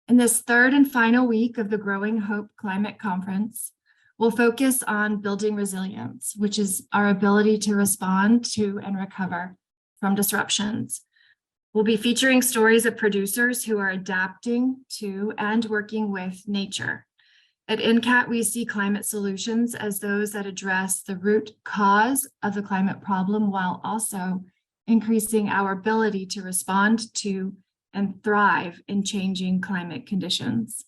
In this third and final week of the Growing Hope Climate Conference, we'll focus on building resilience, which is our ability to respond to and recover from disruptions. We'll be featuring stories of producers who are adapting to and working with nature. At NCAT, we see climate solutions as those that address the root cause of the climate problem while also increasing our ability to respond to and thrive in changing climate conditions.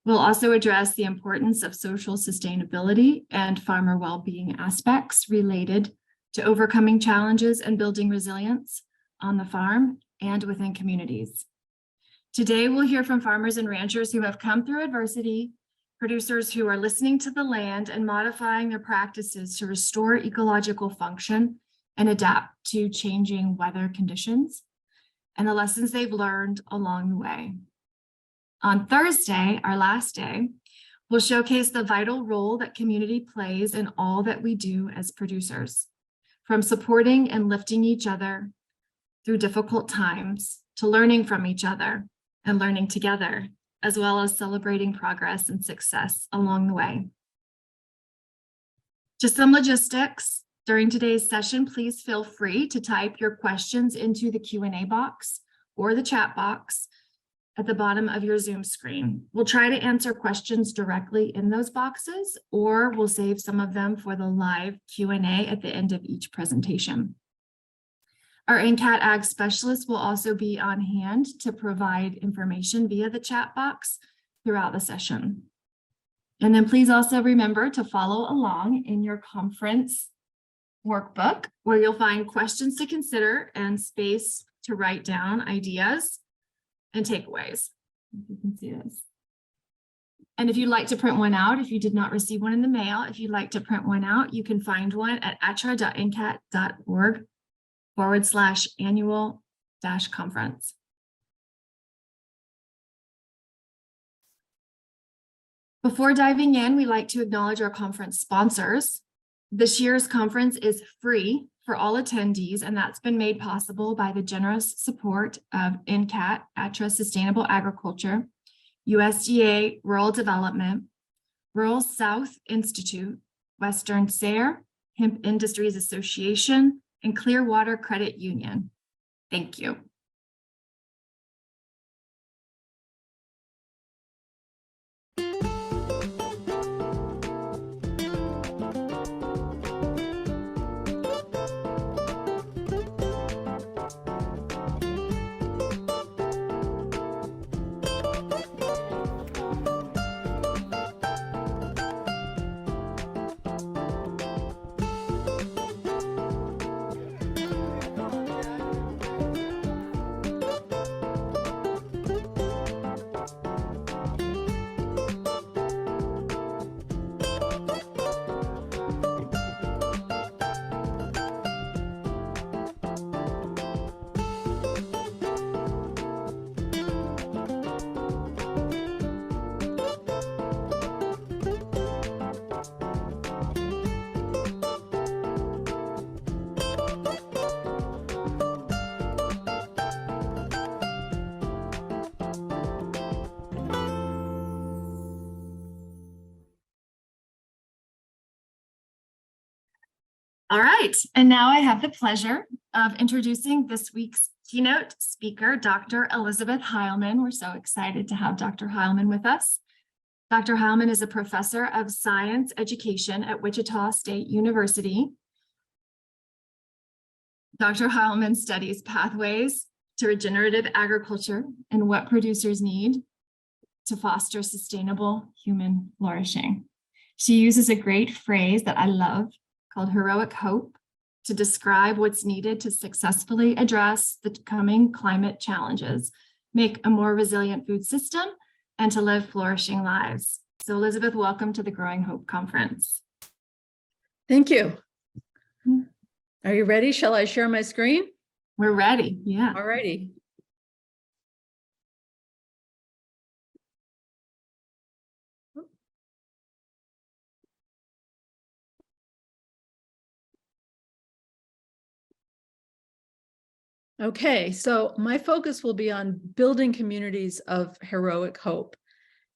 We'll also address the importance of social sustainability and farmer well-being aspects related to overcoming challenges and building resilience on the farm and within communities. Today, we'll hear from farmers and ranchers who have come through adversity, producers who are listening to the land and modifying their practices to restore ecological function and adapt to changing weather conditions, and the lessons they've learned along the way. On Thursday, our last day, we'll showcase the vital role that community plays in all that we do as producers, from supporting and lifting each other through difficult times to learning from each other and learning together, as well as celebrating progress and success along the way. Just some logistics. During today's session, please feel free to type your questions into the Q&A box or the chat box at the bottom of your Zoom screen. We'll try to answer questions directly in those boxes, or we'll save some of them for the live Q&A at the end of each presentation. Our NCAT Ag specialist will also be on hand to provide information via the chat box throughout the session. And then please also remember to follow along in your conference workbook, where you'll find questions to consider and space to write down ideas and takeaways. You can see this. And if you'd like to print one out, if you did not receive one in the mail, if you'd like to print one out, you can find one at atra.ncat.org/annual-conference. Before diving in, we'd like to acknowledge our conference sponsors. This year's conference is free for all attendees, and that's been made possible by the generous support of NCAT, ATRA Sustainable Agriculture, USDA Rural Development, Rural South Institute, Western SARE, Hemp Industries Association, and Clearwater Credit Union. Thank you. All right, and now I have the pleasure of introducing this week's keynote speaker, Dr. Elizabeth Heilman. We're so excited to have Dr. Heilman with us. Dr. Heilman is a professor of science education at Wichita State University. Dr. Heilman studies pathways to regenerative agriculture and what producers need to foster sustainable human flourishing. She uses a great phrase that I love called heroic hope to describe what's needed to successfully address the coming climate challenges, make a more resilient food system, and to live flourishing lives. So Elizabeth, welcome to the Growing Hope Conference. Thank you. Are you ready? Shall I share my screen? We're ready, yeah. All righty. Okay, so my focus will be on building communities of heroic hope.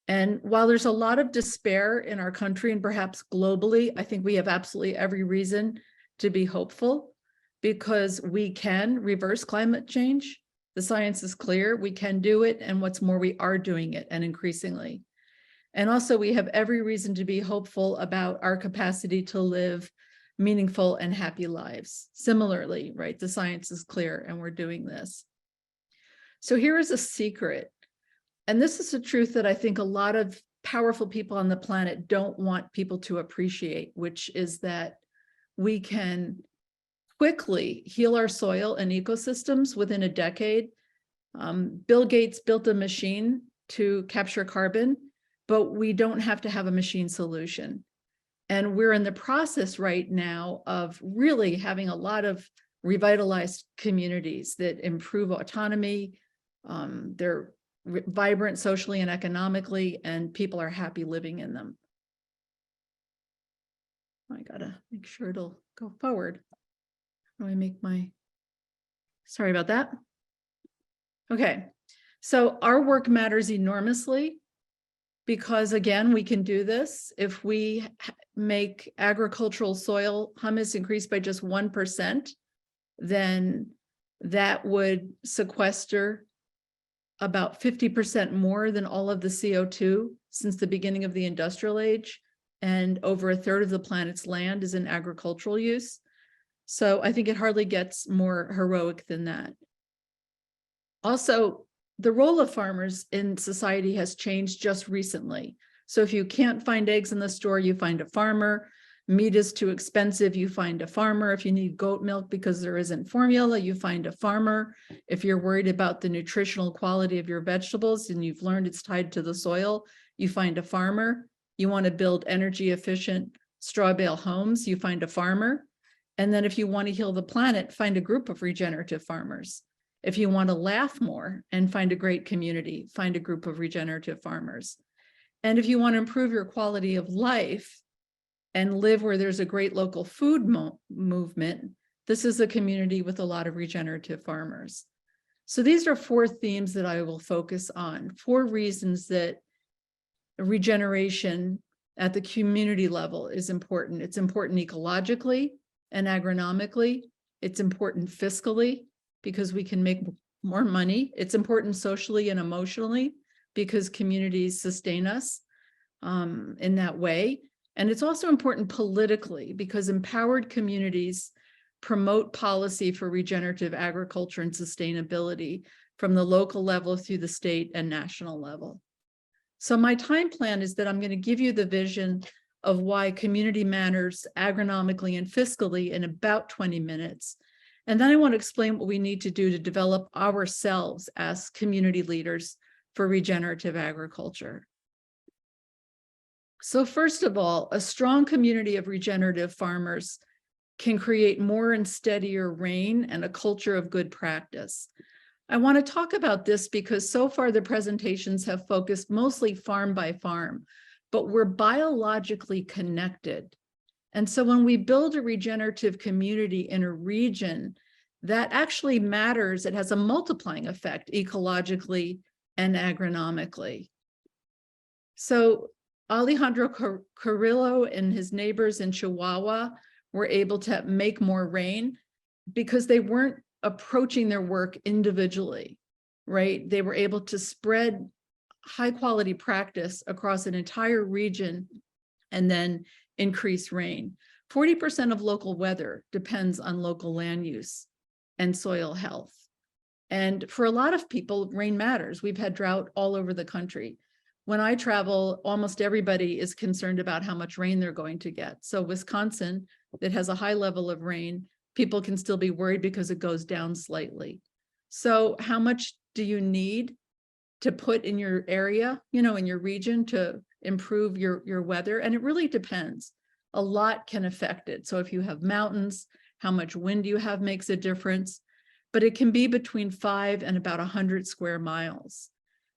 And while there's a lot of despair in our country and perhaps globally, I think we have absolutely every reason to be hopeful because we can reverse climate change. The science is clear, we can do it. And what's more, we are doing it, and increasingly. And also we have every reason to be hopeful about our capacity to live meaningful and happy lives. Similarly, right, the science is clear and we're doing this. So here is a secret. And this is a truth that I think a lot of powerful people on the planet don't want people to appreciate, which is that we can quickly heal our soil and ecosystems within a decade. Bill Gates built a machine to capture carbon, but we don't have to have a machine solution. And we're in the process right now of really having a lot of revitalized communities that improve autonomy. They're vibrant socially and economically, and people are happy living in them. I gotta make sure it'll go forward. How do I make my, sorry about that. Okay, so our work matters enormously because again, we can do this. If we make agricultural soil humus increase by just 1%, then that would sequester about 50% more than all of the CO2 since the beginning of the industrial age, and over a third of the planet's land is in agricultural use. So I think it hardly gets more heroic than that. Also, the role of farmers in society has changed just recently. So if you can't find eggs in the store, you find a farmer. Meat is too expensive, you find a farmer. If you need goat milk because there isn't formula, you find a farmer. If you're worried about the nutritional quality of your vegetables and you've learned it's tied to the soil, you find a farmer. You want to build energy efficient straw bale homes, you find a farmer. And then if you want to heal the planet, find a group of regenerative farmers. If you want to laugh more and find a great community, find a group of regenerative farmers. And if you want to improve your quality of life and live where there's a great local food movement, this is a community with a lot of regenerative farmers. So these are 4 themes that I will focus on, 4 reasons that regeneration at the community level is important. It's important ecologically and agronomically. It's important fiscally because we can make more money. It's important socially and emotionally because communities sustain us in that way. And it's also important politically because empowered communities promote policy for regenerative agriculture and sustainability from the local level through the state and national level. So my time plan is that I'm going to give you the vision of why community matters agronomically and fiscally in about 20 minutes. And then I want to explain what we need to do to develop ourselves as community leaders for regenerative agriculture. So first of all, a strong community of regenerative farmers can create more and steadier rain and a culture of good practice. I want to talk about this because so far the presentations have focused mostly farm by farm, but we're biologically connected. And so when we build a regenerative community in a region, that actually matters. It has a multiplying effect ecologically and agronomically. So Alejandro Carrillo and his neighbors in Chihuahua were able to make more rain because they weren't approaching their work individually, right? They were able to spread high quality practice across an entire region and then increase rain. 40% of local weather depends on local land use and soil health. And for a lot of people, rain matters. We've had drought all over the country. When I travel, almost everybody is concerned about how much rain they're going to get. So Wisconsin, that has a high level of rain, people can still be worried because it goes down slightly. So how much do you need to put in your area, in your region to improve your weather? And it really depends. A lot can affect it. So if you have mountains, how much wind you have makes a difference, but it can be between 5 and about 100 square miles.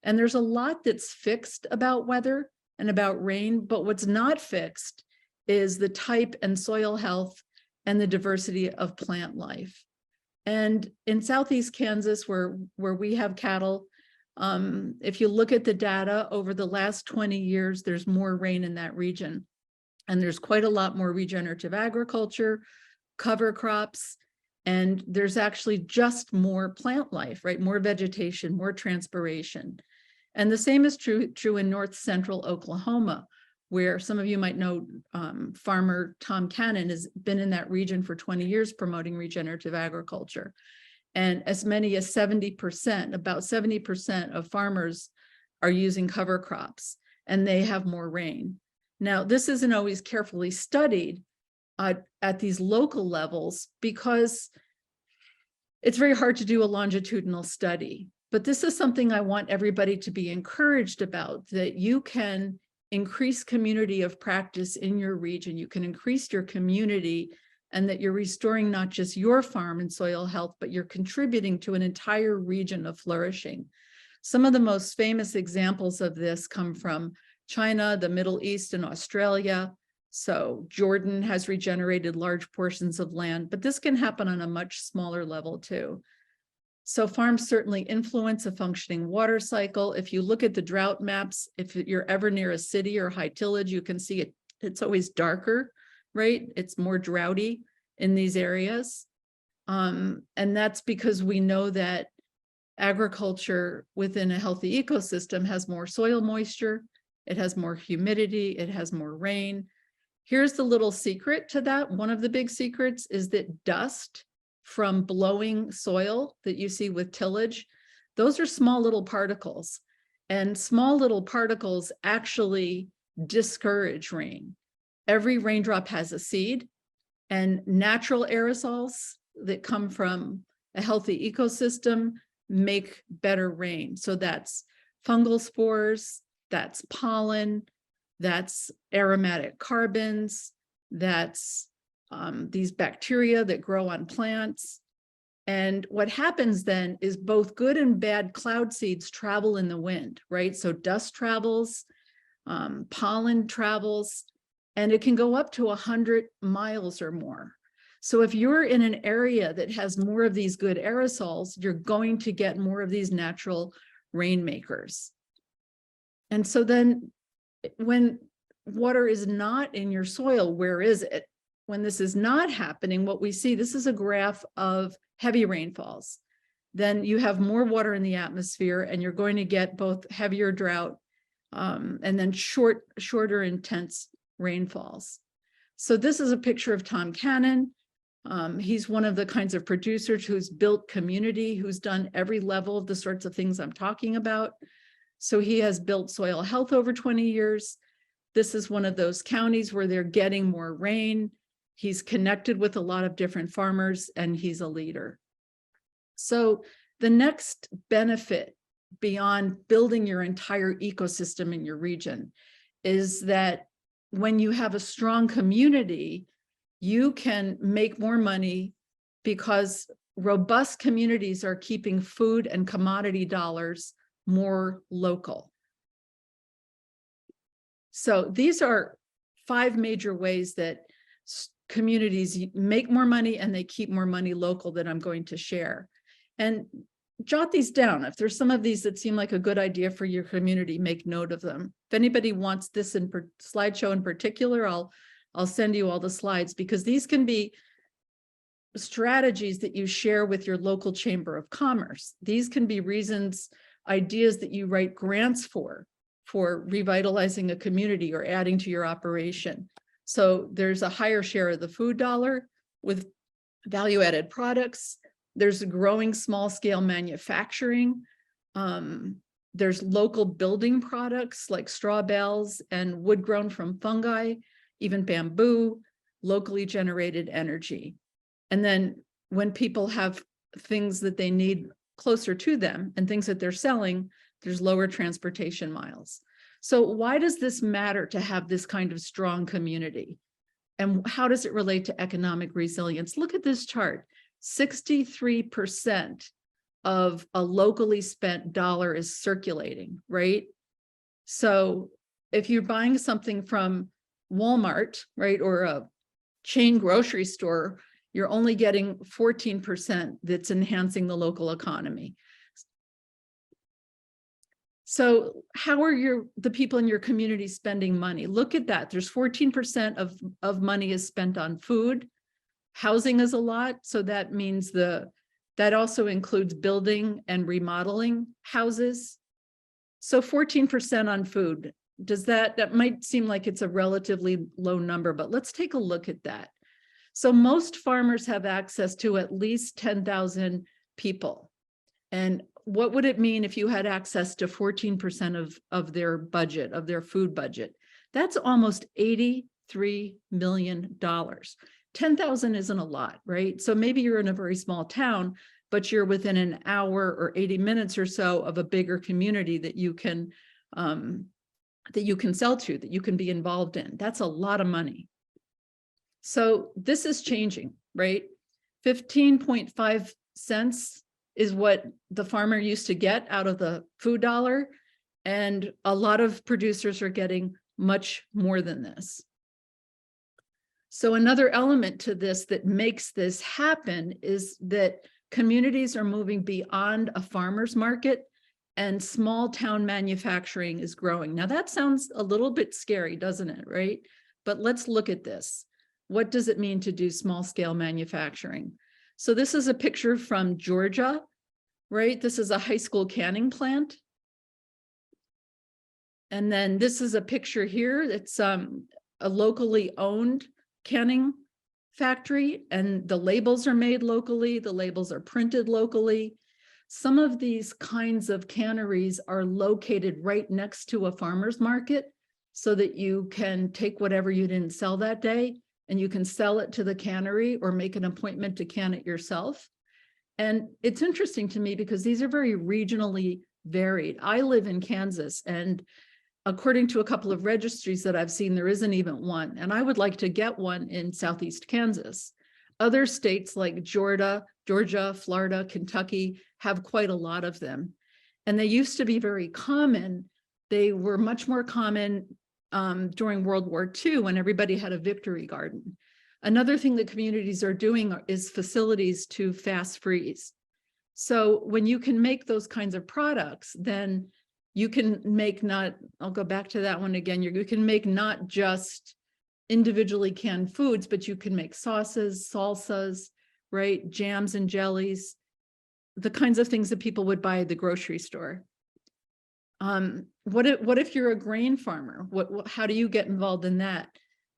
And there's a lot that's fixed about weather and about rain, but what's not fixed is the type and soil health and the diversity of plant life. And in Southeast Kansas, where we have cattle, if you look at the data over the last 20 years, there's more rain in that region. And there's quite a lot more regenerative agriculture, cover crops, and there's actually just more plant life, right? More vegetation, more transpiration. And the same is true in north central Oklahoma, where some of you might know farmer Tom Cannon has been in that region for 20 years promoting regenerative agriculture. And as many as 70%, about 70% of farmers are using cover crops, and they have more rain. Now, this isn't always carefully studied at these local levels because it's very hard to do a longitudinal study. But this is something I want everybody to be encouraged about, that you can increase community of practice in your region. You can increase your community, and that you're restoring not just your farm and soil health, but you're contributing to an entire region of flourishing. Some of the most famous examples of this come from China, the Middle East, and Australia. So Jordan has regenerated large portions of land, but this can happen on a much smaller level too. So farms certainly influence a functioning water cycle. If you look at the drought maps, if you're ever near a city or high tillage, you can see it's always darker, right? It's more droughty in these areas. And that's because we know that agriculture within a healthy ecosystem has more soil moisture, it has more humidity, it has more rain. Here's the little secret to that. One of the big secrets is that dust from blowing soil that you see with tillage, those are small little particles, and small little particles actually discourage rain. Every raindrop has a seed, and natural aerosols that come from a healthy ecosystem make better rain. So that's fungal spores, that's pollen, that's aromatic carbons, that's these bacteria that grow on plants. And what happens then is both good and bad cloud seeds travel in the wind, right? So dust travels, pollen travels, and it can go up to 100 miles or more. So if you're in an area that has more of these good aerosols, you're going to get more of these natural rainmakers. And so then when water is not in your soil, where is it? When this is not happening, what we see, this is a graph of heavy rainfalls. Then you have more water in the atmosphere, and you're going to get both heavier drought and then shorter intense rainfalls. So this is a picture of Tom Cannon. He's one of the kinds of producers who's built community, who's done every level of the sorts of things I'm talking about. So he has built soil health over 20 years. This is one of those counties where they're getting more rain. He's connected with a lot of different farmers, and he's a leader. So the next benefit beyond building your entire ecosystem in your region is that when you have a strong community, you can make more money because robust communities are keeping food and commodity dollars more local. So these are 5 major ways that communities make more money and they keep more money local that I'm going to share. And jot these down. If there's some of these that seem like a good idea for your community, make note of them. If anybody wants this in slideshow in particular, I'll send you all the slides, because these can be strategies that you share with your local chamber of commerce. These can be reasons, ideas that you write grants for revitalizing a community or adding to your operation. So there's a higher share of the food dollar with value-added products. There's a growing small-scale manufacturing. There's local building products like straw bales and wood grown from fungi, even bamboo, locally generated energy. And then when people have things that they need closer to them and things that they're selling, there's lower transportation miles. So why does this matter to have this kind of strong community? And how does it relate to economic resilience? Look at this chart. 63% of a locally spent dollar is circulating, right? So if you're buying something from Walmart, right, or a chain grocery store, you're only getting 14% that's enhancing the local economy. So how are the people in your community spending money? Look at that. There's 14% of money is spent on food. Housing is a lot. So that means that also includes building and remodeling houses. So 14% on food. That might seem like it's a relatively low number, but let's take a look at that. So most farmers have access to at least 10,000 people. And what would it mean if you had access to 14% of their budget, of their food budget? That's almost $83 million. 10,000 isn't a lot, right? So maybe you're in a very small town, but you're within an hour or 80 minutes or so of a bigger community that you can sell to, that you can be involved in. That's a lot of money. So this is changing, right? 15.5 cents is what the farmer used to get out of the food dollar. And a lot of producers are getting much more than this. So another element to this that makes this happen is that communities are moving beyond a farmer's market and small town manufacturing is growing. Now that sounds a little bit scary, doesn't it, right? But let's look at this. What does it mean to do small scale manufacturing? So this is a picture from Georgia, right? This is a high school canning plant. And then this is a picture here. It's a locally owned canning factory, and the labels are made locally. The labels are printed locally. Some of these kinds of canneries are located right next to a farmer's market so that you can take whatever you didn't sell that day and you can sell it to the cannery or make an appointment to can it yourself. And it's interesting to me because these are very regionally varied. I live in Kansas, and according to a couple of registries that I've seen, there isn't even one. And I would like to get one in Southeast Kansas. Other states like Georgia, Florida, Kentucky have quite a lot of them. And they used to be very common. They were much more common during World War II when everybody had a victory garden. Another thing that communities are doing is facilities to fast freeze. So when you can make those kinds of products, then you can make I'll go back to that one again. You can make not just individually canned foods, but you can make sauces, salsas, right? Jams and jellies, the kinds of things that people would buy at the grocery store. What if you're a grain farmer? How do you get involved in that?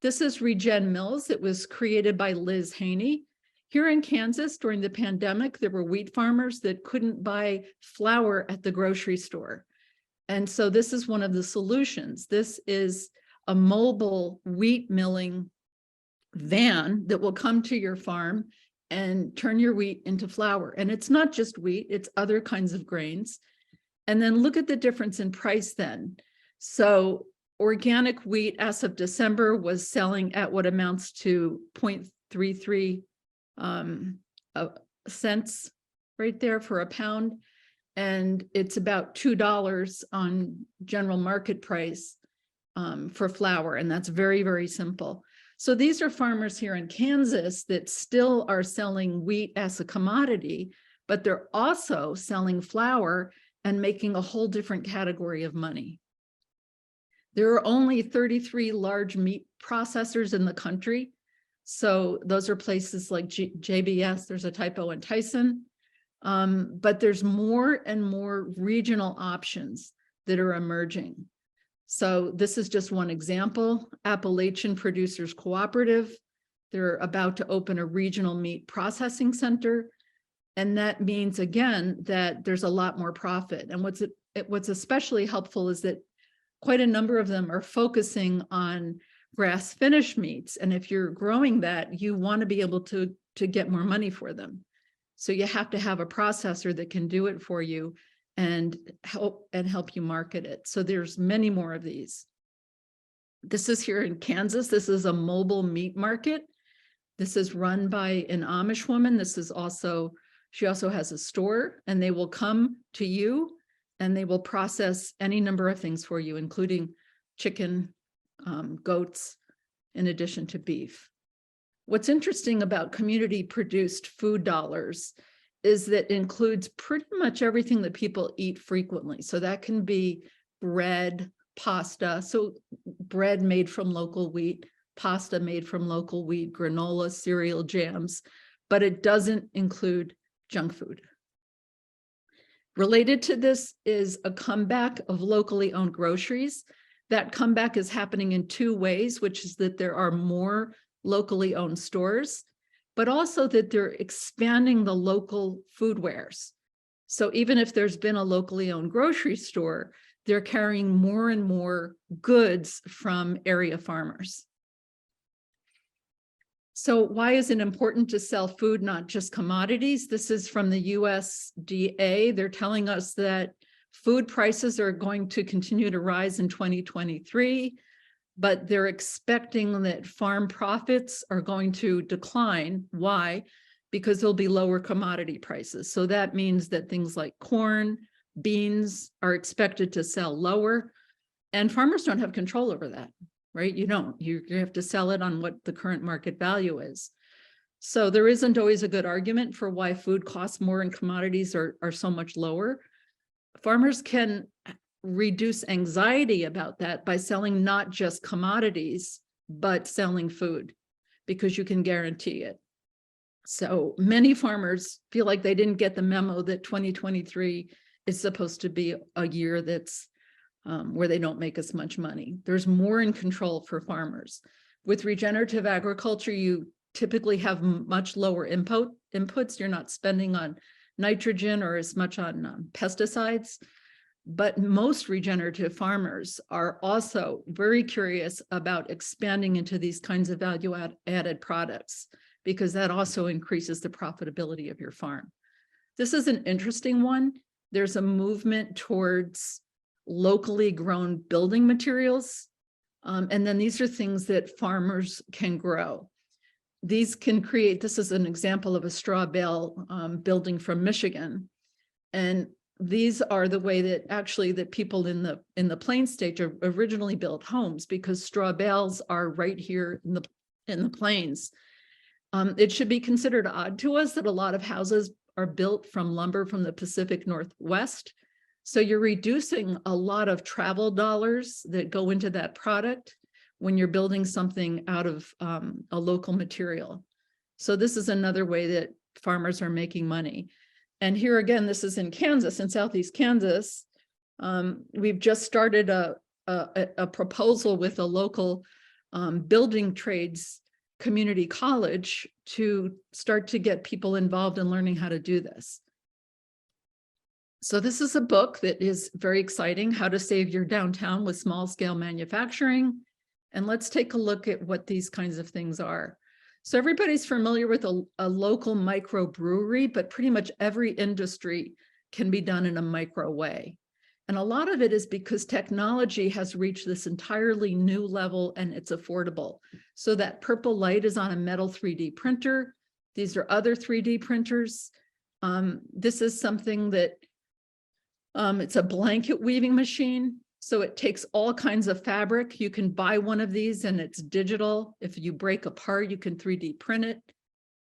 This is Regen Mills. It was created by Liz Haney. Here in Kansas, during the pandemic, there were wheat farmers that couldn't buy flour at the grocery store. And so this is one of the solutions. This is a mobile wheat milling van that will come to your farm and turn your wheat into flour. And it's not just wheat, it's other kinds of grains. And then look at the difference in price then. So organic wheat as of December was selling at what amounts to 0.33 cents right there for a pound. And it's about $2 on general market price for flour. And that's very, very simple. So these are farmers here in Kansas that still are selling wheat as a commodity, but they're also selling flour and making a whole different category of money. There are only 33 large meat processors in the country. So those are places like JBS, there's a typo in Tyson, but there's more and more regional options that are emerging. So this is just one example. Appalachian Producers Cooperative, they're about to open a regional meat processing center. And that means, again, that there's a lot more profit. And what's especially helpful is that quite a number of them are focusing on grass finished meats. And if you're growing that, you want to be able to get more money for them. So you have to have a processor that can do it for you and help you market it. So there's many more of these. This is here in Kansas. This is a mobile meat market. This is run by an Amish woman. She also has a store, and they will come to you and they will process any number of things for you, including chicken, goats, in addition to beef. What's interesting about community produced food dollars is that it includes pretty much everything that people eat frequently. So that can be bread, pasta, so bread made from local wheat, pasta made from local wheat, granola, cereal, jams, but it doesn't include junk food. Related to this is a comeback of locally owned groceries. That comeback is happening in two ways, which is that there are more locally owned stores, but also that they're expanding the local food wares. So even if there's been a locally owned grocery store, they're carrying more and more goods from area farmers. So why is it important to sell food, not just commodities? This is from the USDA. They're telling us that food prices are going to continue to rise in 2023, but they're expecting that farm profits are going to decline. Why? Because there'll be lower commodity prices. So that means that things like corn, beans are expected to sell lower, and farmers don't have control over that, right? You don't. You have to sell it on what the current market value is. So there isn't always a good argument for why food costs more and commodities are so much lower. Farmers can reduce anxiety about that by selling not just commodities, but selling food, because you can guarantee it. So many farmers feel like they didn't get the memo that 2023 is supposed to be a year that's where they don't make as much money. There's more in control for farmers. With regenerative agriculture, you typically have much lower inputs. You're not spending on nitrogen or as much on pesticides. But most regenerative farmers are also very curious about expanding into these kinds of value-added products, because that also increases the profitability of your farm. This is an interesting one. There's a movement towards locally grown building materials. And then these are things that farmers can grow. These can create, this is an example of a straw bale building from Michigan. And these are the way that actually that people in the Plains state originally built homes, because straw bales are right here in the Plains. It should be considered odd to us that a lot of houses are built from lumber from the Pacific Northwest. So you're reducing a lot of travel dollars that go into that product when you're building something out of a local material. So this is another way that farmers are making money. And here again, this is in Kansas, in Southeast Kansas. We've just started a proposal with a local building trades community college to start to get people involved in learning how to do this. So this is a book that is very exciting, How to Save Your Downtown with Small Scale Manufacturing. And let's take a look at what these kinds of things are. So everybody's familiar with a local microbrewery, but pretty much every industry can be done in a micro way. And a lot of it is because technology has reached this entirely new level and it's affordable. So that purple light is on a metal 3D printer. These are other 3D printers. This is something that it's a blanket weaving machine. So it takes all kinds of fabric. You can buy one of these and it's digital. If you break a part, you can 3D print it.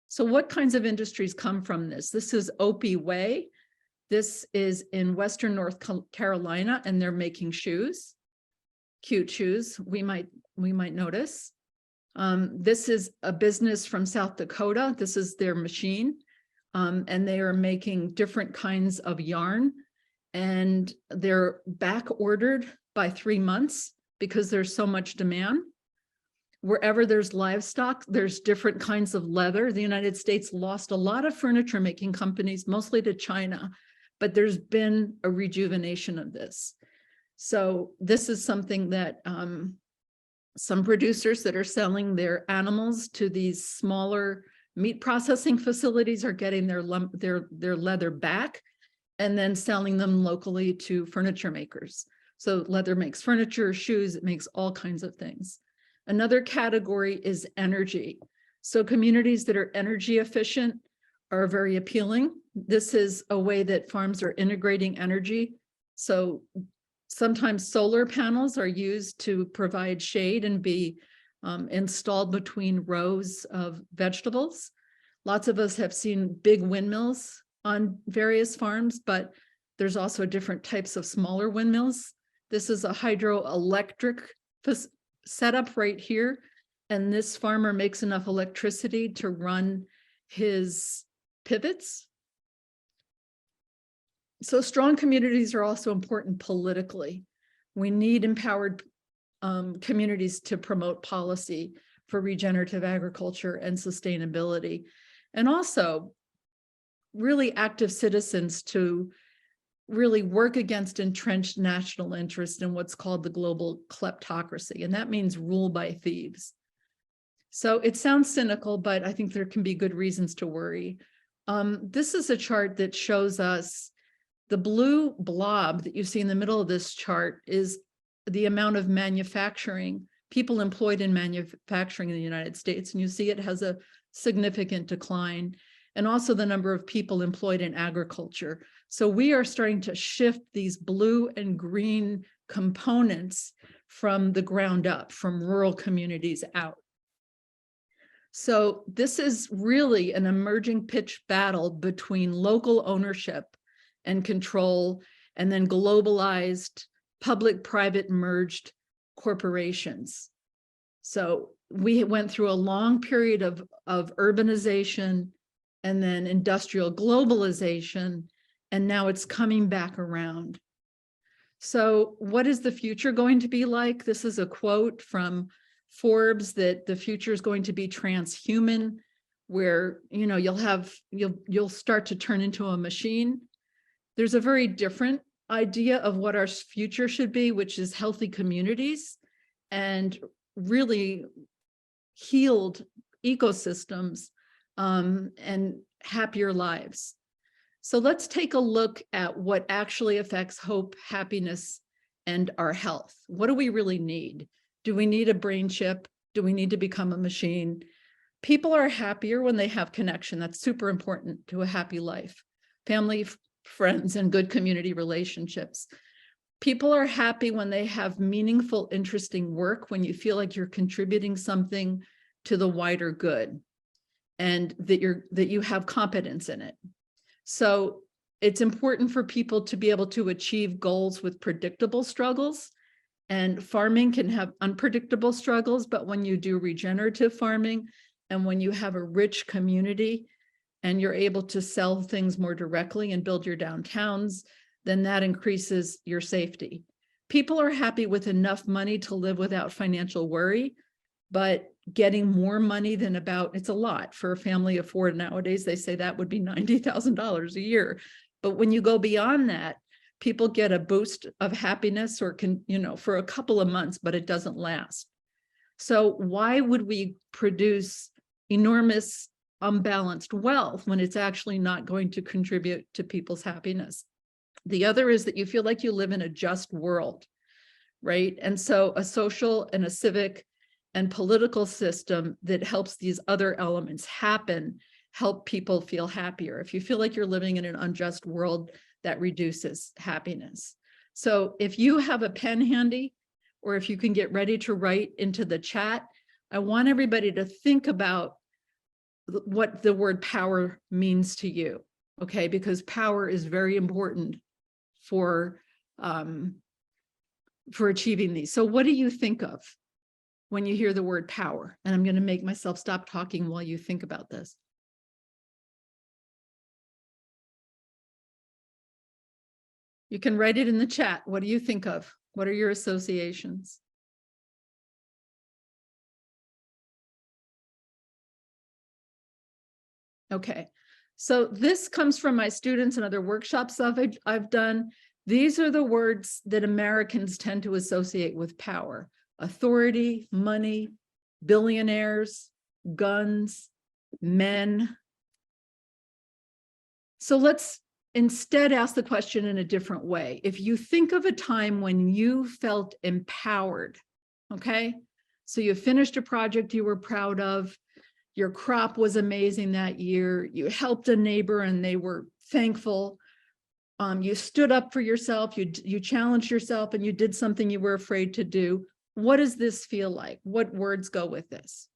So what kinds of industries come from this? This is Opie Way. This is in Western North Carolina, and they're making shoes, cute shoes, we might notice. This is a business from South Dakota. This is their machine, and they are making different kinds of yarn. And they're back ordered by 3 months because there's so much demand. Wherever there's livestock, there's different kinds of leather. The United States lost a lot of furniture making companies, mostly to China, but there's been a rejuvenation of this. So this is something that some producers that are selling their animals to these smaller meat processing facilities are getting their leather back and then selling them locally to furniture makers. So leather makes furniture, shoes, it makes all kinds of things. Another category is energy. So communities that are energy efficient are very appealing. This is a way that farms are integrating energy. So sometimes solar panels are used to provide shade and be installed between rows of vegetables. Lots of us have seen big windmills on various farms, but there's also different types of smaller windmills. This is a hydroelectric setup right here. And this farmer makes enough electricity to run his pivots. So strong communities are also important politically. We need empowered communities to promote policy for regenerative agriculture and sustainability, and also really active citizens to really work against entrenched national interest in what's called the global kleptocracy, and that means rule by thieves. So it sounds cynical, but I think there can be good reasons to worry. This is a chart that shows us the blue blob that you see in the middle of this chart is the amount of manufacturing, people employed in manufacturing in the United States. And you see it has a significant decline, and also the number of people employed in agriculture. So we are starting to shift these blue and green components from the ground up, from rural communities out. So this is really an emerging pitch battle between local ownership and control, and then globalized public-private merged corporations. So we went through a long period of urbanization and then industrial globalization, and now it's coming back around. So what is the future going to be like? This is a quote from Forbes that the future is going to be transhuman, where you'll start to turn into a machine. There's a very different idea of what our future should be, which is healthy communities and really healed ecosystems and happier lives. So let's take a look at what actually affects hope, happiness, and our health. What do we really need? Do we need a brain chip? Do we need to become a machine? People are happier when they have connection. That's super important to a happy life. Family, friends, and good community relationships. People are happy when they have meaningful, interesting work, when you feel like you're contributing something to the wider good and that you have competence in it. So it's important for people to be able to achieve goals with predictable struggles, and farming can have unpredictable struggles, but when you do regenerative farming and when you have a rich community and you're able to sell things more directly and build your downtowns, then that increases your safety. People are happy with enough money to live without financial worry, but getting more money than it's a lot for a family of four nowadays. They say that would be $90,000 a year. But when you go beyond that, people get a boost of happiness or for a couple of months, but it doesn't last. So why would we produce enormous unbalanced wealth when it's actually not going to contribute to people's happiness? The other is that you feel like you live in a just world, right? And so a social and a civic and political system that helps these other elements happen, help people feel happier. If you feel like you're living in an unjust world, that reduces happiness. So if you have a pen handy, or if you can get ready to write into the chat, I want everybody to think about what the word power means to you, okay? Because power is very important for achieving these. So what do you think of when you hear the word power? And I'm going to make myself stop talking while you think about this. You can write it in the chat. What do you think of? What are your associations? Okay, so this comes from my students and other workshops I've done. These are the words that Americans tend to associate with power: authority, money, billionaires, guns, men. So let's instead ask the question in a different way. If you think of a time when you felt empowered, okay? So you finished a project you were proud of, your crop was amazing that year, you helped a neighbor and they were thankful, you stood up for yourself, you challenged yourself, and you did something you were afraid to do. What does this feel like? What words go with this?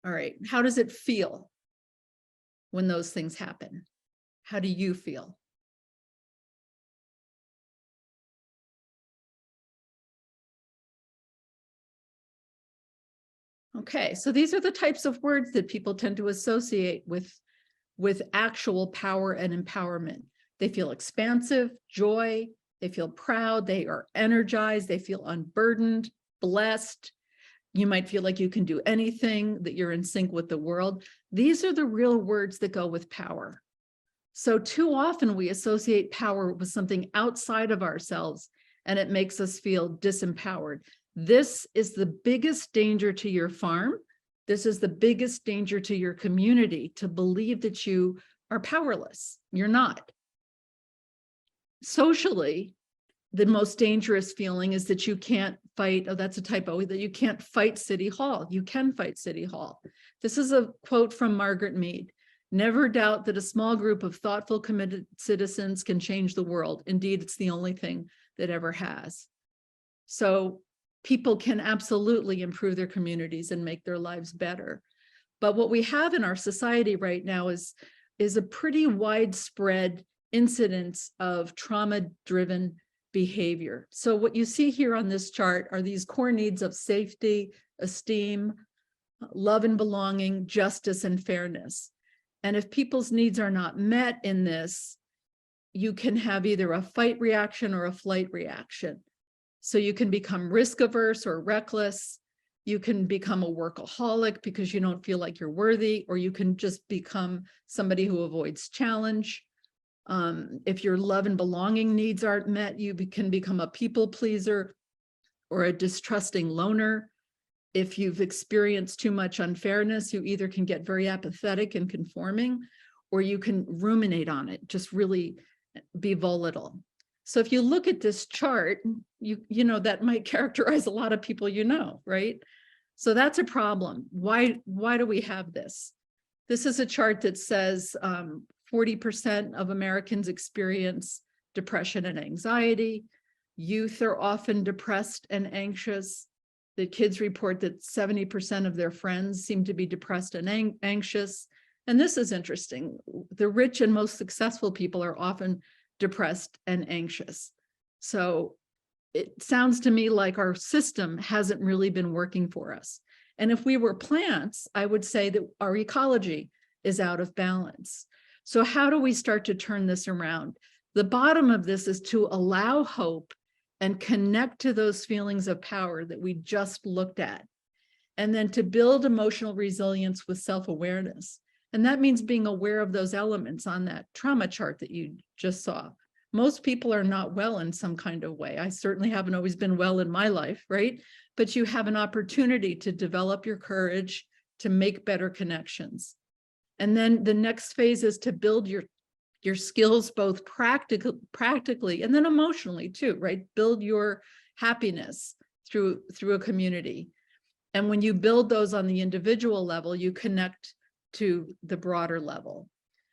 All right, how does it feel when those things happen? How do you feel? Okay, so these are the types of words that people tend to associate with actual power and empowerment. They feel expansive, joy, they feel proud, they are energized, they feel unburdened, blessed. You might feel like you can do anything, that you're in sync with the world. These are the real words that go with power. So too often we associate power with something outside of ourselves, and it makes us feel disempowered. This is the biggest danger to your farm. This is the biggest danger to your community, to believe that you are powerless. You're not. Socially, the most dangerous feeling is that you can't fight, oh, that's a typo, that you can't fight City Hall. You can fight City Hall. This is a quote from Margaret Mead. Never doubt that a small group of thoughtful, committed citizens can change the world. Indeed, it's the only thing that ever has. So people can absolutely improve their communities and make their lives better. But what we have in our society right now is a pretty widespread incidence of trauma-driven behavior. So what you see here on this chart are these core needs of safety, esteem, love and belonging, justice, and fairness. And if people's needs are not met in this, you can have either a fight reaction or a flight reaction. So you can become risk averse or reckless. You can become a workaholic because you don't feel like you're worthy, or you can just become somebody who avoids challenge. If your love and belonging needs aren't met, you can become a people pleaser or a distrusting loner. If you've experienced too much unfairness, you either can get very apathetic and conforming, or you can ruminate on it, just really be volatile. So if you look at this chart, you know that might characterize a lot of people, right? So that's a problem. Why do we have this? This is a chart that says 40% of Americans experience depression and anxiety. Youth are often depressed and anxious. The kids report that 70% of their friends seem to be depressed and anxious. And this is interesting. The rich and most successful people are often depressed and anxious. So it sounds to me like our system hasn't really been working for us. And if we were plants, I would say that our ecology is out of balance. So how do we start to turn this around? The bottom of this is to allow hope and connect to those feelings of power that we just looked at. And then to build emotional resilience with self-awareness. And that means being aware of those elements on that trauma chart that you just saw. Most people are not well in some kind of way. I certainly haven't always been well in my life, right? But you have an opportunity to develop your courage, to make better connections. And then the next phase is to build your skills, both practically and then emotionally too, right? Build your happiness through a community. And when you build those on the individual level, you connect to the broader level.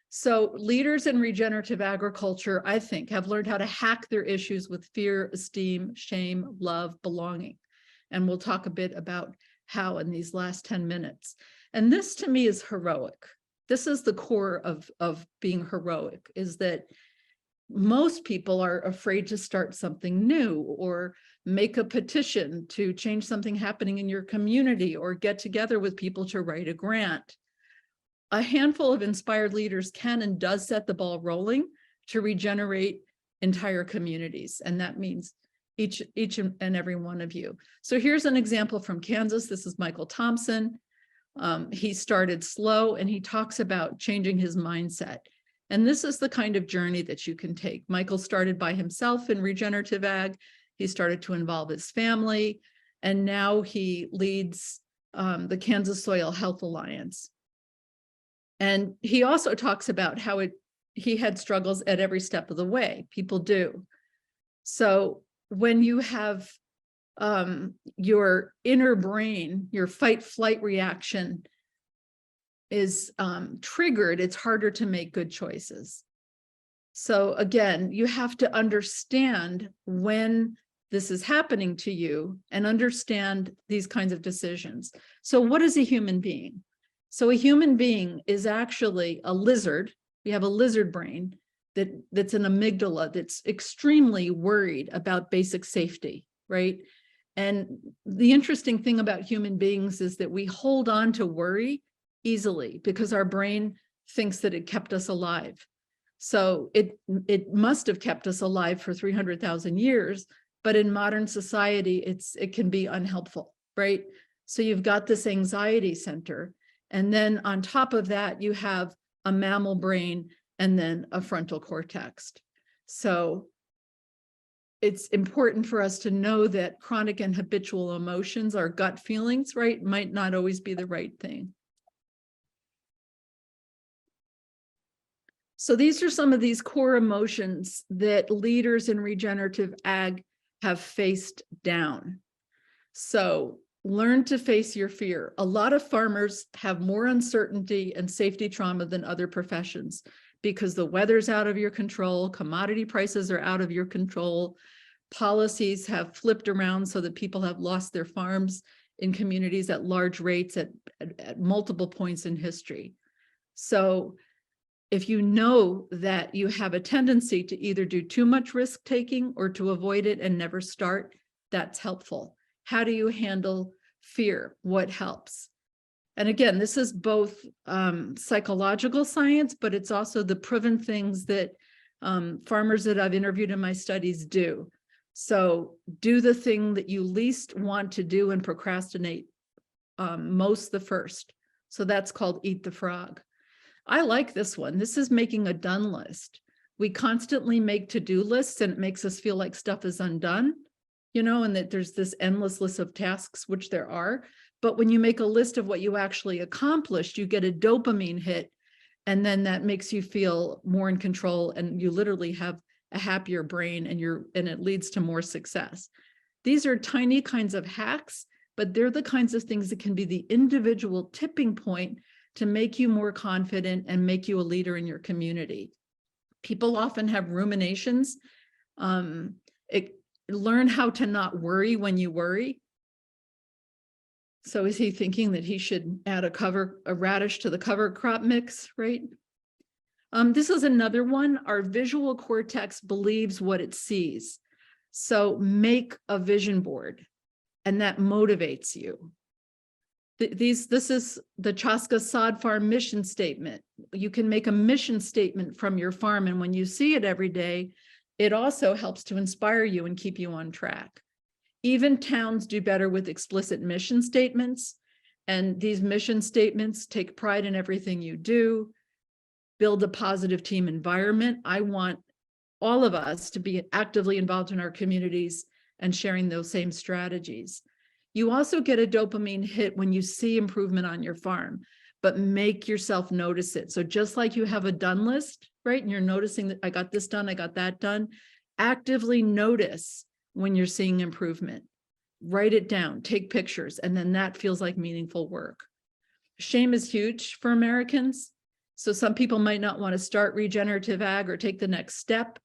So leaders in regenerative agriculture, I think, have learned how to hack their issues with fear, esteem, shame, love, belonging. And we'll talk a bit about how in these last 10 minutes. And this to me is heroic. This is the core of being heroic, is that most people are afraid to start something new or make a petition to change something happening in your community or get together with people to write a grant. A handful of inspired leaders can and does set the ball rolling to regenerate entire communities. And that means each and every one of you. So here's an example from Kansas. This is Michael Thompson. He started slow and he talks about changing his mindset. And this is the kind of journey that you can take. Michael started by himself in regenerative ag. He started to involve his family, and now he leads the Kansas Soil Health Alliance. And he also talks about how he had struggles at every step of the way. People do. So when you have your inner brain, your fight-flight reaction is triggered, it's harder to make good choices. So again, you have to understand when this is happening to you and understand these kinds of decisions. So what is a human being? So a human being is actually a lizard. We have a lizard brain that's an amygdala that's extremely worried about basic safety, right? And the interesting thing about human beings is that we hold on to worry easily because our brain thinks that it kept us alive. So it must have kept us alive for 300,000 years, but in modern society, it can be unhelpful, right? So you've got this anxiety center. And then on top of that, you have a mammal brain and then a frontal cortex. So it's important for us to know that chronic and habitual emotions, our gut feelings, right, might not always be the right thing. So these are some of these core emotions that leaders in regenerative ag have faced down. So learn to face your fear. A lot of farmers have more uncertainty and safety trauma than other professions because the weather's out of your control, commodity prices are out of your control, policies have flipped around so that people have lost their farms in communities at large rates at multiple points in history. So if you know that you have a tendency to either do too much risk taking or to avoid it and never start, that's helpful. How do you handle fear? What helps? And again, this is both psychological science, but it's also the proven things that farmers that I've interviewed in my studies do. So do the thing that you least want to do and procrastinate most the first. So that's called eat the frog. I like this one. This is making a done list. We constantly make to-do lists and it makes us feel like stuff is undone, you know, and that there's this endless list of tasks, which there are. But when you make a list of what you actually accomplished, you get a dopamine hit, and then that makes you feel more in control, and you literally have a happier brain, and it leads to more success. These are tiny kinds of hacks, but they're the kinds of things that can be the individual tipping point to make you more confident and make you a leader in your community. People often have ruminations. Learn how to not worry when you worry. So is he thinking that he should add a radish to the cover crop mix, right? This is another one. Our visual cortex believes what it sees. So make a vision board, and that motivates you. This is the Chaska Sod Farm mission statement. You can make a mission statement from your farm, and when you see it every day, it also helps to inspire you and keep you on track. Even towns do better with explicit mission statements, and these mission statements take pride in everything you do, build a positive team environment. I want all of us to be actively involved in our communities and sharing those same strategies. You also get a dopamine hit when you see improvement on your farm, but make yourself notice it. So just like you have a done list, right? And you're noticing that I got this done, I got that done. Actively notice when you're seeing improvement. Write it down, take pictures, and then that feels like meaningful work. Shame is huge for Americans. So some people might not want to start regenerative ag or take the next step.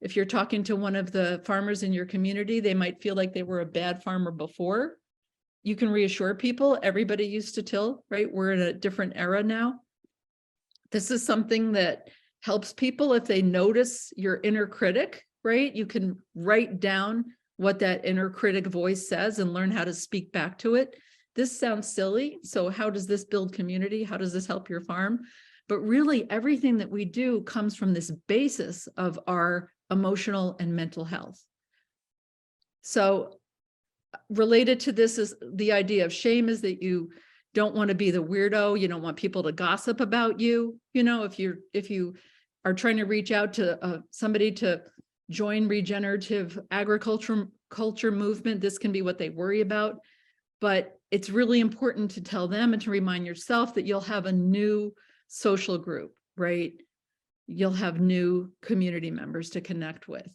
If you're talking to one of the farmers in your community, they might feel like they were a bad farmer before. You can reassure people, everybody used to till, right? We're in a different era now. This is something that helps people if they notice your inner critic, right? You can write down what that inner critic voice says and learn how to speak back to it. This sounds silly. So how does this build community? How does this help your farm? But really everything that we do comes from this basis of our emotional and mental health. So related to this is the idea of shame is that you don't want to be the weirdo. You don't want people to gossip about you. You know, if you are trying to reach out to somebody to join regenerative agriculture movement, this can be what they worry about. But it's really important to tell them and to remind yourself that you'll have a new social group, right? You'll have new community members to connect with.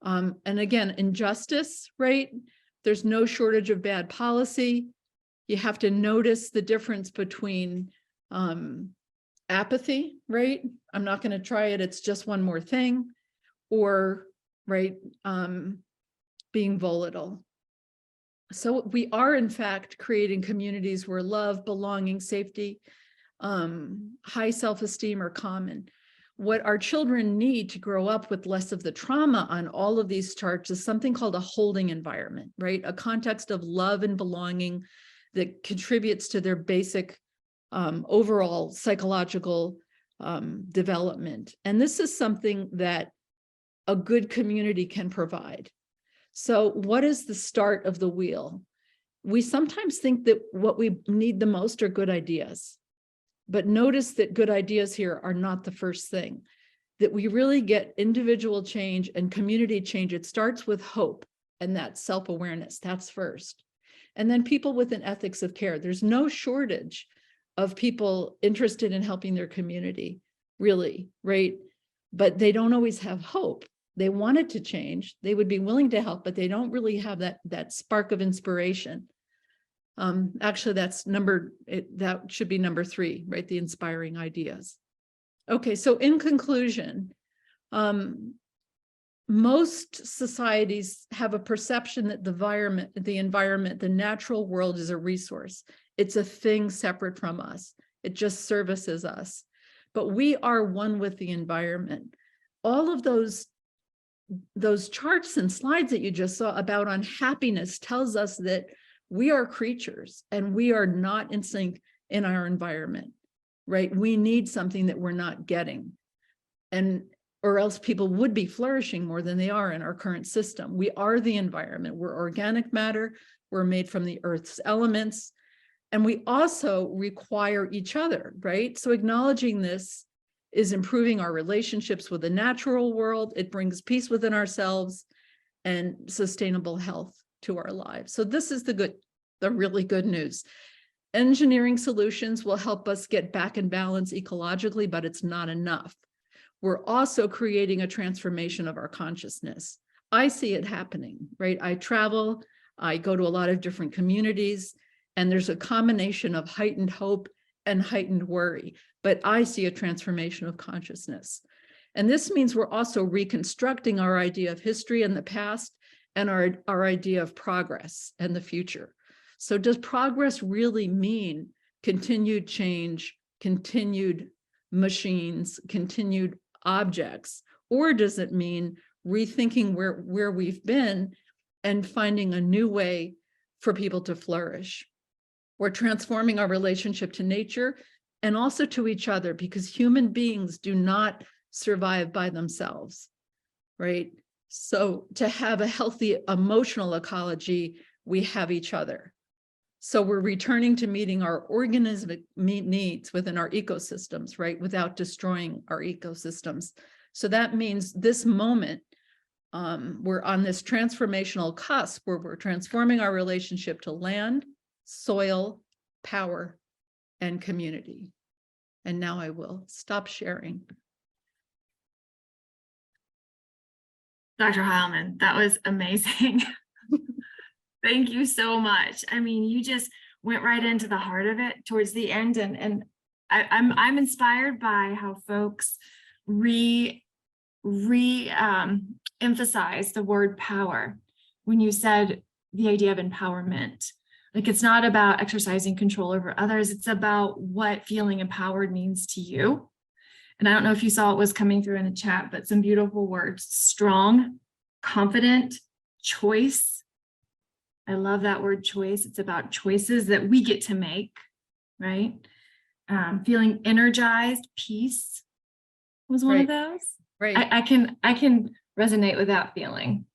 And again, injustice, right? There's no shortage of bad policy. You have to notice the difference between apathy, right? I'm not going to try it. It's just one more thing. Or, right, being volatile. So we are, in fact, creating communities where love, belonging, safety, high self-esteem are common. What our children need to grow up with less of the trauma on all of these charts is something called a holding environment, right? A context of love and belonging that contributes to their basic overall psychological development. And this is something that a good community can provide. So what is the start of the wheel? We sometimes think that what we need the most are good ideas, but notice that good ideas here are not the first thing, that we really get individual change and community change. It starts with hope and that self-awareness, that's first. And then people with an ethics of care. There's no shortage of people interested in helping their community, really, right? But they don't always have hope. They wanted to change, they would be willing to help, but they don't really have that spark of inspiration. Actually, that should be number 3, right? The inspiring ideas. Okay, so in conclusion, most societies have a perception that the environment, the natural world is a resource. It's a thing separate from us. It just services us. But we are one with the environment. All of those charts and slides that you just saw about unhappiness tells us that we are creatures and we are not in sync in our environment, right? We need something that we're not getting, or else people would be flourishing more than they are in our current system. We are the environment. We're organic matter. We're made from the earth's elements, and we also require each other, right? So acknowledging this is improving our relationships with the natural world. It brings peace within ourselves and sustainable health to our lives. So this is the really good news. Engineering solutions will help us get back in balance ecologically, but it's not enough. We're also creating a transformation of our consciousness. I see it happening, right? I travel, I go to a lot of different communities, and there's a combination of heightened hope and heightened worry, but I see a transformation of consciousness. And this means we're also reconstructing our idea of history and the past and our idea of progress and the future. So does progress really mean continued change, continued machines, continued objects, or does it mean rethinking where we've been and finding a new way for people to flourish? We're transforming our relationship to nature and also to each other, because human beings do not survive by themselves, right? So to have a healthy emotional ecology, we have each other. So we're returning to meeting our organismic needs within our ecosystems, right? Without destroying our ecosystems. So that means this moment, we're on this transformational cusp where we're transforming our relationship to land, soil, power, and community. And now I will stop sharing. Dr. Heilman, that was amazing. Thank you so much. I mean, you just went right into the heart of it towards the end, and I'm inspired by how folks emphasize the word power when you said the idea of empowerment. Like, it's not about exercising control over others. It's about what feeling empowered means to you. And I don't know if you saw what was coming through in the chat, but some beautiful words: strong, confident, choice. I love that word choice. It's about choices that we get to make, right? Feeling energized, peace was one of those. Right. I can resonate with that feeling.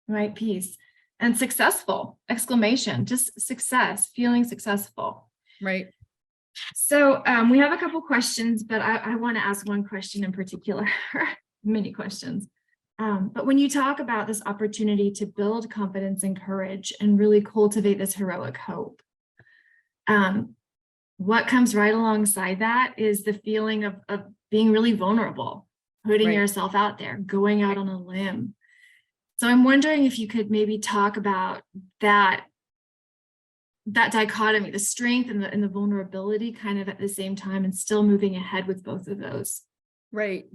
Right, peace. And successful, exclamation, just success, feeling successful. Right. So we have a couple questions, but I want to ask one question in particular, many questions. But when you talk about this opportunity to build confidence and courage and really cultivate this heroic hope, what comes right alongside that is the feeling of being really vulnerable, putting yourself out there, going out on a limb. So I'm wondering if you could maybe talk about that that dichotomy, the strength and the vulnerability kind of at the same time, and still moving ahead with both of those. Right.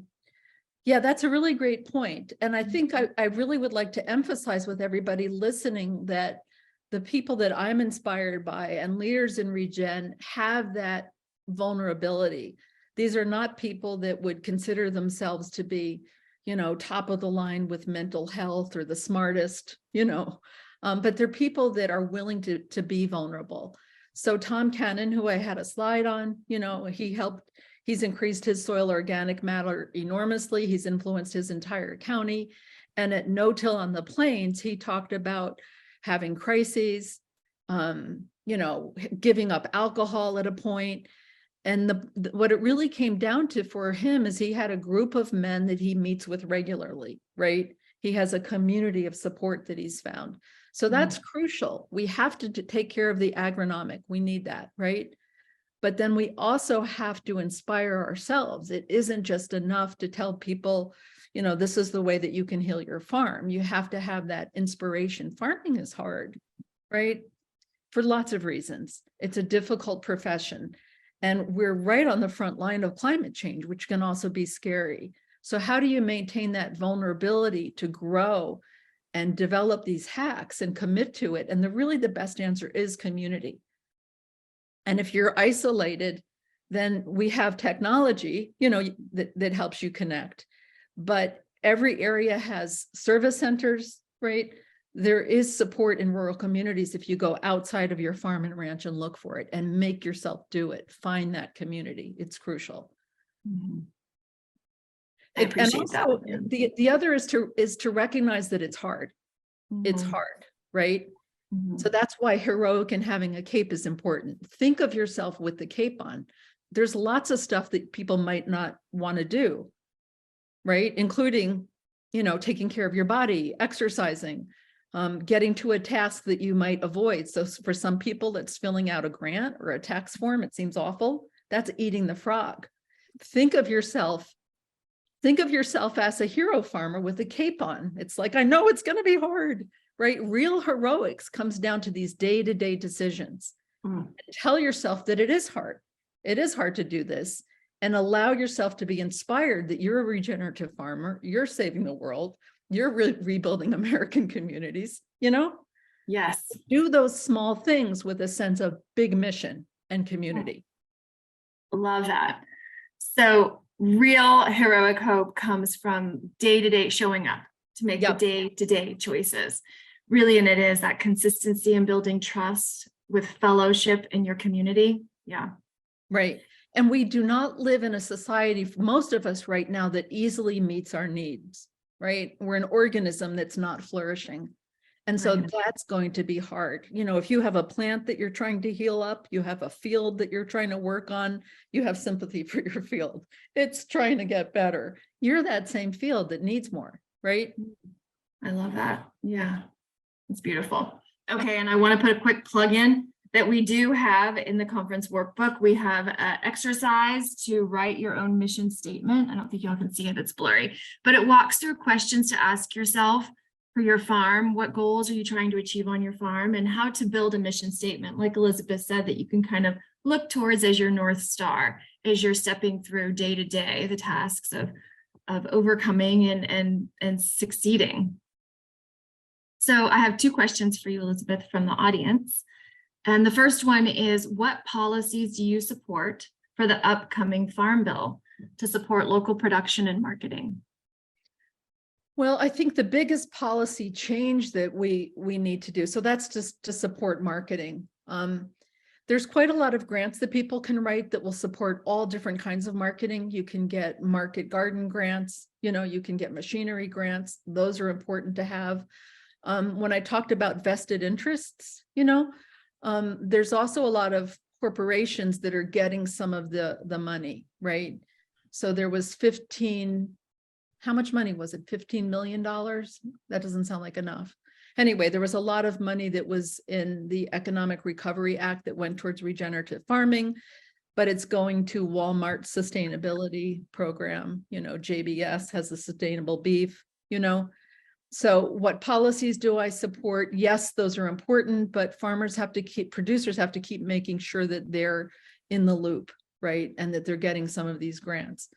Yeah, that's a really great point. And I think I really would like to emphasize with everybody listening that the people that I'm inspired by and leaders in Regen have that vulnerability. These are not people that would consider themselves to be, top of the line with mental health or the smartest, but they're people that are willing to be vulnerable. So Tom Cannon, who I had a slide on, he's increased his soil organic matter enormously. He's influenced his entire county. And at No Till on the Plains, he talked about having crises, giving up alcohol at a point. And what it really came down to for him is he had a group of men that he meets with regularly, right? He has a community of support that he's found. So that's crucial. We have to take care of the agronomic. We need that, right? But then we also have to inspire ourselves. It isn't just enough to tell people, this is the way that you can heal your farm. You have to have that inspiration. Farming is hard, right? For lots of reasons. It's a difficult profession. And we're right on the front line of climate change, which can also be scary. So how do you maintain that vulnerability to grow and develop these hacks and commit to it? And really the best answer is community. And if you're isolated, then we have technology, that helps you connect. But every area has service centers, right? There is support in rural communities if you go outside of your farm and ranch and look for it and make yourself do it. Find that community. It's crucial. Mm-hmm. I appreciate that. The other is to recognize that it's hard. It's hard, right? So that's why heroic and having a cape is important. Think of yourself with the cape on. There's lots of stuff that people might not want to do, right? Including, taking care of your body, exercising, getting to a task that you might avoid. So for some people, that's filling out a grant or a tax form. It seems awful. That's eating the frog. Think of yourself as a hero farmer with a cape on. It's like, I know it's going to be hard, right? Real heroics comes down to these day-to-day decisions. Tell yourself that it is hard. It is hard to do this, and allow yourself to be inspired that you're a regenerative farmer. You're saving the world. You're rebuilding American communities, Yes. Do those small things with a sense of big mission and community. Love that. So real heroic hope comes from day-to-day showing up to make the day-to-day choices. Really, and it is that consistency and building trust with fellowship in your community. Yeah. Right. And we do not live in a society, most of us right now, that easily meets our needs, right? We're an organism that's not flourishing. And so that's going to be hard. If you have a plant that you're trying to heal up, you have a field that you're trying to work on, you have sympathy for your field. It's trying to get better. You're that same field that needs more, right? I love that. Yeah, it's beautiful. Okay, and I want to put a quick plug in that we do have in the conference workbook. We have an exercise to write your own mission statement. I don't think y'all can see it, it's blurry, but it walks through questions to ask yourself for your farm. What goals are you trying to achieve on your farm, and how to build a mission statement, like Elizabeth said, that you can kind of look towards as your North Star as you're stepping through day to day the tasks of overcoming and succeeding. So I have two questions for you, Elizabeth, from the audience. And the first one is, what policies do you support for the upcoming Farm Bill to support local production and marketing? Well, I think the biggest policy change that we need to do, so that's just to support marketing. There's quite a lot of grants that people can write that will support all different kinds of marketing. You can get market garden grants, you can get machinery grants. Those are important to have. When I talked about vested interests, there's also a lot of corporations that are getting some of the money, right? So there was how much money was it? $15 million? That doesn't sound like enough. Anyway, there was a lot of money that was in the Economic Recovery Act that went towards regenerative farming, but it's going to Walmart's sustainability program. JBS has the sustainable beef, So what policies do I support? Yes, those are important, but producers have to keep making sure that they're in the loop, right? And that they're getting some of these grants.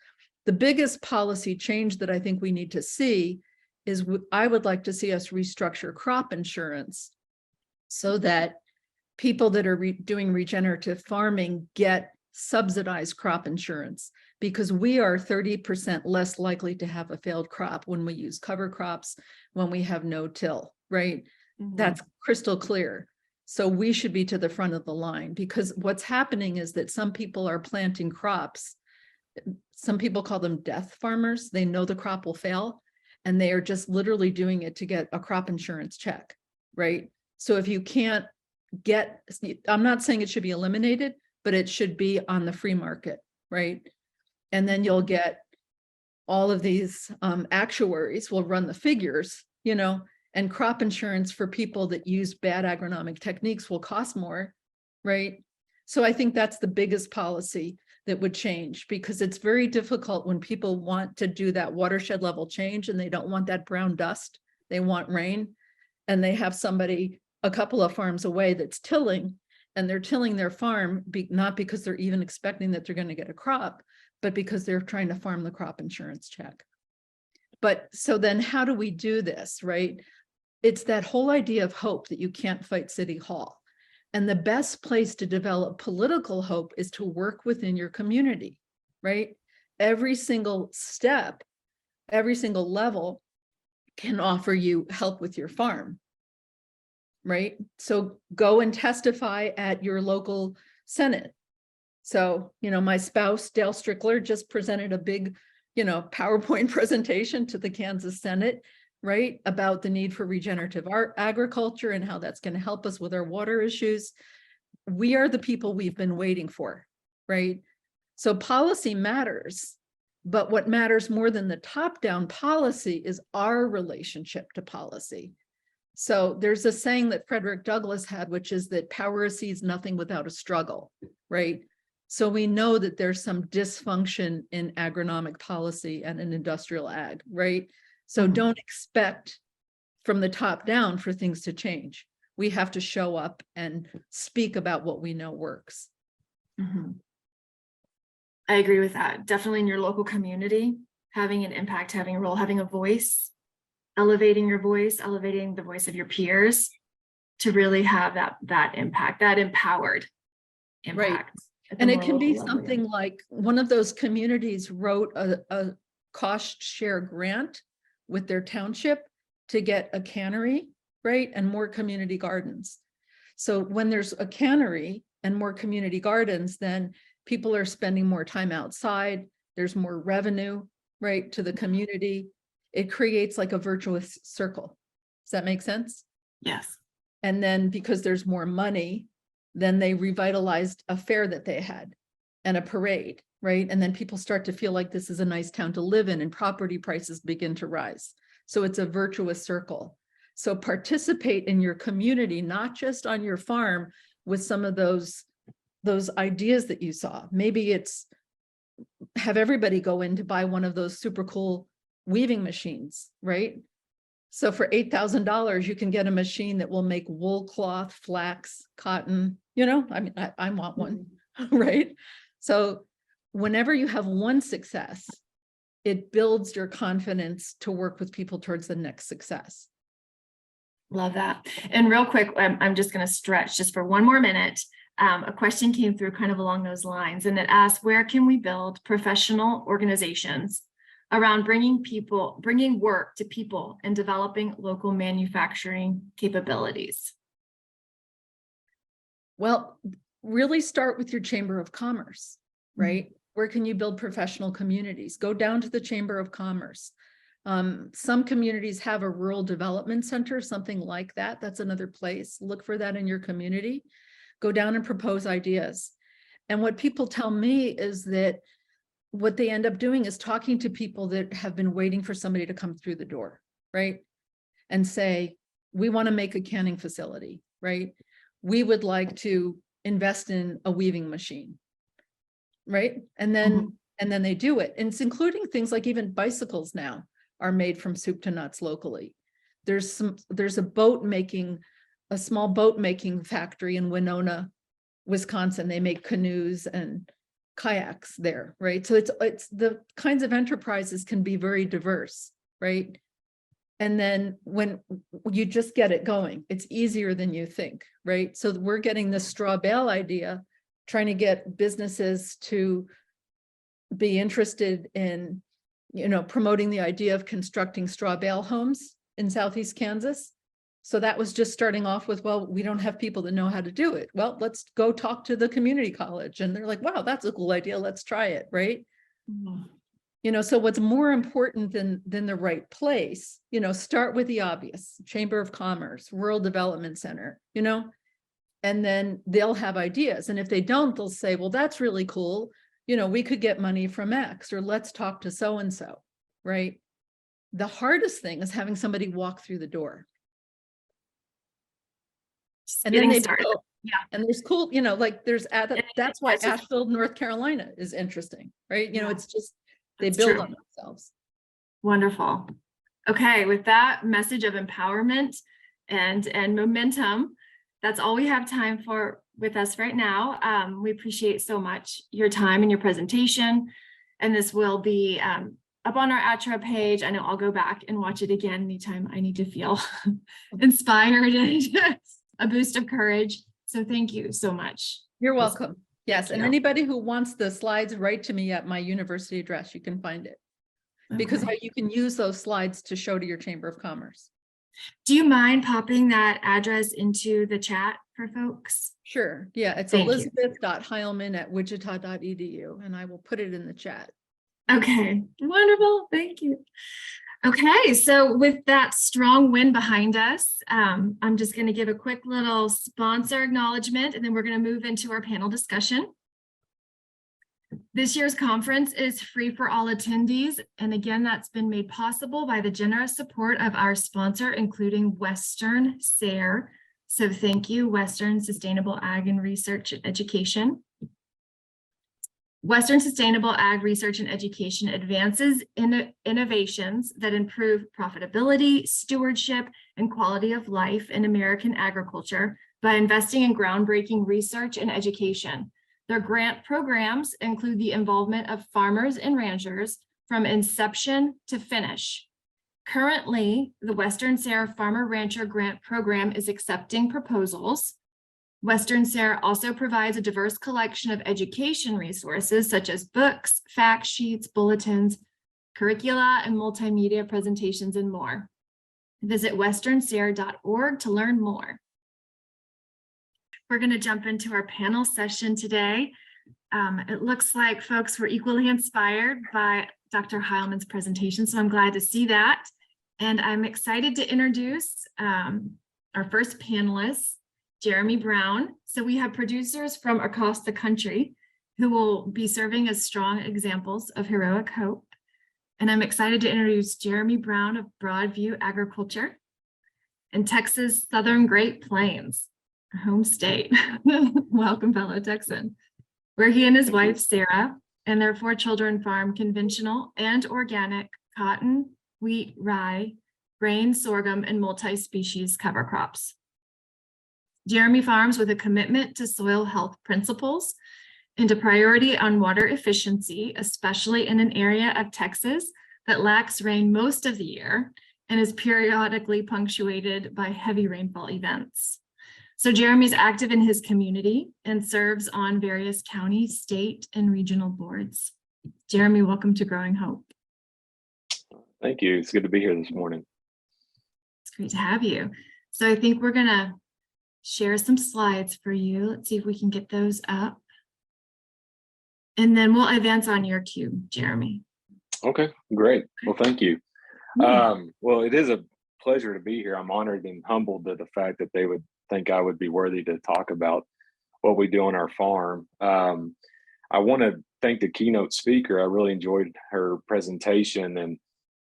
The biggest policy change that I think we need to see is I would like to see us restructure crop insurance so that people that are doing regenerative farming get subsidized crop insurance, because we are 30% less likely to have a failed crop when we use cover crops, when we have no-till, right? Mhm. That's crystal clear. So we should be to the front of the line, because what's happening is that some people are planting crops. Some people call them death farmers. They know the crop will fail, and they are just literally doing it to get a crop insurance check, right? So if you can't get, I'm not saying it should be eliminated, but it should be on the free market, right? And then you'll get all of these actuaries will run the figures, you know, and crop insurance for people that use bad agronomic techniques will cost more, right? So I think that's the biggest policy that would change, because it's very difficult when people want to do that watershed level change and they don't want that brown dust, they want rain, and they have somebody a couple of farms away that's tilling, and they're tilling their farm not because they're even expecting that they're going to get a crop, but because they're trying to farm the crop insurance check. But so then how do we do this, right? It's that whole idea of hope that you can't fight City Hall. And the best place to develop political hope is to work within your community, right? Every single step, every single level can offer you help with your farm, right? So go and testify at your local Senate. So, you know, my spouse, Dale Strickler, just presented a big, you know, PowerPoint presentation to the Kansas Senate, right, about the need for regenerative agriculture and how that's going to help us with our water issues. We are the people we've been waiting for, right? So policy matters, but what matters more than the top-down policy is our relationship to policy. So there's a saying that Frederick Douglass had, which is that power sees nothing without a struggle, right? So we know that there's some dysfunction in agronomic policy and in industrial ag, right? So don't expect from the top down for things to change. We have to show up and speak about what we know works. Mm-hmm. I agree with that. Definitely in your local community, having an impact, having a role, having a voice, elevating your voice, elevating the voice of your peers to really have that impact, that empowered impact. Right. And it can be something like one of those communities wrote a cost share grant with their township to get a cannery, right? And more community gardens. So when there's a cannery and more community gardens, then people are spending more time outside. There's more revenue, right, to the community. It creates like a virtuous circle. Does that make sense? Yes. And then because there's more money, then they revitalized a fair that they had and a parade, right? And then people start to feel like this is a nice town to live in, and property prices begin to rise. So it's a virtuous circle. So participate in your community, not just on your farm with some of those ideas that you saw. Maybe it's have everybody go in to buy one of those super cool weaving machines, right? So for $8,000, you can get a machine that will make wool, cloth, flax, cotton, you know, I mean, I want one, right? So whenever you have one success, it builds your confidence to work with people towards the next success. Love that. And real quick, I'm just going to stretch just for one more minute. A question came through kind of along those lines, and it asked, where can we build professional organizations around bringing work to people and developing local manufacturing capabilities? Well, really start with your Chamber of Commerce, right? Mm-hmm. Where can you build professional communities? Go down to the Chamber of Commerce. Some communities have a rural development center, something like that. That's another place. Look for that in your community. Go down and propose ideas. And what people tell me is that what they end up doing is talking to people that have been waiting for somebody to come through the door, right? And say, we want to make a canning facility, right? We would like to invest in a weaving machine, right? And then they do it. And it's including things like even bicycles now are made from soup to nuts locally. there's a small boat making factory in Winona, Wisconsin. They make canoes and kayaks there, right? So it's the kinds of enterprises can be very diverse, right? And then when you just get it going, it's easier than you think, right? So we're getting this straw bale idea, trying to get businesses to be interested in, promoting the idea of constructing straw bale homes in Southeast Kansas. So that was just starting off with, well, we don't have people that know how to do it. Well, let's go talk to the community college. And they're like, wow, that's a cool idea. Let's try it, right? So what's more important than the right place, start with the obvious, Chamber of Commerce, Rural Development Center, and then they'll have ideas. And if they don't, they'll say, well, that's really cool. We could get money from X, or let's talk to so-and-so, right? The hardest thing is having somebody walk through the door. And then they build, and there's cool, that's why Asheville, North Carolina is interesting, right? It's just, they build on themselves. Wonderful. Okay, with that message of empowerment and momentum, that's all we have time for with us right now. We appreciate so much your time and your presentation. And this will be up on our ATRA page. I know I'll go back and watch it again anytime I need to feel inspired and a boost of courage. So thank you so much. You're welcome. Yes, and anybody who wants the slides, write to me at my university address. You can find it. Because you can use those slides to show to your Chamber of Commerce. Do you mind popping that address into the chat for folks? Sure. Yeah, it's elizabeth.heilman@wichita.edu, and I will put it in the chat. Okay, wonderful. Thank you. Okay, so with that strong win behind us, I'm just going to give a quick little sponsor acknowledgement, and then we're going to move into our panel discussion. This year's conference is free for all attendees, and again, that's been made possible by the generous support of our sponsor, including Western SARE. So thank you, Western Sustainable Ag and Research and Education. Western Sustainable Ag Research and Education advances innovations that improve profitability, stewardship, and quality of life in American agriculture by investing in groundbreaking research and education. Their grant programs include the involvement of farmers and ranchers from inception to finish. Currently, the Western SARE Farmer Rancher Grant Program is accepting proposals. Western SARE also provides a diverse collection of education resources such as books, fact sheets, bulletins, curricula, and multimedia presentations, and more. Visit westernsare.org to learn more. We're going to jump into our panel session today. It looks like folks were equally inspired by Dr. Heilman's presentation, so I'm glad to see that. And I'm excited to introduce our first panelist, Jeremy Brown. So we have producers from across the country who will be serving as strong examples of heroic hope. And I'm excited to introduce Jeremy Brown of Broadview Agriculture in Texas' Southern Great Plains, our home state. Welcome, fellow Texan, where he and his wife, Sarah, and their 4 children farm conventional and organic cotton, wheat, rye, grain, sorghum, and multi-species cover crops. Jeremy farms with a commitment to soil health principles and a priority on water efficiency, especially in an area of Texas that lacks rain most of the year and is periodically punctuated by heavy rainfall events. So Jeremy's active in his community and serves on various county, state, and regional boards. Jeremy, welcome to Growing Hope. Thank you. It's good to be here this morning. It's great to have you. So I think we're going to share some slides for you. Let's see if we can get those up. And then we'll advance on your cue, Jeremy. Okay, great. Well, thank you. Well, it is a pleasure to be here. I'm honored and humbled at the fact that they would think I would be worthy to talk about what we do on our farm. I want to thank the keynote speaker. I really enjoyed her presentation, and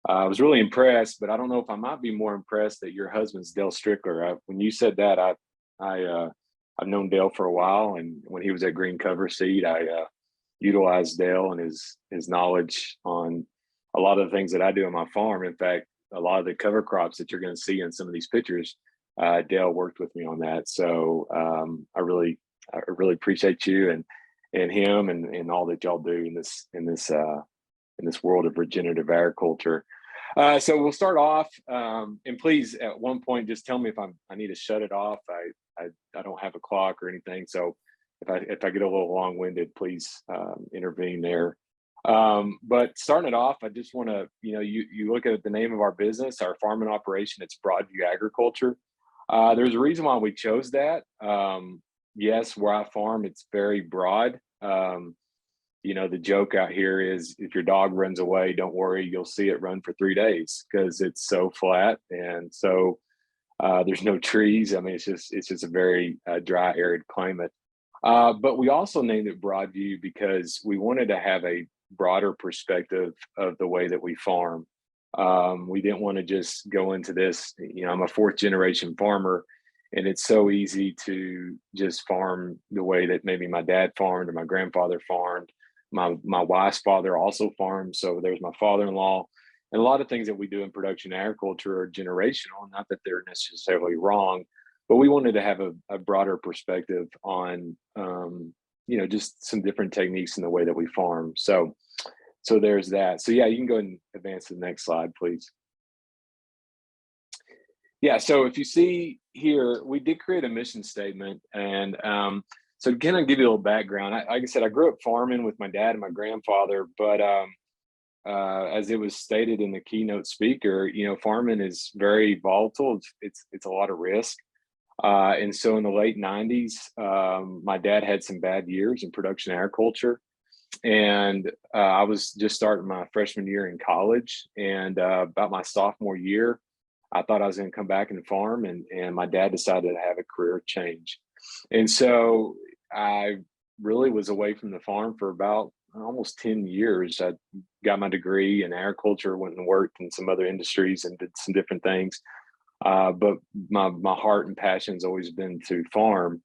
I was really impressed, but I don't know if I might be more impressed that your husband's Dale Strickler. When you said that, I've known Dale for a while, and when he was at Green Cover Seed, I utilized Dale and his knowledge on a lot of the things that I do on my farm. In fact, a lot of the cover crops that you're going to see in some of these pictures. Dale worked with me on that. So I really appreciate you and him and all that y'all do in this world of regenerative agriculture. So we'll start off, and please, at one point, just tell me if I need to shut it off. I don't have a clock or anything, so if I get a little long-winded, please intervene there. But starting it off, I just want to, you look at the name of our business, our farming operation, it's Broadview Agriculture. There's a reason why we chose that. Yes, where I farm, it's very broad. The joke out here is if your dog runs away, don't worry, you'll see it run for 3 days because it's so flat. And so there's no trees. I mean, it's just a very dry, arid climate. But we also named it Broadview because we wanted to have a broader perspective of the way that we farm. We didn't want to just go into this, I'm a 4th generation farmer, and it's so easy to just farm the way that maybe my dad farmed or my grandfather farmed. My wife's father also farmed, so there's my father-in-law. And a lot of things that we do in production agriculture are generational, not that they're necessarily wrong, but we wanted to have a broader perspective on, just some different techniques in the way that we farm. So there's that. So yeah, you can go ahead and advance to the next slide, please. Yeah, so if you see here, we did create a mission statement. And so can I give you a little background? Like I said, I grew up farming with my dad and my grandfather, but as it was stated in the keynote speaker, farming is very volatile. It's a lot of risk. And so in the late 90s, my dad had some bad years in production agriculture. And I was just starting my freshman year in college, and about my sophomore year, I thought I was going to come back and farm, and my dad decided to have a career change. And so I really was away from the farm for about almost 10 years. I got my degree in agriculture, went and worked in some other industries and did some different things. But my heart and passion has always been to farm.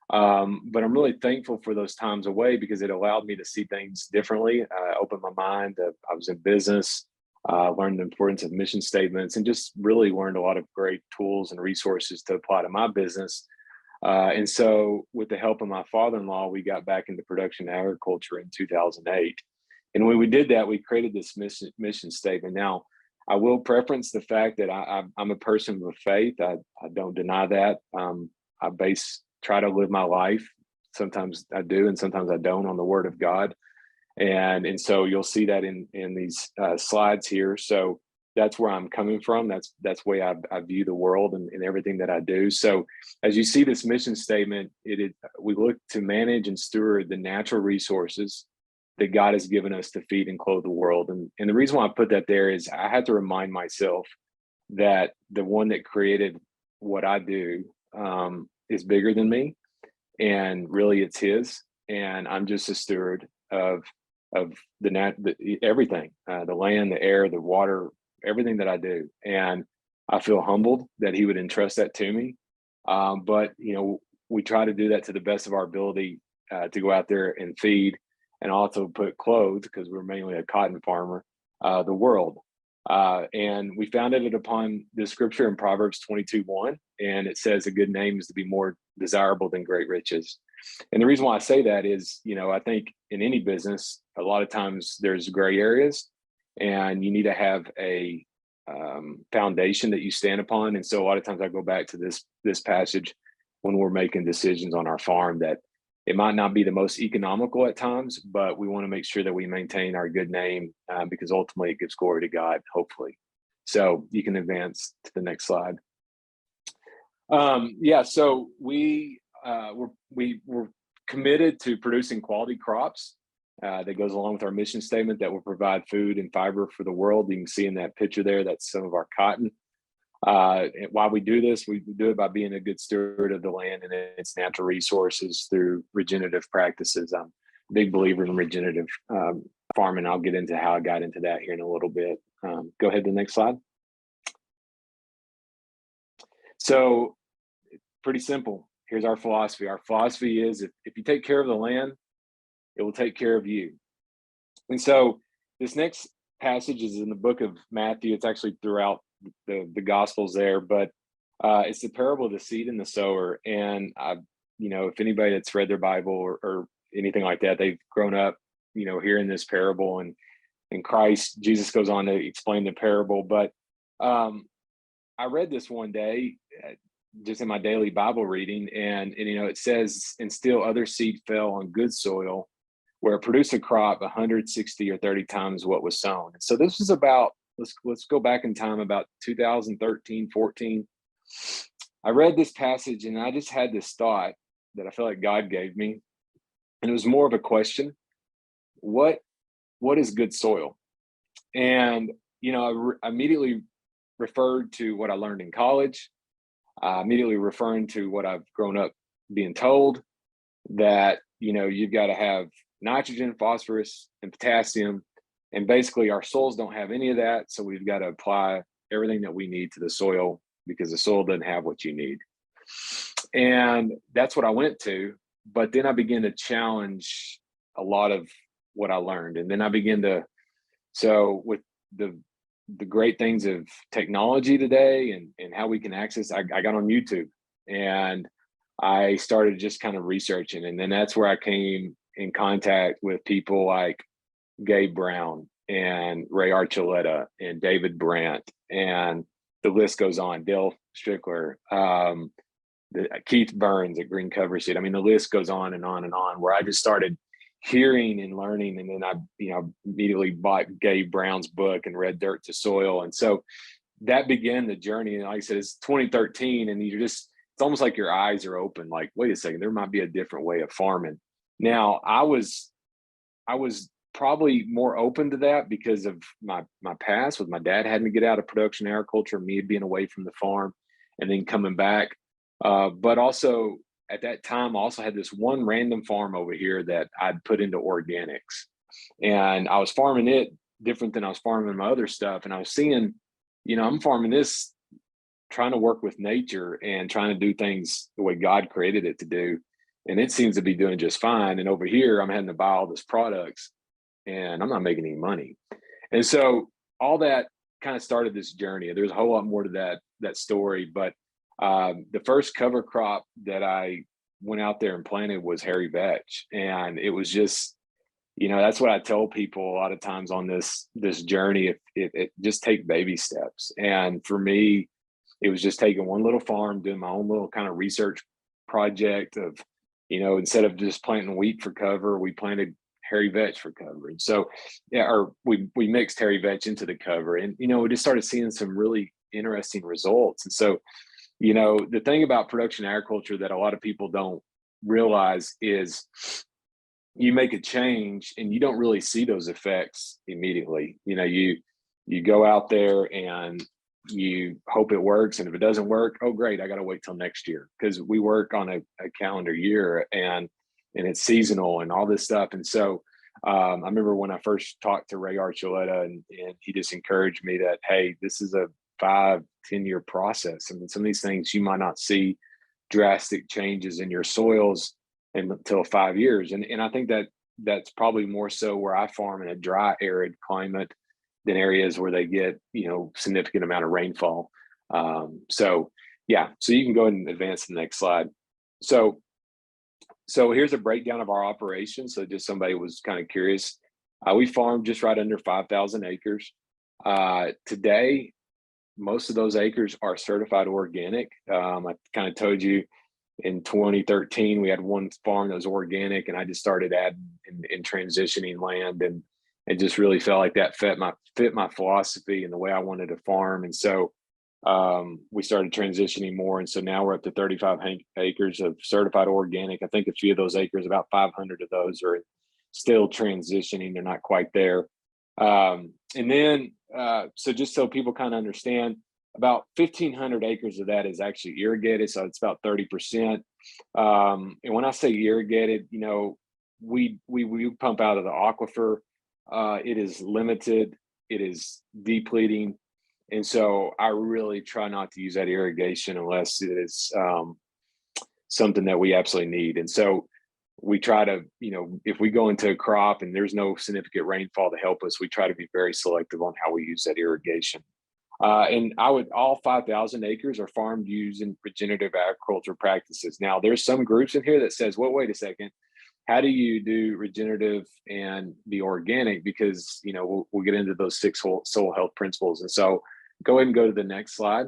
But I'm really thankful for those times away because it allowed me to see things differently. Opened my mind. I was in business, learned the importance of mission statements, and just really learned a lot of great tools and resources to apply to my business. And so with the help of my father-in-law, we got back into production agriculture in 2008. And when we did that, we created this mission statement. Now, I will preference the fact that I'm a person of faith. I don't deny that. I try to live my life. Sometimes I do, and sometimes I don't, on the Word of God. And so you'll see that in these slides here. So that's where I'm coming from. That's the way I view the world and everything that I do. So as you see this mission statement, we look to manage and steward the natural resources that God has given us to feed and clothe the world. And the reason why I put that there is I had to remind myself that the one that created what I do is bigger than me, and really it's His, and I'm just a steward of everything, the land, the air, the water, everything that I do. And I feel humbled that He would entrust that to me. But we try to do that to the best of our ability, to go out there and feed, and also put clothes, because we're mainly a cotton farmer, the world. And we founded it upon this scripture in Proverbs 22:1, and it says a good name is to be more desirable than great riches. And the reason why I say that is, I think in any business, a lot of times there's gray areas, and you need to have a foundation that you stand upon. And so a lot of times I go back to this passage when we're making decisions on our farm, that it might not be the most economical at times, but we want to make sure that we maintain our good name, because ultimately it gives glory to God, hopefully. So you can advance to the next slide. So we're committed to producing quality crops. That goes along with our mission statement that will provide food and fiber for the world. You can see in that picture there, that's some of our cotton. Why we do this, we do it by being a good steward of the land and its natural resources through regenerative practices. I'm a big believer in regenerative farming. I'll get into how I got into that here in a little bit. Go ahead to the next slide. So pretty simple. Here's our philosophy. Our philosophy is if you take care of the land, it will take care of you. And so this next passage is in the book of Matthew. It's actually throughout the gospels there, but it's the parable of the seed and the sower. And if anybody that's read their Bible or anything like that, they've grown up, hearing this parable, and Jesus goes on to explain the parable. But I read this one day, just in my daily Bible reading, and it says, and still other seed fell on good soil, where it produced a crop 160 or 30 times what was sown. And so this was about, let's go back in time, about 2013, 14. I read this passage and I just had this thought that I feel like God gave me. And it was more of a question: what is good soil? And, I immediately referred to what I learned in college, immediately referring to what I've grown up being told, that, you've got to have nitrogen, phosphorus, and potassium. And basically our soils don't have any of that. So we've got to apply everything that we need to the soil, because the soil doesn't have what you need. And that's what I went to. But then I began to challenge a lot of what I learned. And then I began to, so with the great things of technology today and how we can access, I got on YouTube and I started just kind of researching. And then that's where I came in contact with people like Gabe Brown and Ray Archuleta and David Brandt, and the list goes on, Dale Strickler, Keith Burns at Green Cover Seed. I mean, the list goes on and on and on, where I just started hearing and learning. And then I immediately bought Gabe Brown's book and read Dirt to Soil. And so that began the journey. And like I said, it's 2013, and it's almost like your eyes are open, like, wait a second, there might be a different way of farming. Now, I was probably more open to that because of my past with my dad having to get out of production agriculture, me being away from the farm and then coming back. But also at that time, I also had this one random farm over here that I'd put into organics, and I was farming it different than I was farming my other stuff. And I was seeing, I'm farming this, trying to work with nature and trying to do things the way God created it to do. And it seems to be doing just fine. And over here, I'm having to buy all this products and I'm not making any money. And so all that kind of started this journey. There's a whole lot more to that story, but the first cover crop that I went out there and planted was hairy vetch. And it was just, that's what I tell people a lot of times on this journey. It just take baby steps. And for me, it was just taking one little farm, doing my own little kind of research project of, instead of just planting wheat for cover, we planted hairy vetch for cover. And so, we mixed hairy vetch into the cover, and, we just started seeing some really interesting results. And so, the thing about production agriculture that a lot of people don't realize is you make a change and you don't really see those effects immediately. You go out there and you hope it works. And if it doesn't work, oh, great, I got to wait till next year, because we work on a calendar year and it's seasonal and all this stuff. And so I remember when I first talked to Ray Archuleta, and he just encouraged me that, hey, this is a 5-10 year process. I mean, some of these things you might not see drastic changes in your soils until 5 years. And I think that's probably more so where I farm in a dry, arid climate than areas where they get, significant amount of rainfall. So you can go ahead and advance to the next slide. So here's a breakdown of our operation. So just somebody was kind of curious. We farm just right under 5,000 acres. Today, most of those acres are certified organic. I kind of told you in 2013, we had one farm that was organic, and I just started adding and transitioning land, and it just really felt like that fit my philosophy and the way I wanted to farm. And so we started transitioning more. And so now we're up to 35 acres of certified organic. I think a few of those acres, about 500 of those, are still transitioning. They're not quite there. And then, so just so people kind of understand, about 1,500 acres of that is actually irrigated. So it's about 30%. And when I say irrigated, we pump out of the aquifer. It is limited. It is depleting. And so I really try not to use that irrigation unless it is something that we absolutely need. And so we try to, if we go into a crop and there's no significant rainfall to help us, we try to be very selective on how we use that irrigation. And all 5,000 acres are farmed using regenerative agriculture practices. Now, there's some groups in here that says, well, wait a second, how do you do regenerative and be organic? Because, we'll get into those 6 soil health principles. And so go ahead and go to the next slide.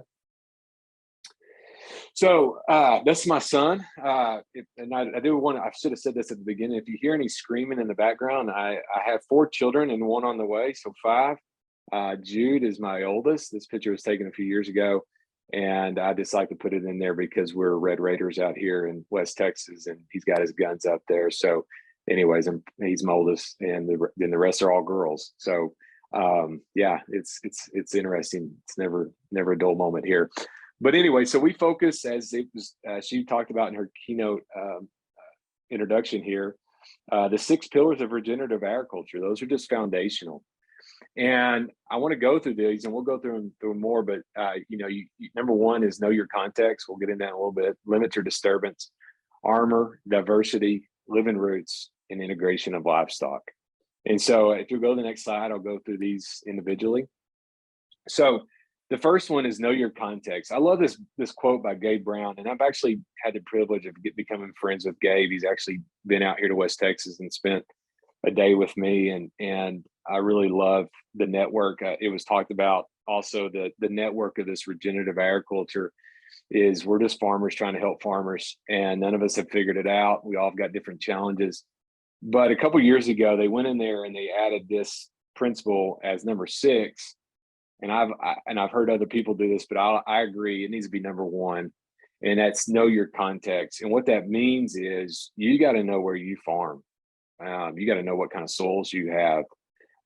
So that's my son. I should have said this at the beginning. If you hear any screaming in the background, I have 4 children and 1 on the way, so 5. Jude is my oldest. This picture was taken a few years ago, and I just like to put it in there because we're Red Raiders out here in West Texas, and he's got his guns up there. So anyways, he's my oldest, and then the rest are all girls. So yeah, it's interesting. It's never a dull moment here. But anyway, so we focus, as it was she talked about in her keynote introduction here, the 6 pillars of regenerative agriculture. Those are just foundational. And I want to go through these, and we'll go through more. But number 1 is know your context. We'll get into that in a little bit. Limit your disturbance, armor, diversity, living roots, and integration of livestock. And so, if you go to the next slide, I'll go through these individually. So, the first one is know your context. I love this quote by Gabe Brown, and I've actually had the privilege of becoming friends with Gabe. He's actually been out here to West Texas and spent a day with me, and I really love the network. It was talked about also the network of this regenerative agriculture is we're just farmers trying to help farmers, and none of us have figured it out. We all have got different challenges. But a couple of years ago, they went in there and they added this principle as number 6. And I've heard other people do this, but I agree it needs to be number 1, and that's know your context. And what that means is you got to know where you farm. You got to know what kind of soils you have,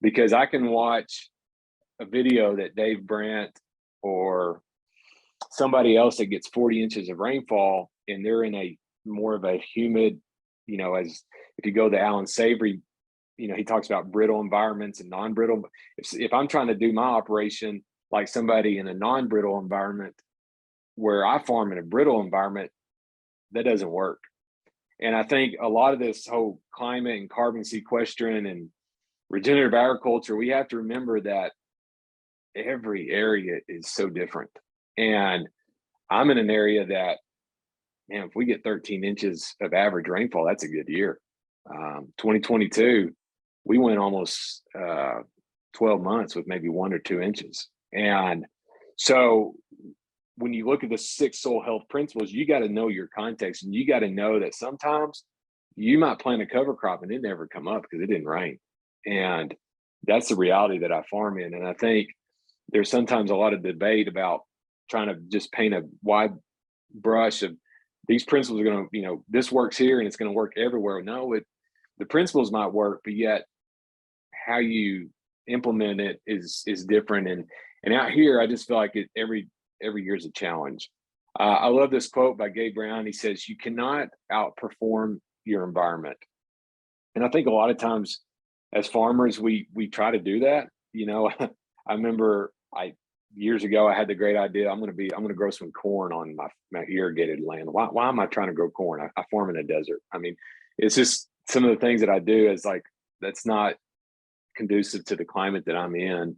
because I can watch a video that Dave Brandt or somebody else that gets 40 inches of rainfall, and they're in a more of a humid, as if you go to Alan Savory, he talks about brittle environments and non-brittle. If I'm trying to do my operation like somebody in a non-brittle environment where I farm in a brittle environment, that doesn't work. And I think a lot of this whole climate and carbon sequestration and regenerative agriculture, we have to remember that every area is so different. And I'm in an area that, man, if we get 13 inches of average rainfall, that's a good year. 2022, we went almost 12 months with maybe 1 or 2 inches. And so when you look at the 6 soil health principles, you got to know your context, and you got to know that sometimes you might plant a cover crop and it never come up because it didn't rain. And that's the reality that I farm in. And I think there's sometimes a lot of debate about trying to just paint a wide brush of these principles are going to, this works here and it's going to work everywhere. No, the principles might work, but yet how you implement it is different. And out here, I just feel like every year is a challenge. I love this quote by Gabe Brown. He says, "You cannot outperform your environment." And I think a lot of times as farmers, we try to do that. I remember years ago, I had the great idea, I'm going to grow some corn on my irrigated land. Why am I trying to grow corn? I farm in a desert. I mean, it's just some of the things that I do is like, that's not conducive to the climate that I'm in.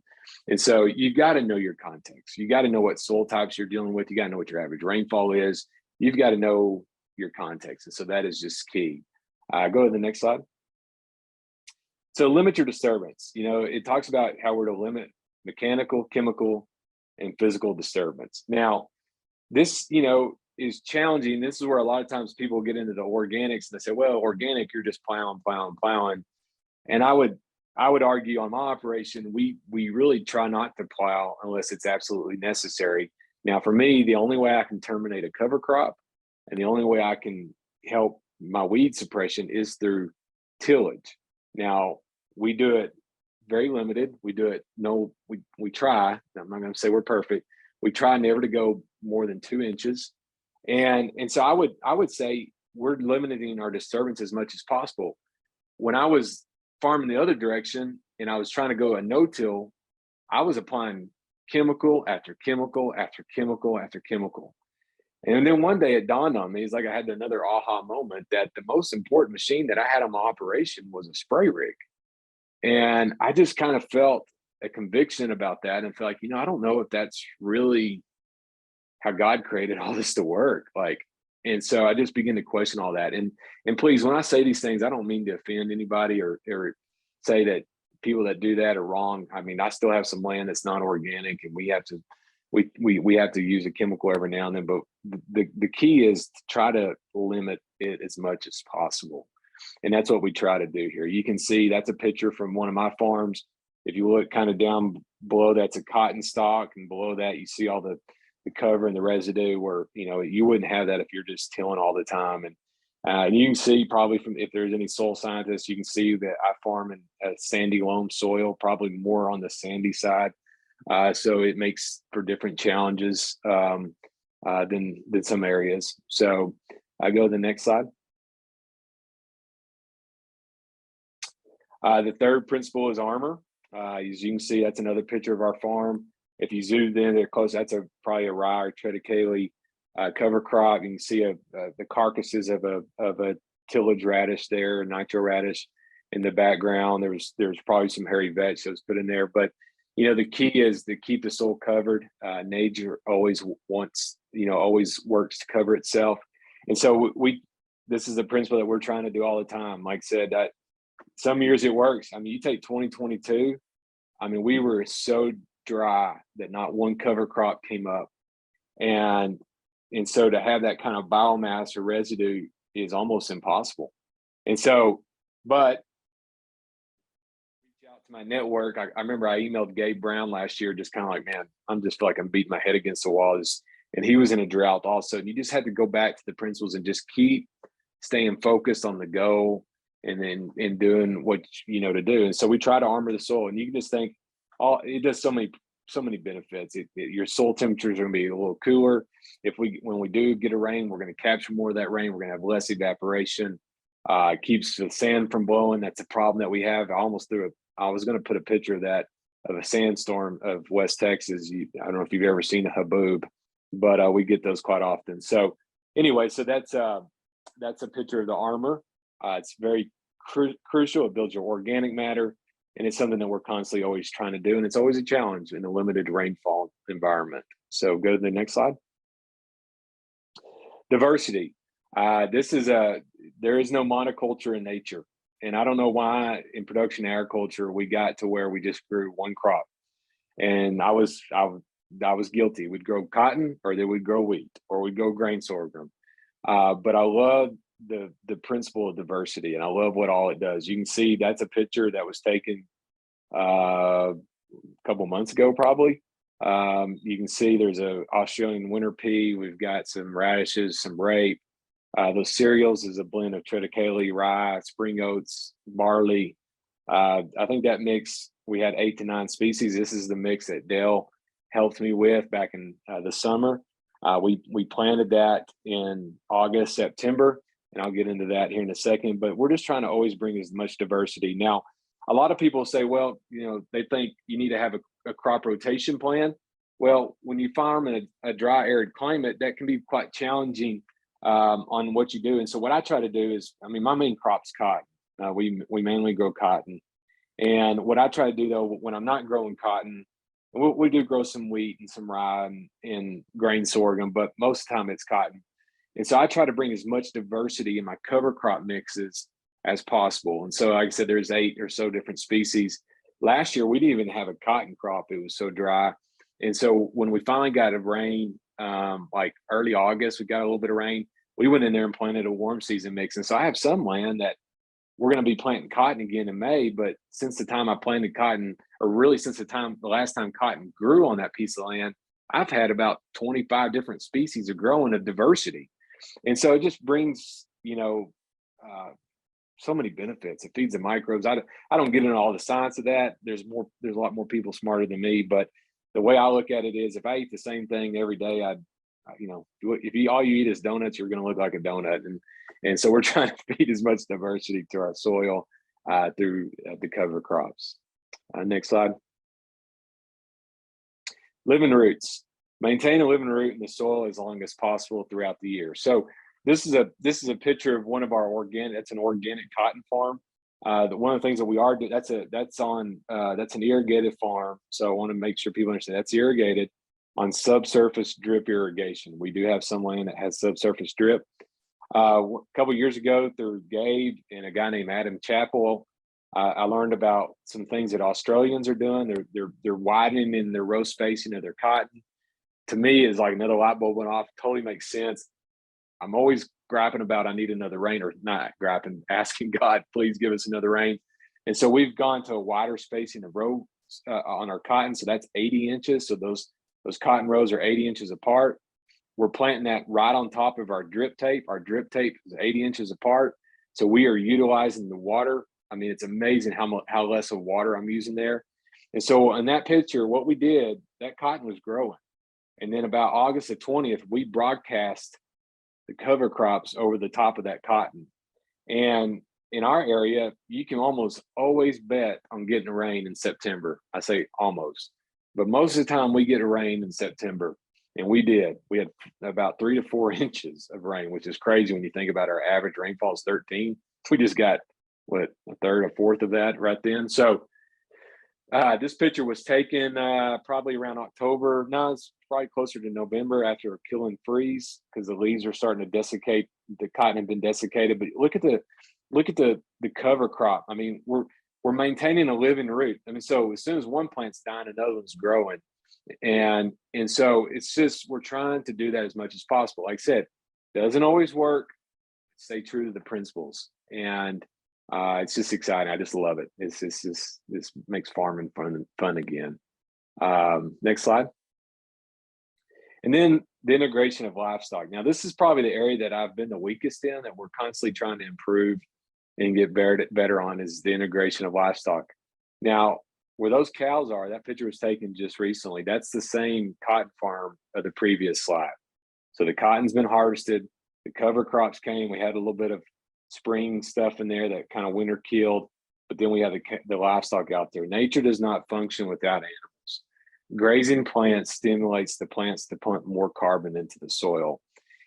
And so you got to know your context. You got to know what soil types you're dealing with. You got to know what your average rainfall is. You've got to know your context. And so that is just key. Go to the next slide. So limit your disturbance. It talks about how we're to limit mechanical, chemical, and physical disturbance. Now, this, is challenging. This is where a lot of times people get into the organics and they say, well, organic, you're just plowing. And I would argue on my operation, we really try not to plow unless it's absolutely necessary. Now, for me, the only way I can terminate a cover crop and the only way I can help my weed suppression is through tillage. Now, we do it very limited. We do it, we try, I'm not going to say we're perfect. We try never to go more than 2 inches. And so I would say we're limiting our disturbance as much as possible. When I was farming the other direction and I was trying to go a no-till, I was applying chemical after chemical after chemical after chemical. And then one day it dawned on me, it's like I had another aha moment that the most important machine that I had on my operation was a spray rig. And I just kind of felt a conviction about that and feel like, I don't know if that's really how God created all this to work. Like, and so I just begin to question all that. And please, when I say these things, I don't mean to offend anybody or say that people that do that are wrong. I mean, I still have some land that's not organic, and we have to use a chemical every now and then. But the key is to try to limit it as much as possible. And that's what we try to do here. You can see that's a picture from one of my farms. If you look kind of down below, that's a cotton stalk, and below that you see all the cover and the residue, where you wouldn't have that if you're just tilling all the time. And you can see probably from, if there's any soil scientists, you can see that I farm in a sandy loam soil, probably more on the sandy side. So it makes for different challenges than some areas. So I go to the next slide. The third principle is armor. As you can see, that's another picture of our farm. If you zoomed in there close, that's probably a rye or triticale cover crop. You can see the carcasses of a tillage radish there, nitro radish in the background. There's probably some hairy vetch that was put in there. But the key is to keep the soil covered. Nature always works to cover itself. And so this is a principle that we're trying to do all the time. Like I said, that some years it works. I mean, you take 2022, I mean, we were so dry that not one cover crop came up. And so to have that kind of biomass or residue is almost impossible. And so, but reach out to my network. I remember I emailed Gabe Brown last year, just kind of like, man, I'm just feel like I'm beating my head against the wall. And he was in a drought also. And you just had to go back to the principles and just keep staying focused on the goal, and then doing what to do. And so we try to armor the soil, and you can just think, it does so many benefits. Your soil temperatures are going to be a little cooler. When we do get a rain, we're going to capture more of that rain. We're going to have less evaporation. It keeps the sand from blowing. That's a problem that we have. I was going to put a picture of that, of a sandstorm of West Texas. I don't know if you've ever seen a haboob, but we get those quite often. So anyway, so that's a picture of the armor. It's very crucial. It builds your organic matter, and it's something that we're constantly always trying to do. And it's always a challenge in a limited rainfall environment. So go to the next slide. Diversity. There is no monoculture in nature. And I don't know why in production agriculture, we got to where we just grew one crop. And I was guilty. We'd grow cotton, or then we'd grow wheat, or we'd grow grain sorghum. But I love the principle of diversity, and I love what all it does. You can see that's a picture that was taken a couple months ago, probably. You can see there's a Australian winter pea. We've got some radishes, some rape. Those cereals is a blend of triticale, rye, spring oats, barley. I think that mix, we had 8 to 9 species. This is the mix that Dale helped me with back in the summer. We planted that in August, September, and I'll get into that here in a second. But we're just trying to always bring as much diversity. Now, a lot of people say, well, they think you need to have a crop rotation plan. Well, when you farm in a dry, arid climate, that can be quite challenging on what you do. And so what I try to do is, my main crop's cotton. We mainly grow cotton. And what I try to do, though, when I'm not growing cotton, we do grow some wheat and some rye and grain sorghum, but most of the time it's cotton. And so I try to bring as much diversity in my cover crop mixes as possible. And so, like I said, there's 8 or so different species. Last year, we didn't even have a cotton crop. It was so dry. And so when we finally got a rain, like early August, we got a little bit of rain, we went in there and planted a warm season mix. And so I have some land that we're going to be planting cotton again in May. But since the time I planted cotton, or really since the last time cotton grew on that piece of land, I've had about 25 different species of growing of diversity. And so it just brings, so many benefits. It feeds the microbes. I don't get into all the science of that. There's a lot more people smarter than me, but the way I look at it is, if I eat the same thing every day, if all you eat is donuts, you're going to look like a donut. And so we're trying to feed as much diversity to our soil through the cover crops. Next slide. Living roots. Maintain a living root in the soil as long as possible throughout the year. So this is a picture of one of our it's an organic cotton farm. One of the things that we are doing, that's an irrigated farm. So I want to make sure people understand that's irrigated on subsurface drip irrigation. We do have some land that has subsurface drip. A couple of years ago, through Gabe and a guy named Adam Chappell, I learned about some things that Australians are doing. They're widening their row spacing of their cotton. To me, is like another light bulb went off. Totally makes sense. I'm always griping about I need another rain, or not griping, asking God, please give us another rain. And so we've gone to a wider spacing of row on our cotton. So that's 80 inches. So those cotton rows are 80 inches apart. We're planting that right on top of our drip tape. Our drip tape is 80 inches apart. So we are utilizing the water. I mean, it's amazing how less of water I'm using there. And so in that picture, what we did, that cotton was growing. And then about August the 20th, we broadcast the cover crops over the top of that cotton. And in our area, you can almost always bet on getting a rain in September. I say almost, but most of the time we get a rain in September. And we did. We had about 3 to 4 inches of rain, which is crazy when you think about our average rainfall is 13. We just got, what, a third or fourth of that right then. So this picture was taken probably around October. No, it's probably closer to November after a killing freeze, because the leaves are starting to desiccate. The cotton had been desiccated. But look at the cover crop. I mean, we're maintaining a living root. I mean, so as soon as one plant's dying, another one's growing. And so it's just, we're trying to do that as much as possible. Like I said, doesn't always work. Stay true to the principles. And it's just exciting. I just love it. This makes farming fun again. Next slide. And then the integration of livestock. Now, this is probably the area that I've been the weakest in, that we're constantly trying to improve and get better on, is the integration of livestock. Now, where those cows are, that picture was taken just recently. That's the same cotton farm of the previous slide. So the cotton's been harvested, the cover crops came, we had a little bit of spring stuff in there that kind of winter killed, but then we have the livestock out there. Nature does not function without animals. Grazing plants stimulates the plants to pump more carbon into the soil.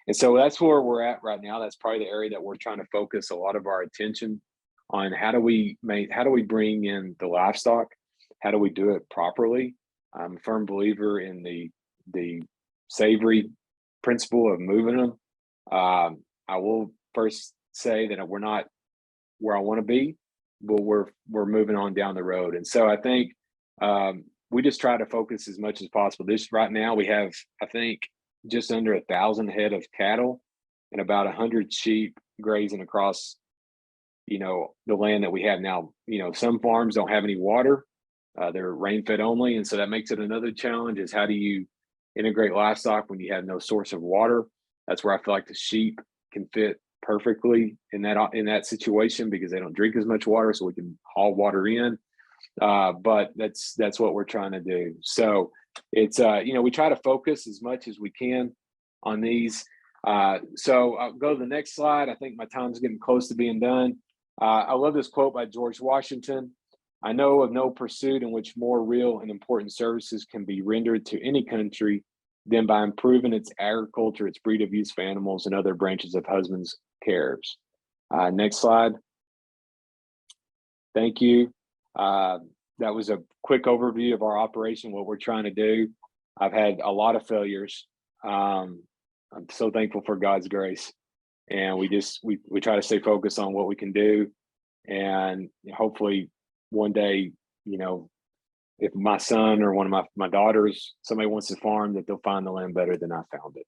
And so that's where we're at right now. That's probably the area that we're trying to focus a lot of our attention on. How do we bring in the livestock? How do we do it properly? I'm a firm believer in the savory principle of moving them. I will first say that we're not where I want to be, but we're moving on down the road. And so I think we just try to focus as much as possible. Right now we have, I think, just under 1,000 head of cattle and about 100 sheep grazing across, the land that we have now. Some farms don't have any water. They're rain fed only. And so that makes it another challenge, is how do you integrate livestock when you have no source of water? That's where I feel like the sheep can fit perfectly in that situation, because they don't drink as much water, so we can haul water in. But that's what we're trying to do. So it's we try to focus as much as we can on these. So I'll go to the next slide. I think my time's getting close to being done. I love this quote by George Washington. I know of no pursuit in which more real and important services can be rendered to any country than by improving its agriculture, its breed of use for animals, and other branches of husband's cares. Next slide. Thank you. That was a quick overview of our operation, what we're trying to do. I've had a lot of failures. I'm so thankful for God's grace. And we try to stay focused on what we can do. And hopefully one day, if my son or one of my daughters, somebody wants to farm, that they'll find the land better than I found it.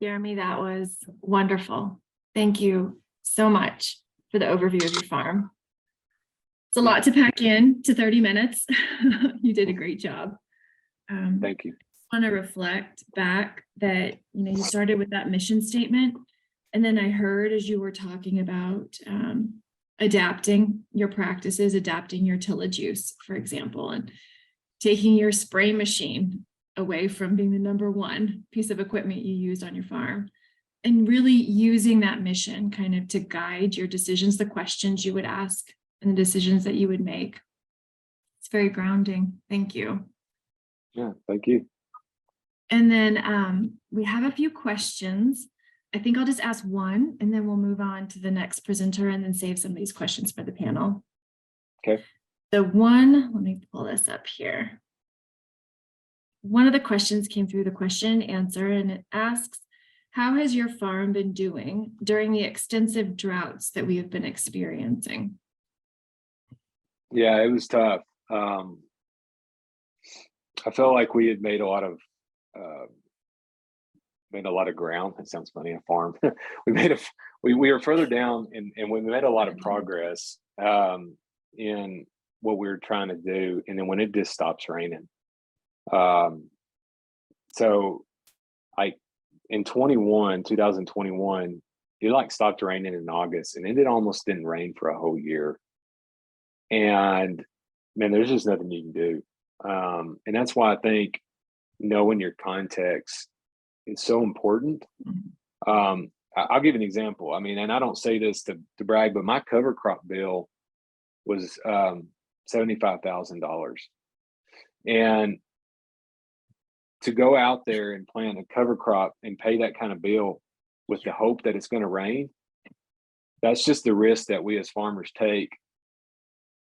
Jeremy, that was wonderful. Thank you so much for the overview of your farm. It's a lot to pack in to 30 minutes. You did a great job. Thank you. I want to reflect back that, you started with that mission statement. And then I heard, as you were talking about adapting your practices, adapting your tillage use, for example, and taking your spray machine away from being the number one piece of equipment you used on your farm, and really using that mission kind of to guide your decisions, the questions you would ask and the decisions that you would make. It's very grounding. Thank you. Yeah, thank you. And then we have a few questions. I think I'll just ask one and then we'll move on to the next presenter and then save some of these questions for the panel. Okay. The one, let me pull this up here. One of the questions came through the question and answer, and it asks, how has your farm been doing during the extensive droughts that we have been experiencing? Yeah, it was tough. I felt like we had made a lot of ground. That sounds funny, a farm. we were further down and we made a lot of progress in what we were trying to do. And then when it just stops raining. So in 2021, it like stopped raining in August and it almost didn't rain for a whole year. And man, there's just nothing you can do. And that's why I think knowing your context is so important. I'll give an example. I mean, and I don't say this to brag, but my cover crop bill was $75,000. And to go out there and plant a cover crop and pay that kind of bill with the hope that it's going to rain, that's just the risk that we as farmers take.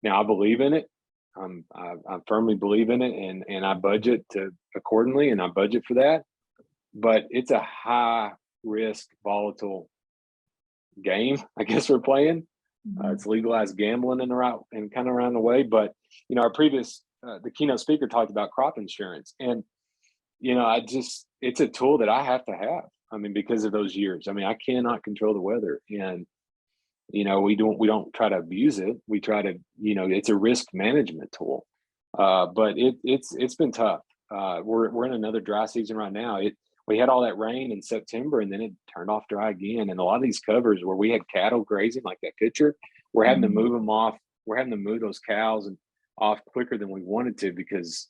Now, I believe in it. I firmly believe in it, and I budget accordingly, and I budget for that. But it's a high risk, volatile game, I guess we're playing. It's legalized gambling in the right and kind of around the way. But you know, our previous the keynote speaker talked about crop insurance, and you know, it's a tool that I have to have. I mean, because of those years. I mean, I cannot control the weather, and you know, we don't try to abuse it. We try to, you know, it's a risk management tool. But it's been tough. We're in another dry season right now. We had all that rain in September and then it turned off dry again. And a lot of these covers where we had cattle grazing, like that picture, we're having to move them off. We're having to move those cows off quicker than we wanted to because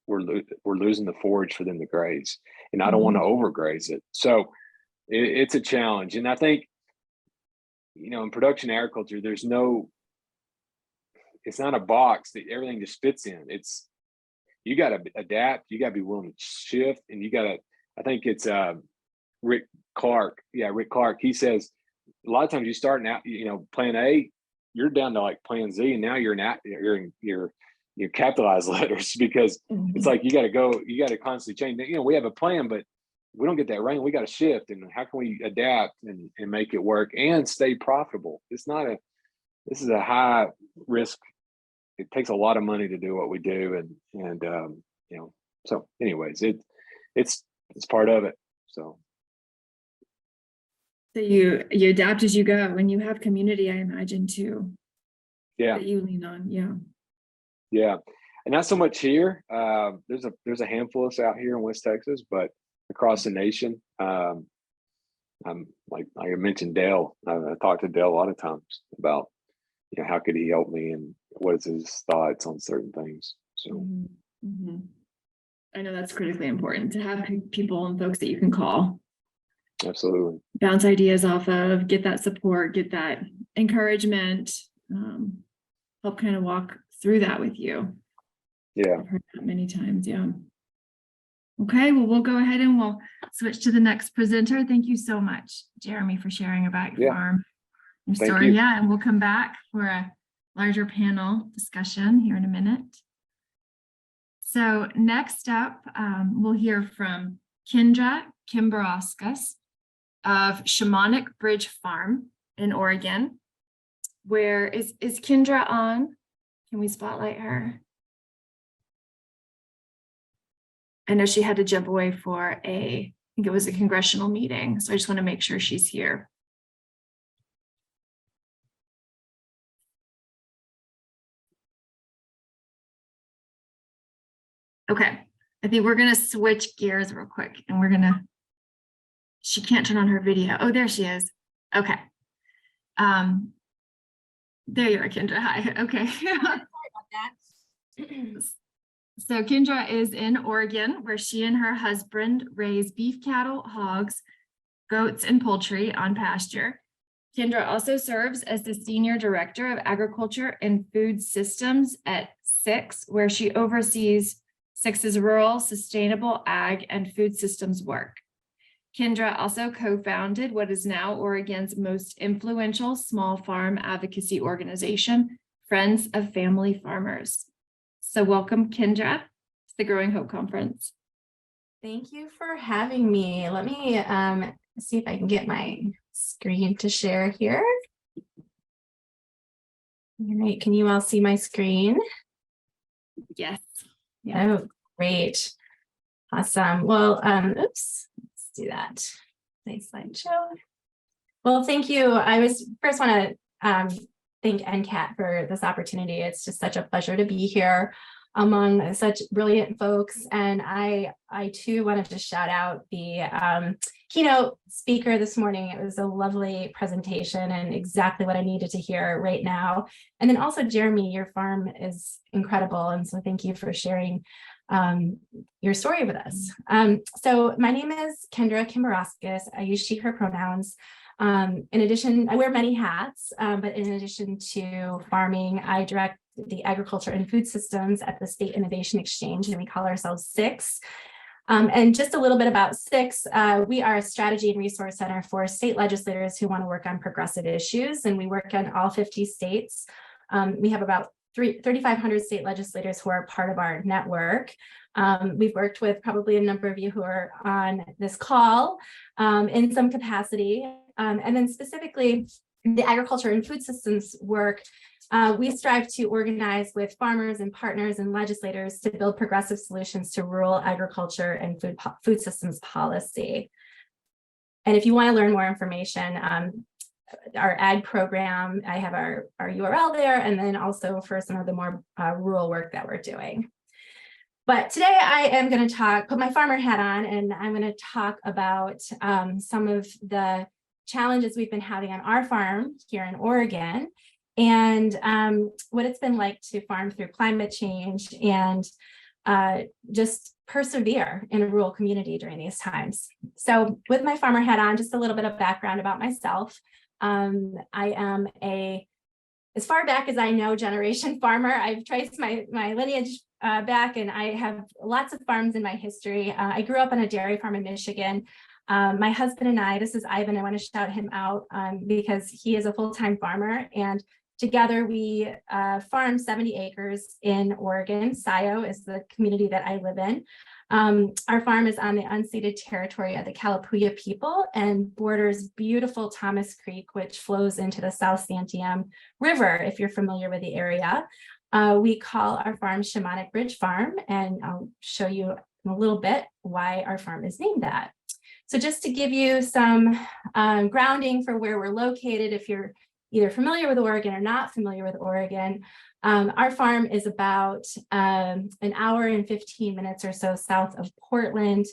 we're losing the forage for them to graze. And I don't want to overgraze it. So it's a challenge. And I think, you know, in production agriculture, it's not a box that everything just fits in. You got to adapt, you got to be willing to shift, and you got to, I think it's Rick Clark. Yeah, Rick Clark. He says a lot of times you start out, you know, plan A, you're down to like plan Z, and now you're in your capitalized letters because it's like you got to constantly change. You know, we have a plan, but we don't get that rain. We got to shift, and how can we adapt and make it work and stay profitable? This is a high risk. It takes a lot of money to do what we do, and you know. So, anyways, it's part of it. So you adapt as you go, and you have community, I imagine too. Yeah, that you lean on. Yeah, and not so much here. There's a handful of us out here in West Texas, but across the nation, I'm like I mentioned Dale. I talked to Dale a lot of times about, you know, how could he help me and what is his thoughts on certain things. So I know that's critically important to have people and folks that you can call. Absolutely. Bounce ideas off of, get that support, get that encouragement, help kind of walk through that with you. Yeah. I've heard that many times. Yeah. Okay, well, we'll go ahead and we'll switch to the next presenter. Thank you so much, Jeremy, for sharing about your farm, your story. Yeah, and we'll come back for a larger panel discussion here in a minute. So next up, we'll hear from Kendra Kimberauskas of Shamanic Bridge Farm in Oregon. Where is Kendra on? Can we spotlight her? I know she had to jump away for I think it was a congressional meeting. So I just want to make sure she's here. Okay, I think we're going to switch gears real quick and she can't turn on her video. Oh, there she is. Okay. There you are, Kendra. Hi. Okay. Sorry about that. So Kendra is in Oregon, where she and her husband raise beef cattle, hogs, goats, and poultry on pasture. Kendra also serves as the Senior Director of Agriculture and Food Systems at SIX, where she oversees SIX's rural, sustainable ag, and food systems work. Kendra also co-founded what is now Oregon's most influential small farm advocacy organization, Friends of Family Farmers. So welcome, Kendra, to the Growing Hope Conference. Thank you for having me. Let me see if I can get my screen to share here. All right, can you all see my screen? Yes. Oh, great. Awesome. Well, oops, let's do that. Nice slideshow. Well, thank you. I first want to thank NCAT for this opportunity. It's just such a pleasure to be here among such brilliant folks. And I too wanted to shout out the keynote speaker this morning. It was a lovely presentation and exactly what I needed to hear right now. And then also, Jeremy, your farm is incredible. And so thank you for sharing your story with us. So my name is Kendra Kimberauskas. I use she, her pronouns. In addition, I wear many hats, but in addition to farming, I direct the agriculture and food systems at the State Innovation Exchange, and we call ourselves SIX. And just a little bit about SIX, we are a strategy and resource center for state legislators who want to work on progressive issues, and we work in all 50 states. We have about 3,500 state legislators who are part of our network. We've worked with probably a number of you who are on this call in some capacity. And then specifically the agriculture and food systems work, we strive to organize with farmers and partners and legislators to build progressive solutions to rural agriculture and food systems policy. And if you want to learn more information, our ag program, I have our URL there, and then also for some of the more rural work that we're doing. But today I am going to put my farmer hat on, and I'm going to talk about some of the challenges we've been having on our farm here in Oregon, and what it's been like to farm through climate change and just persevere in a rural community during these times. So with my farmer hat on, just a little bit of background about myself. I am as far back as I know, generation farmer. I've traced my lineage back, and I have lots of farms in my history. I grew up on a dairy farm in Michigan. My husband and I, this is Ivan, I want to shout him out because he is a full-time farmer, and together we farm 70 acres in Oregon. Scio is the community that I live in. Our farm is on the unceded territory of the Kalapuya people and borders beautiful Thomas Creek, which flows into the South Santiam River, if you're familiar with the area. We call our farm Shamanic Ridge Farm, and I'll show you in a little bit why our farm is named that. So just to give you some grounding for where we're located, if you're either familiar with Oregon or not familiar with Oregon, our farm is about an hour and 15 minutes or so south of Portland,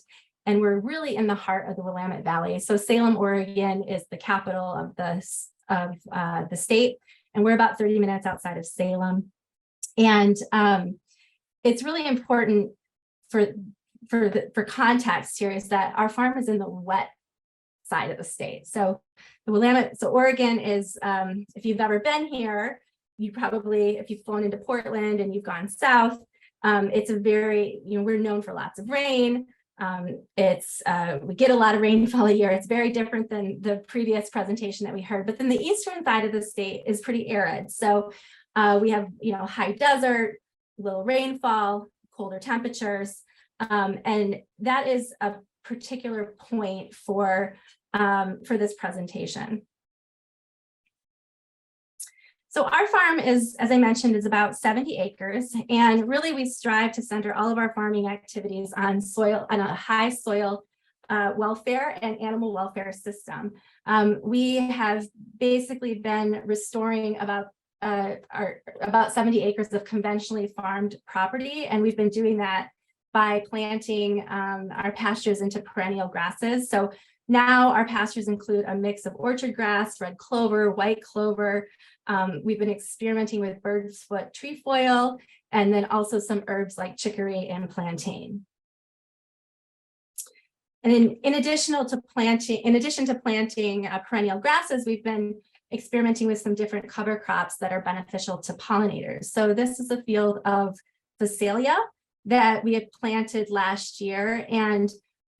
and we're really in the heart of the Willamette Valley. So Salem, Oregon is the capital of the state, and we're about 30 minutes outside of Salem. And it's really important for context here is that our farm is in the wet side of the state. So the Willamette, so Oregon is, if you've ever been here, you probably, if you've flown into Portland and you've gone south, it's a very, we're known for lots of rain. We get a lot of rainfall a year. It's very different than the previous presentation that we heard, but then the eastern side of the state is pretty arid. So we have, high desert, little rainfall, colder temperatures, and that is a particular point for this presentation. So our farm is, as I mentioned, is about 70 acres, and really we strive to center all of our farming activities on a high soil welfare and animal welfare system. We have basically been restoring about 70 acres of conventionally farmed property, and we've been doing that by planting our pastures into perennial grasses. So now our pastures include a mix of orchard grass, red clover, white clover. We've been experimenting with bird's foot trefoil, and then also some herbs like chicory and plantain. And in addition to planting perennial grasses, we've been experimenting with some different cover crops that are beneficial to pollinators. So this is a field of phacelia that we had planted last year, and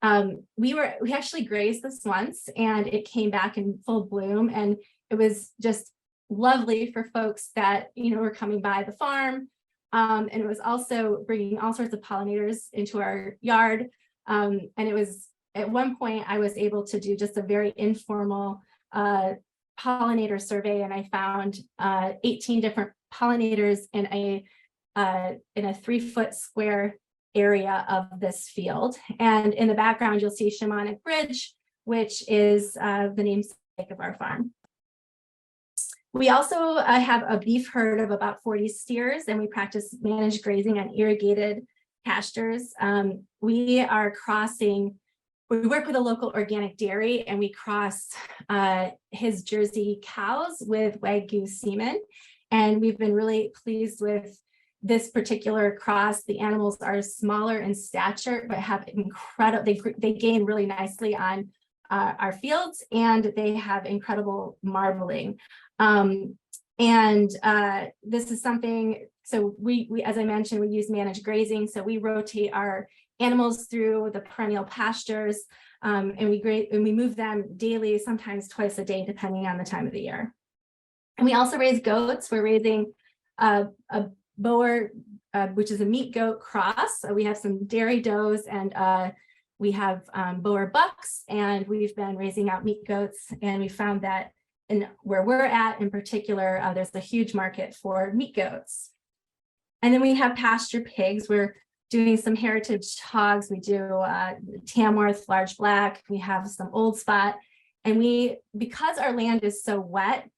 we actually grazed this once and it came back in full bloom, and it was just lovely for folks that, were coming by the farm. And it was also bringing all sorts of pollinators into our yard. And it was, at one point, I was able to do just a very informal pollinator survey, and I found 18 different pollinators in a 3-foot square area of this field. And in the background, you'll see Shamanic Bridge, which is the namesake of our farm. We also have a beef herd of about 40 steers, and we practice managed grazing on irrigated pastures. We work with a local organic dairy, and we cross his Jersey cows with Wagyu semen. And we've been really pleased with this particular cross. The animals are smaller in stature, but have they gain really nicely on our fields, and they have incredible marbling. This is something, so we, as I mentioned, we use managed grazing. So we rotate our animals through the perennial pastures, and we move them daily, sometimes twice a day, depending on the time of the year. And we also raise goats. We're raising a Boer, which is a meat goat cross. So we have some dairy does, and we have Boer bucks, and we've been raising out meat goats. And we found that where we're at in particular, there's a huge market for meat goats. And then we have pasture pigs. We're doing some heritage hogs. We do Tamworth, large black. We have some old spot. And because our land is so wet,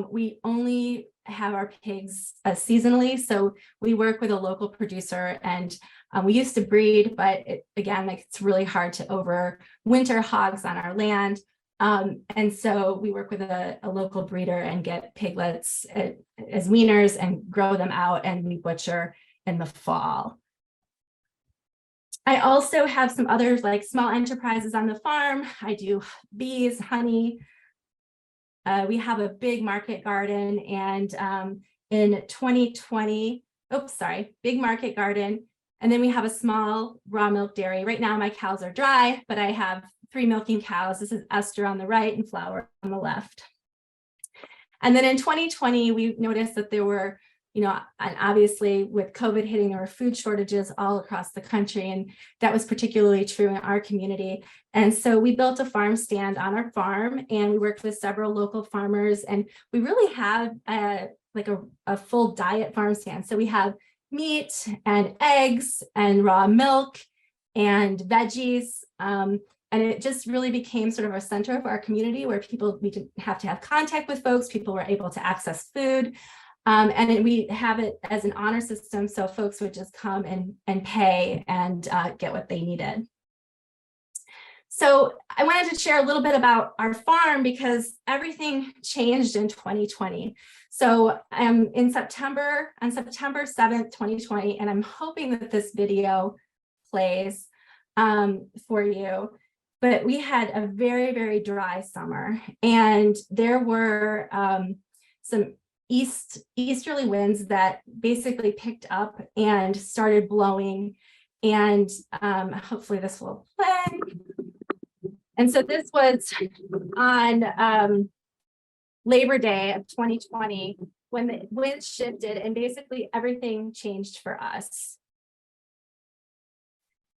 we only have our pigs seasonally. So we work with a local producer, and we used to breed, but again, it's really hard to overwinter hogs on our land. And so we work with a local breeder and get piglets as weaners and grow them out, and we butcher in the fall. I also have some other small enterprises on the farm. I do bees, honey. We have a big market garden, and in 2020, big market garden. And then we have a small raw milk dairy. Right now my cows are dry, but I have 3 milking cows. This is Esther on the right and Flower on the left. And then in 2020, we noticed that there were, and obviously with COVID hitting, there were food shortages all across the country. And that was particularly true in our community. And so we built a farm stand on our farm, and we worked with several local farmers, and we really have a full diet farm stand. So we have meat and eggs and raw milk and veggies. And it just really became sort of a center of our community where we didn't have to have contact with folks. People were able to access food. And we have it as an honor system. So folks would just come and pay and get what they needed. So I wanted to share a little bit about our farm because everything changed in 2020. So on September 7th, 2020, and I'm hoping that this video plays for you. But we had a very, very dry summer, and there were some easterly winds that basically picked up and started blowing, and hopefully this will play. And so this was on Labor Day of 2020 when the winds shifted and basically everything changed for us.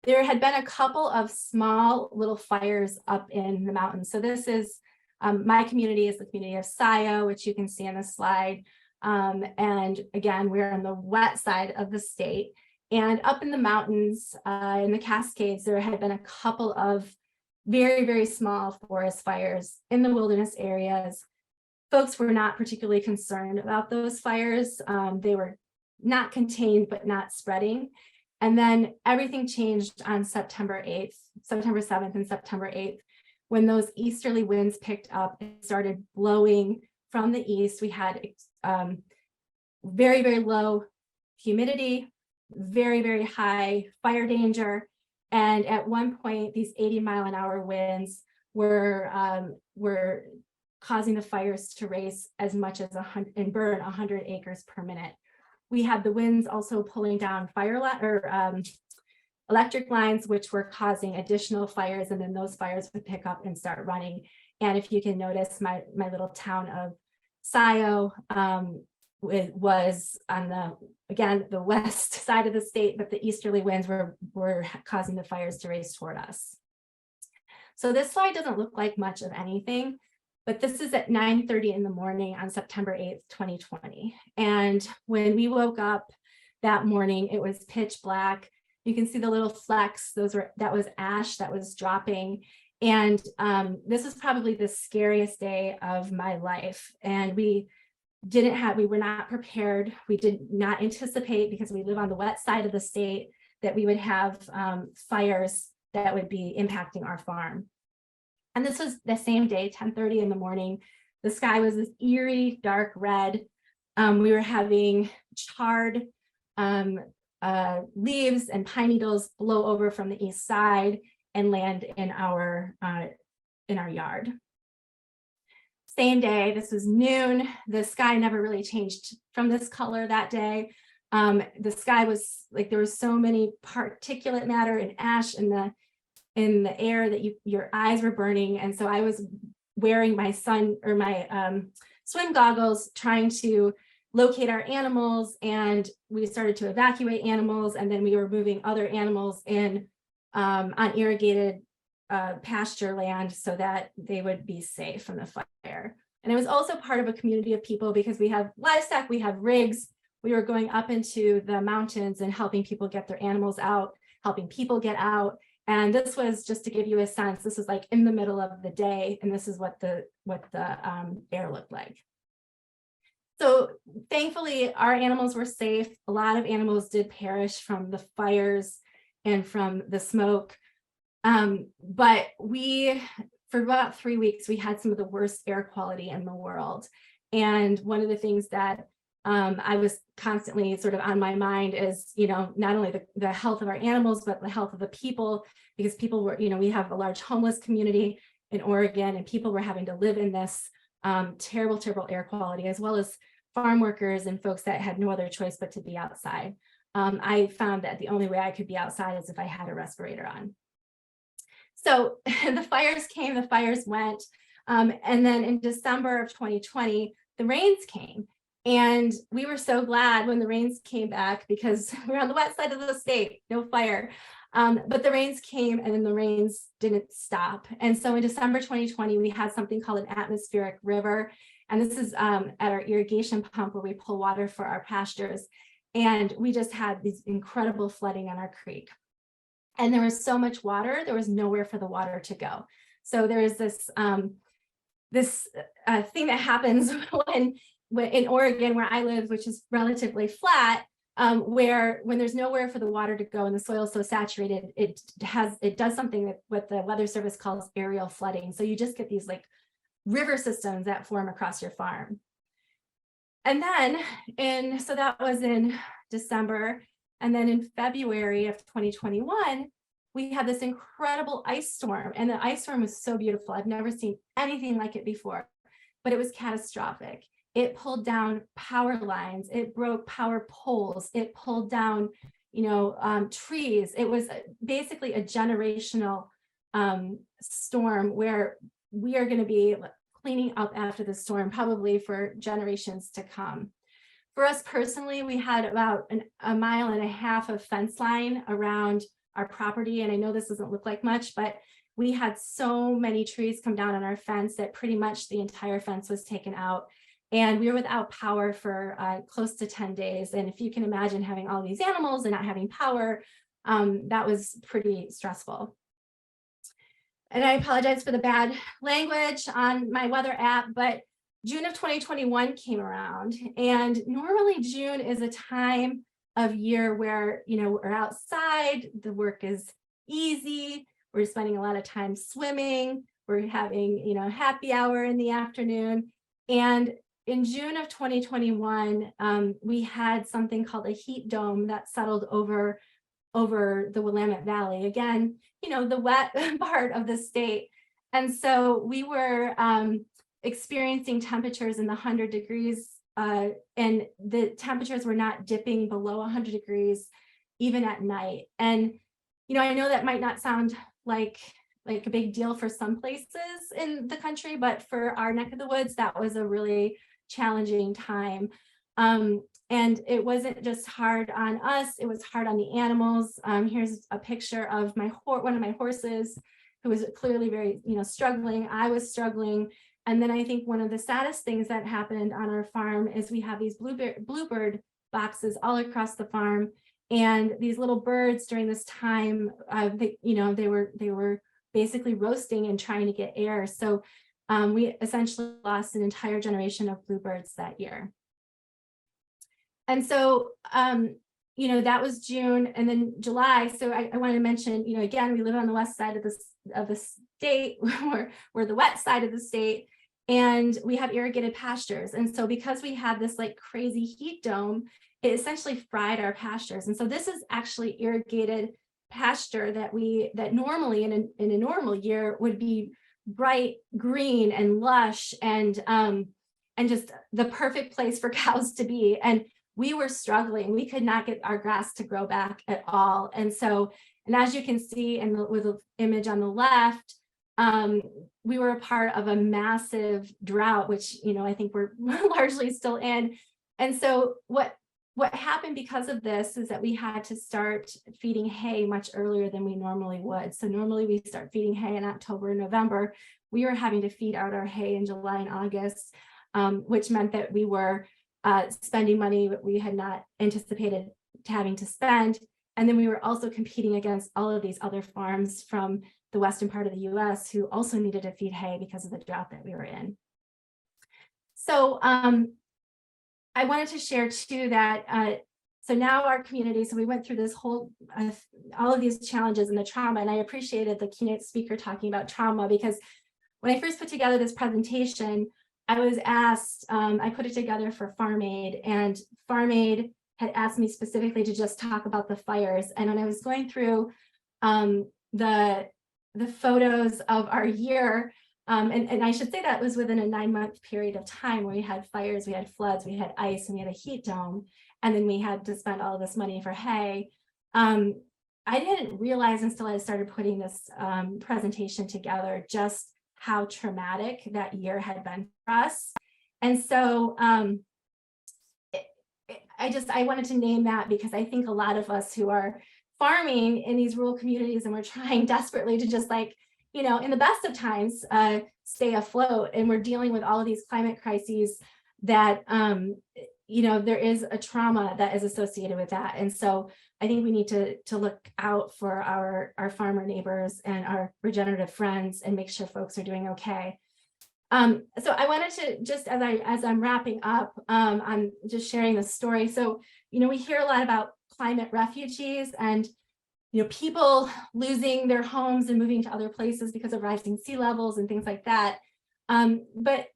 There had been a couple of small little fires up in the mountains. So this is my community is the community of Scio, which you can see on the slide. And again, we're on the wet side of the state. And up in the mountains, in the Cascades, there had been a couple of very, very small forest fires in the wilderness areas. Folks were not particularly concerned about those fires. They were not contained, but not spreading. And then everything changed on September 7th and September 8th, when those easterly winds picked up and started blowing from the east. We had very, very low humidity, very, very high fire danger. And at one point, these 80-mile-an-hour winds were causing the fires to race as much as 100 and burn 100 acres per minute. We had the winds also pulling down electric lines, which were causing additional fires, and then those fires would pick up and start running. And if you can notice, my little town of Scio it was on the west side of the state, but the easterly winds were causing the fires to race toward us. So this slide doesn't look like much of anything, but this is at 9:30 in the morning on September 8th, 2020. And when we woke up that morning, it was pitch black. You can see the little flecks, that was ash that was dropping. And this is probably the scariest day of my life. And we were not prepared. We did not anticipate, because we live on the wet side of the state, that we would have fires that would be impacting our farm. And this was the same day, 10:30 in the morning. The sky was this eerie, dark red. We were having charred leaves and pine needles blow over from the east side and land in our yard. Same day, this was noon. The sky never really changed from this color that day. The sky was like, there was so many particulate matter and ash in the air that your eyes were burning. And so I was wearing my swim goggles, trying to locate our animals, and we started to evacuate animals, and then we were moving other animals in on irrigated pasture land so that they would be safe from the fire. And it was also part of a community of people, because we have livestock, we have rigs. We were going up into the mountains and helping people get their animals out, helping people get out. And this was, just to give you a sense, this was like in the middle of the day, and this is what the air looked like. So thankfully, our animals were safe. A lot of animals did perish from the fires and from the smoke. But for about 3 weeks, we had some of the worst air quality in the world. And one of the things that I was constantly sort of on my mind is, not only the health of our animals, but the health of the people, because people were, we have a large homeless community in Oregon, and people were having to live in this terrible, terrible air quality, as well as farm workers and folks that had no other choice but to be outside. I found that the only way I could be outside is if I had a respirator on. So the fires came, the fires went. And then in December of 2020, the rains came. And we were so glad when the rains came back, because we're on the wet side of the state, no fire. But the rains came, and then the rains didn't stop. And so in December 2020, we had something called an atmospheric river. And this is at our irrigation pump where we pull water for our pastures. And we just had these incredible flooding on our creek. And there was so much water, there was nowhere for the water to go. So there is this thing that happens when in Oregon, where I live, which is relatively flat, where when there's nowhere for the water to go and the soil is so saturated, it does something that what the Weather Service calls aerial flooding. So you just get these like river systems that form across your farm. And then, so that was in December. And then in February of 2021, we had this incredible ice storm. And the ice storm was so beautiful. I've never seen anything like it before, but it was catastrophic. It pulled down power lines. It broke power poles. It pulled down, trees. It was basically a generational storm where we are going to be cleaning up after the storm, probably for generations to come. For us personally, we had about a mile and a half of fence line around our property. And I know this doesn't look like much, but we had so many trees come down on our fence that pretty much the entire fence was taken out. And we were without power for close to 10 days. And if you can imagine having all these animals and not having power, that was pretty stressful. And I apologize for the bad language on my weather app, but June of 2021 came around, and normally June is a time of year where, we're outside, the work is easy, we're spending a lot of time swimming, we're having, happy hour in the afternoon. And in June of 2021, we had something called a heat dome that settled over the Willamette Valley. Again, the wet part of the state. And so we were experiencing temperatures in the 100 degrees, and the temperatures were not dipping below 100 degrees even at night. And I know that might not sound like a big deal for some places in the country, but for our neck of the woods, that was a really challenging time. And it wasn't just hard on us, it was hard on the animals. Here's a picture of one of my horses who was clearly very, struggling. I was struggling. And then I think one of the saddest things that happened on our farm is we have these bluebird boxes all across the farm. And these little birds during this time, they were basically roasting and trying to get air. So we essentially lost an entire generation of bluebirds that year. And so, that was June, and then July. So I wanted to mention, again, we live on the west side of the state, we're the wet side of the state, and we have irrigated pastures. And so because we had this like crazy heat dome, it essentially fried our pastures. And so this is actually irrigated pasture that normally in a normal year would be bright green and lush and just the perfect place for cows to be. And we were struggling. We could not get our grass to grow back at all. And as you can see with the image on the left, we were a part of a massive drought, which, I think we're largely still in. And so what happened because of this is that we had to start feeding hay much earlier than we normally would. So normally we start feeding hay in October and November. We were having to feed out our hay in July and August, which meant that we were spending money that we had not anticipated having to spend. And then we were also competing against all of these other farms from the western part of the US who also needed to feed hay because of the drought that we were in. So I wanted to share too that so now our community, so we went through this whole, all of these challenges and the trauma, and I appreciated the keynote speaker talking about trauma, because when I first put together this presentation, I was asked, I put it together for Farm Aid, and Farm Aid had asked me specifically to just talk about the fires. And when I was going through the photos of our year, and I should say that was within a 9-month period of time where we had fires, we had floods, we had ice, and we had a heat dome, and then we had to spend all this money for hay. I didn't realize until I started putting this presentation together just how traumatic that year had been for us. And so I wanted to name that because I think a lot of us who are farming in these rural communities and we're trying desperately to just in the best of times, stay afloat, and we're dealing with all of these climate crises that, there is a trauma that is associated with that. And so I think we need to look out for our farmer neighbors and our regenerative friends and make sure folks are doing okay. So I wanted to just, as I'm wrapping up, I'm just sharing this story. So, we hear a lot about climate refugees and people losing their homes and moving to other places because of rising sea levels and things like that. But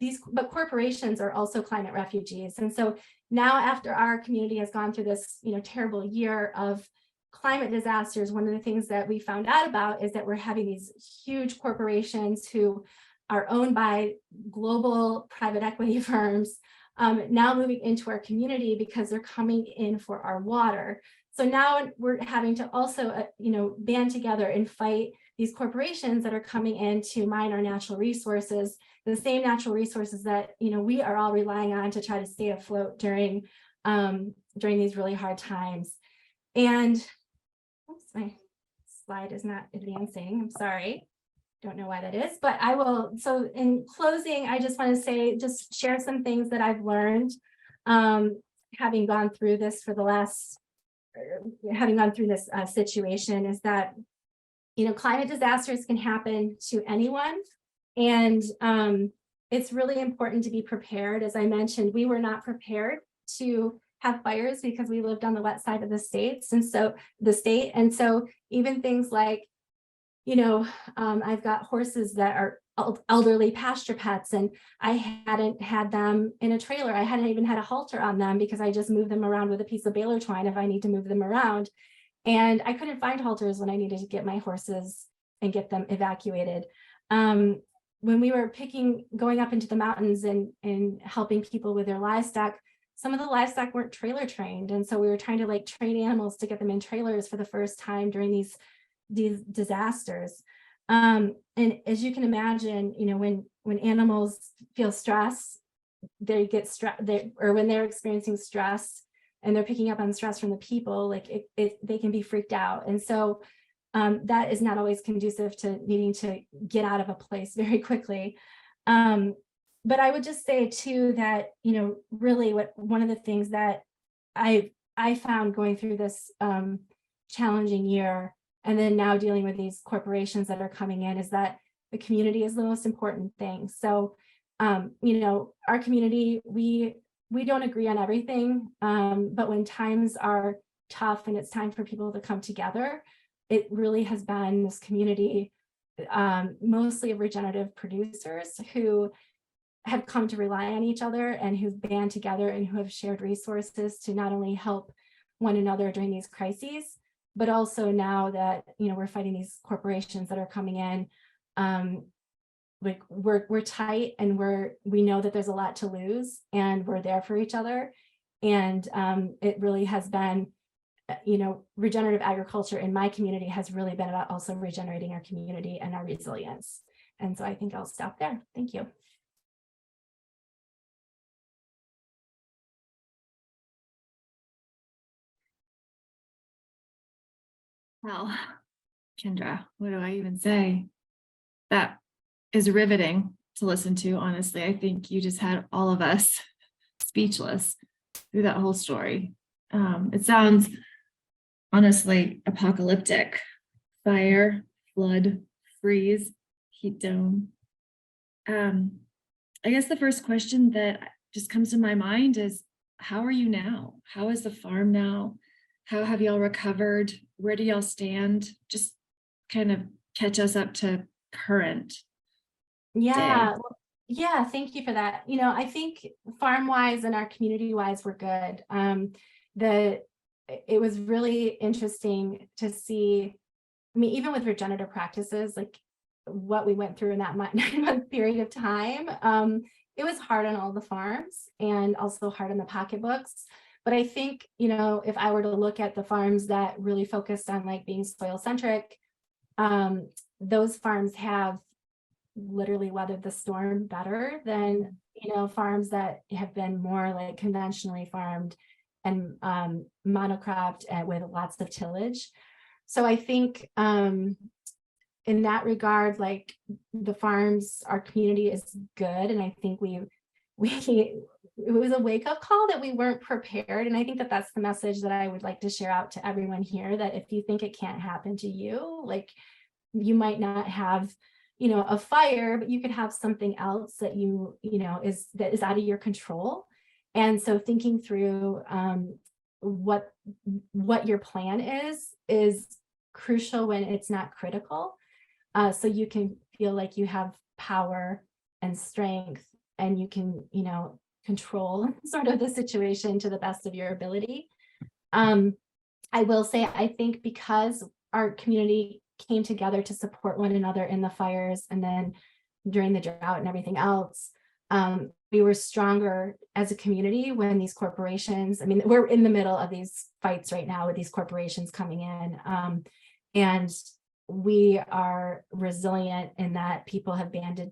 corporations are also climate refugees. And so now, after our community has gone through this, terrible year of climate disasters, one of the things that we found out about is that we're having these huge corporations who are owned by global private equity firms now moving into our community because they're coming in for our water. So now we're having to also, band together and fight these corporations that are coming in to mine our natural resources, the same natural resources that, we are all relying on to try to stay afloat during these really hard times. And oops, my slide is not advancing. I'm sorry. Don't know why that is, but I will. So in closing, I just want to say, just share some things that I've learned having gone through this situation, is that, climate disasters can happen to anyone. And it's really important to be prepared. As I mentioned, we were not prepared to have fires because we lived on the wet side of the state. And so even things like, I've got horses that are elderly pasture pets, and I hadn't had them in a trailer. I hadn't even had a halter on them because I just moved them around with a piece of baler twine if I need to move them around. And I couldn't find halters when I needed to get my horses and get them evacuated. When we were going up into the mountains and helping people with their livestock, some of the livestock weren't trailer trained. And so we were trying to train animals to get them in trailers for the first time during these these disasters. And as you can imagine, when animals feel stress, they get stressed, or when they're experiencing stress and they're picking up on stress from the people, like they can be freaked out. And so that is not always conducive to needing to get out of a place very quickly. But I would just say too that, really one of the things that I found going through this challenging year, and then now dealing with these corporations that are coming in, is that the community is the most important thing. So, our community, we don't agree on everything, but when times are tough and it's time for people to come together, it really has been this community, mostly of regenerative producers who have come to rely on each other and who've band together and who have shared resources to not only help one another during these crises, but also now that, we're fighting these corporations that are coming in, like we're tight, and we know that there's a lot to lose, and we're there for each other. And it really has been, regenerative agriculture in my community has really been about also regenerating our community and our resilience. And so I think I'll stop there. Thank you. Well, Kendra, what do I even say? That is riveting to listen to, honestly. I think you just had all of us speechless through that whole story. It sounds honestly apocalyptic. Fire, flood, freeze, heat dome. I guess the first question that just comes to my mind is, how are you now? How is the farm now? How have y'all recovered? Where do y'all stand? Just kind of catch us up to current. Yeah. Yeah, thank you for that. I think farm-wise and our community-wise, we're good. It was really interesting to see, even with regenerative practices, like what we went through in that 9-month period of time. It was hard on all the farms and also hard on the pocketbooks. But I think, if I were to look at the farms that really focused on like being soil centric, those farms have literally weathered the storm better than, farms that have been more like conventionally farmed and monocropped with lots of tillage. So I think in that regard, like the farms, our community is good. And I think it was a wake-up call that we weren't prepared. And I think that that's the message that I would like to share out to everyone here, that if you think it can't happen to you, like you might not have, a fire, but you could have something else that is out of your control. And so thinking through what your plan is crucial when it's not critical. So you can feel like you have power and strength, and you can, control sort of the situation to the best of your ability. I will say, I think because our community came together to support one another in the fires and then during the drought and everything else, we were stronger as a community when these corporations, we're in the middle of these fights right now with these corporations coming in. And we are resilient in that people have banded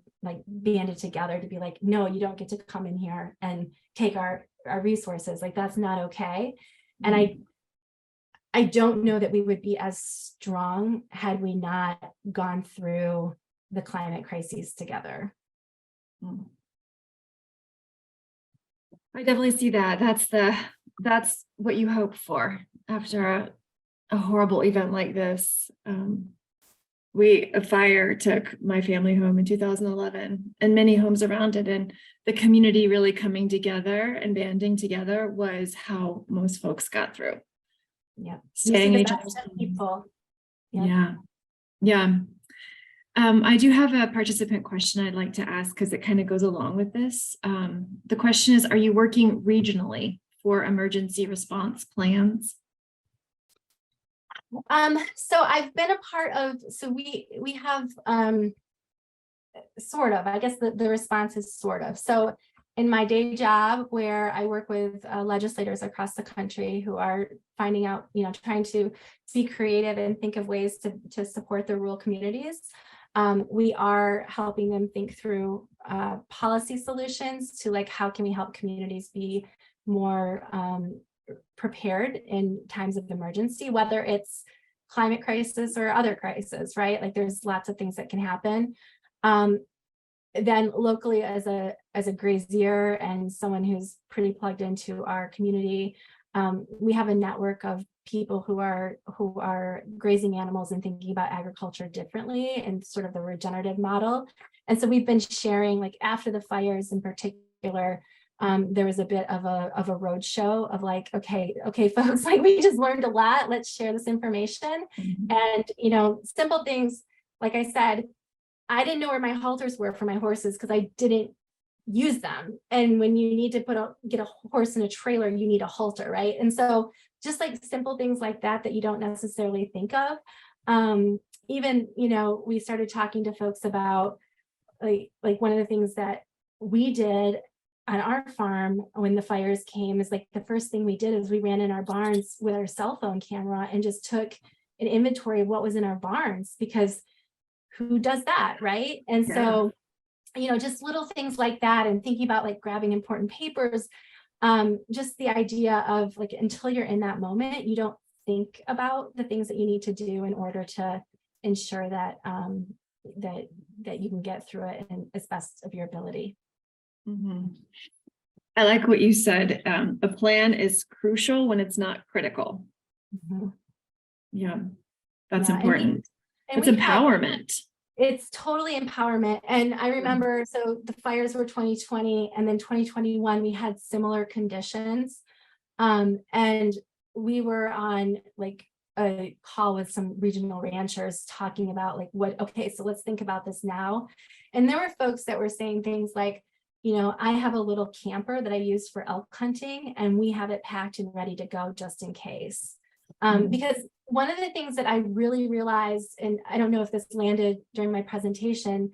together to be like, no, you don't get to come in here and take our resources. Like, that's not okay. Mm-hmm. And I don't know that we would be as strong had we not gone through the climate crises together. I definitely see that. That's what you hope for after a horrible event like this. A fire took my family home in 2011 and many homes around it, and the community really coming together and banding together was how most folks got through. Yeah. Staying in each other's people. Yeah. I do have a participant question I'd like to ask because it kind of goes along with this. The question is, are you working regionally for emergency response plans? So I've been a part of, so we have sort of, I guess the response is sort of. So in my day job, where I work with legislators across the country who are finding out, trying to be creative and think of ways to support the rural communities, we are helping them think through policy solutions to like, how can we help communities be more prepared in times of emergency, whether it's climate crisis or other crisis, right? Like there's lots of things that can happen. Then locally, as a grazier and someone who's pretty plugged into our community, we have a network of people who are grazing animals and thinking about agriculture differently and sort of the regenerative model. And so we've been sharing, like after the fires in particular, there was a bit of a road show of like, okay, folks, like we just learned a lot. Let's share this information. And simple things, like I said, I didn't know where my halters were for my horses because I didn't use them. And when you need to get a horse in a trailer, you need a halter, right? And so just like simple things like that you don't necessarily think of. Even, we started talking to folks about like one of the things that we did on our farm when the fires came is like the first thing we did is we ran in our barns with our cell phone camera and just took an inventory of what was in our barns, because who does that, right? And so, just little things like that, and thinking about like grabbing important papers, just the idea of like, until you're in that moment, you don't think about the things that you need to do in order to ensure that that you can get through it and as best of your ability. I like what you said. A plan is crucial when it's not critical. Yeah, that's important. It's empowerment. It's totally empowerment. And I remember, so the fires were 2020, and then 2021, we had similar conditions. And we were on like a call with some regional ranchers talking about like, so let's think about this now. And there were folks that were saying things like, I have a little camper that I use for elk hunting, and we have it packed and ready to go just in case. Because one of the things that I really realized, and I don't know if this landed during my presentation,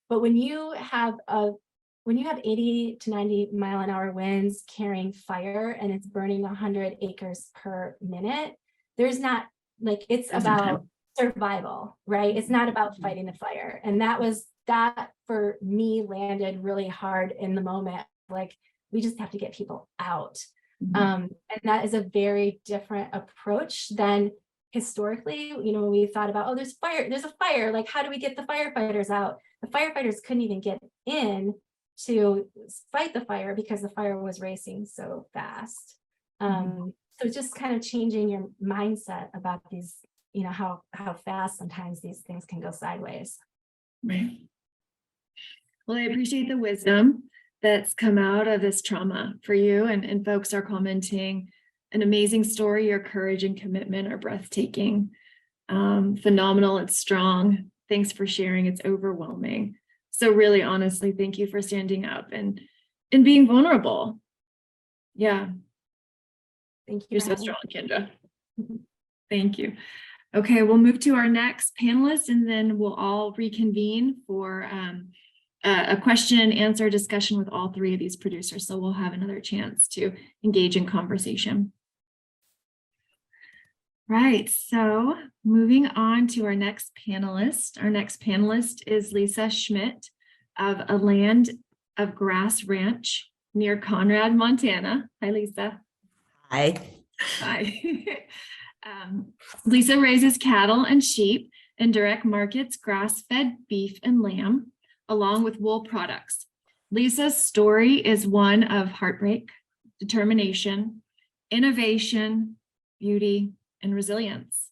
but when you have 80 to 90 mile an hour winds carrying fire and it's burning 100 acres per minute, there's not like, it's about survival, right? It's not about fighting the fire. And that for me landed really hard in the moment. Like, we just have to get people out. And that is a very different approach than historically, when we thought about, there's a fire, like, how do we get the firefighters out? The firefighters couldn't even get in to fight the fire because the fire was racing so fast. So just kind of changing your mindset about these, how fast sometimes these things can go sideways. Right. Well, I appreciate the wisdom that's come out of this trauma for you, and folks are commenting an amazing story. Your courage and commitment are breathtaking, phenomenal. It's strong. Thanks for sharing. It's overwhelming. So really, honestly, thank you for standing up and being vulnerable. Yeah. Thank you. You're so strong, Kendra. Thank you. Okay, we'll move to our next panelist, and then we'll all reconvene for a question and answer discussion with all three of these producers. So we'll have another chance to engage in conversation. Right, so moving on to our next panelist. Our next panelist is Lisa Schmidt of A Land of Grass Ranch near Conrad, Montana. Hi, Lisa. Hi. Hi. Lisa raises cattle and sheep and direct markets grass-fed beef and lamb, along with wool products. Lisa's story is one of heartbreak, determination, innovation, beauty, and resilience,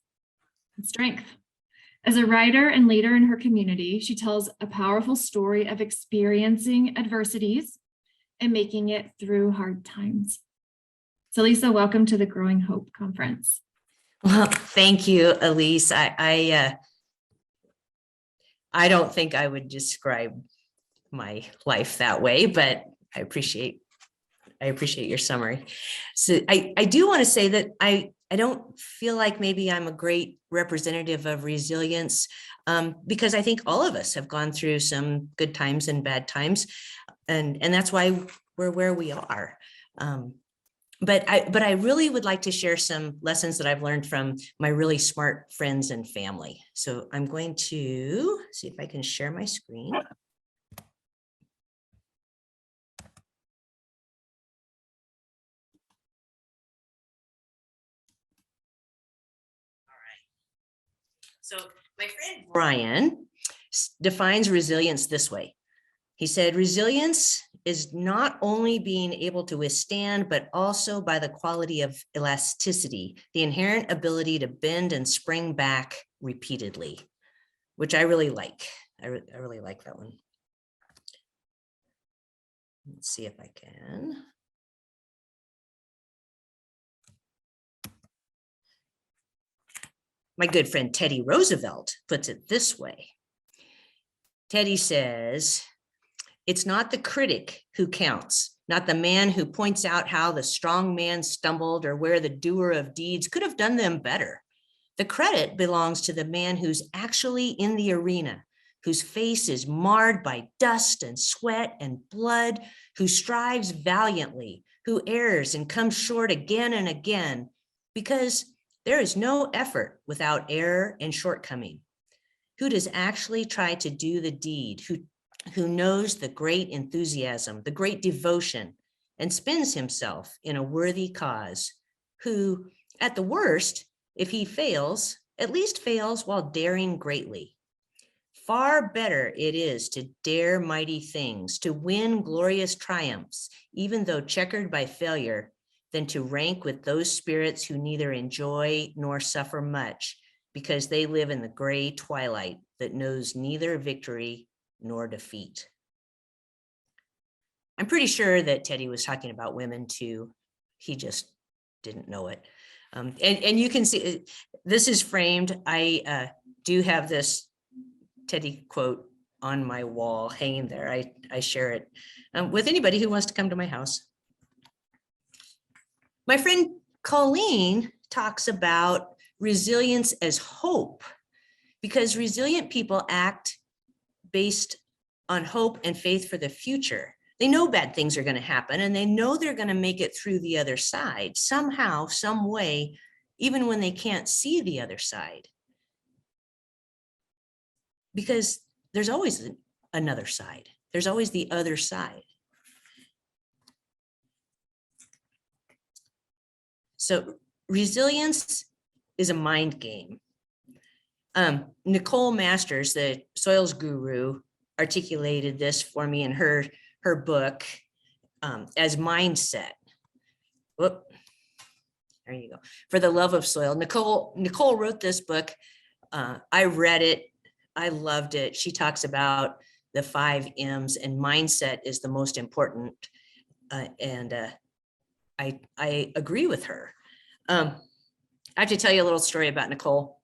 and strength. As a writer and leader in her community, she tells a powerful story of experiencing adversities and making it through hard times. So Lisa, welcome to the Growing Hope Conference. Well, thank you, Elise. I don't think I would describe my life that way, but I appreciate your summary. So I do want to say that I don't feel like maybe I'm a great representative of resilience, because I think all of us have gone through some good times and bad times. And that's why we're where we are. But I really would like to share some lessons that I've learned from my really smart friends and family. So I'm going to see if I can share my screen. So my friend Brian defines resilience this way. He said, resilience is not only being able to withstand, but also by the quality of elasticity, the inherent ability to bend and spring back repeatedly, which I really like. I really like that one. Let's see if I can. My good friend Teddy Roosevelt puts it this way. Teddy says, it's not the critic who counts, not the man who points out how the strong man stumbled or where the doer of deeds could have done them better. The credit belongs to the man who's actually in the arena, whose face is marred by dust and sweat and blood, who strives valiantly, who errs and comes short again and again, because there is no effort without error and shortcoming. Who does actually try to do the deed, who knows the great enthusiasm, the great devotion, and spends himself in a worthy cause, who, at the worst, if he fails, at least fails while daring greatly. Far better it is to dare mighty things, to win glorious triumphs, even though checkered by failure, than to rank with those spirits who neither enjoy nor suffer much, because they live in the gray twilight that knows neither victory nor defeat. I'm pretty sure that Teddy was talking about women too. He just didn't know it. And you can see, this is framed. I do have this Teddy quote on my wall hanging there. I share it with anybody who wants to come to my house. My friend Colleen talks about resilience as hope, because resilient people act based on hope and faith for the future. They know bad things are going to happen, and they know they're going to make it through the other side somehow, some way, even when they can't see the other side. Because there's always another side. There's always the other side. So resilience is a mind game. Nicole Masters, the soils guru, articulated this for me in her book as mindset. Whoop, there you go. For the Love of Soil. Nicole wrote this book. I read it. I loved it. She talks about the 5 M's, and mindset is the most important. I agree with her. I have to tell you a little story about Nicole.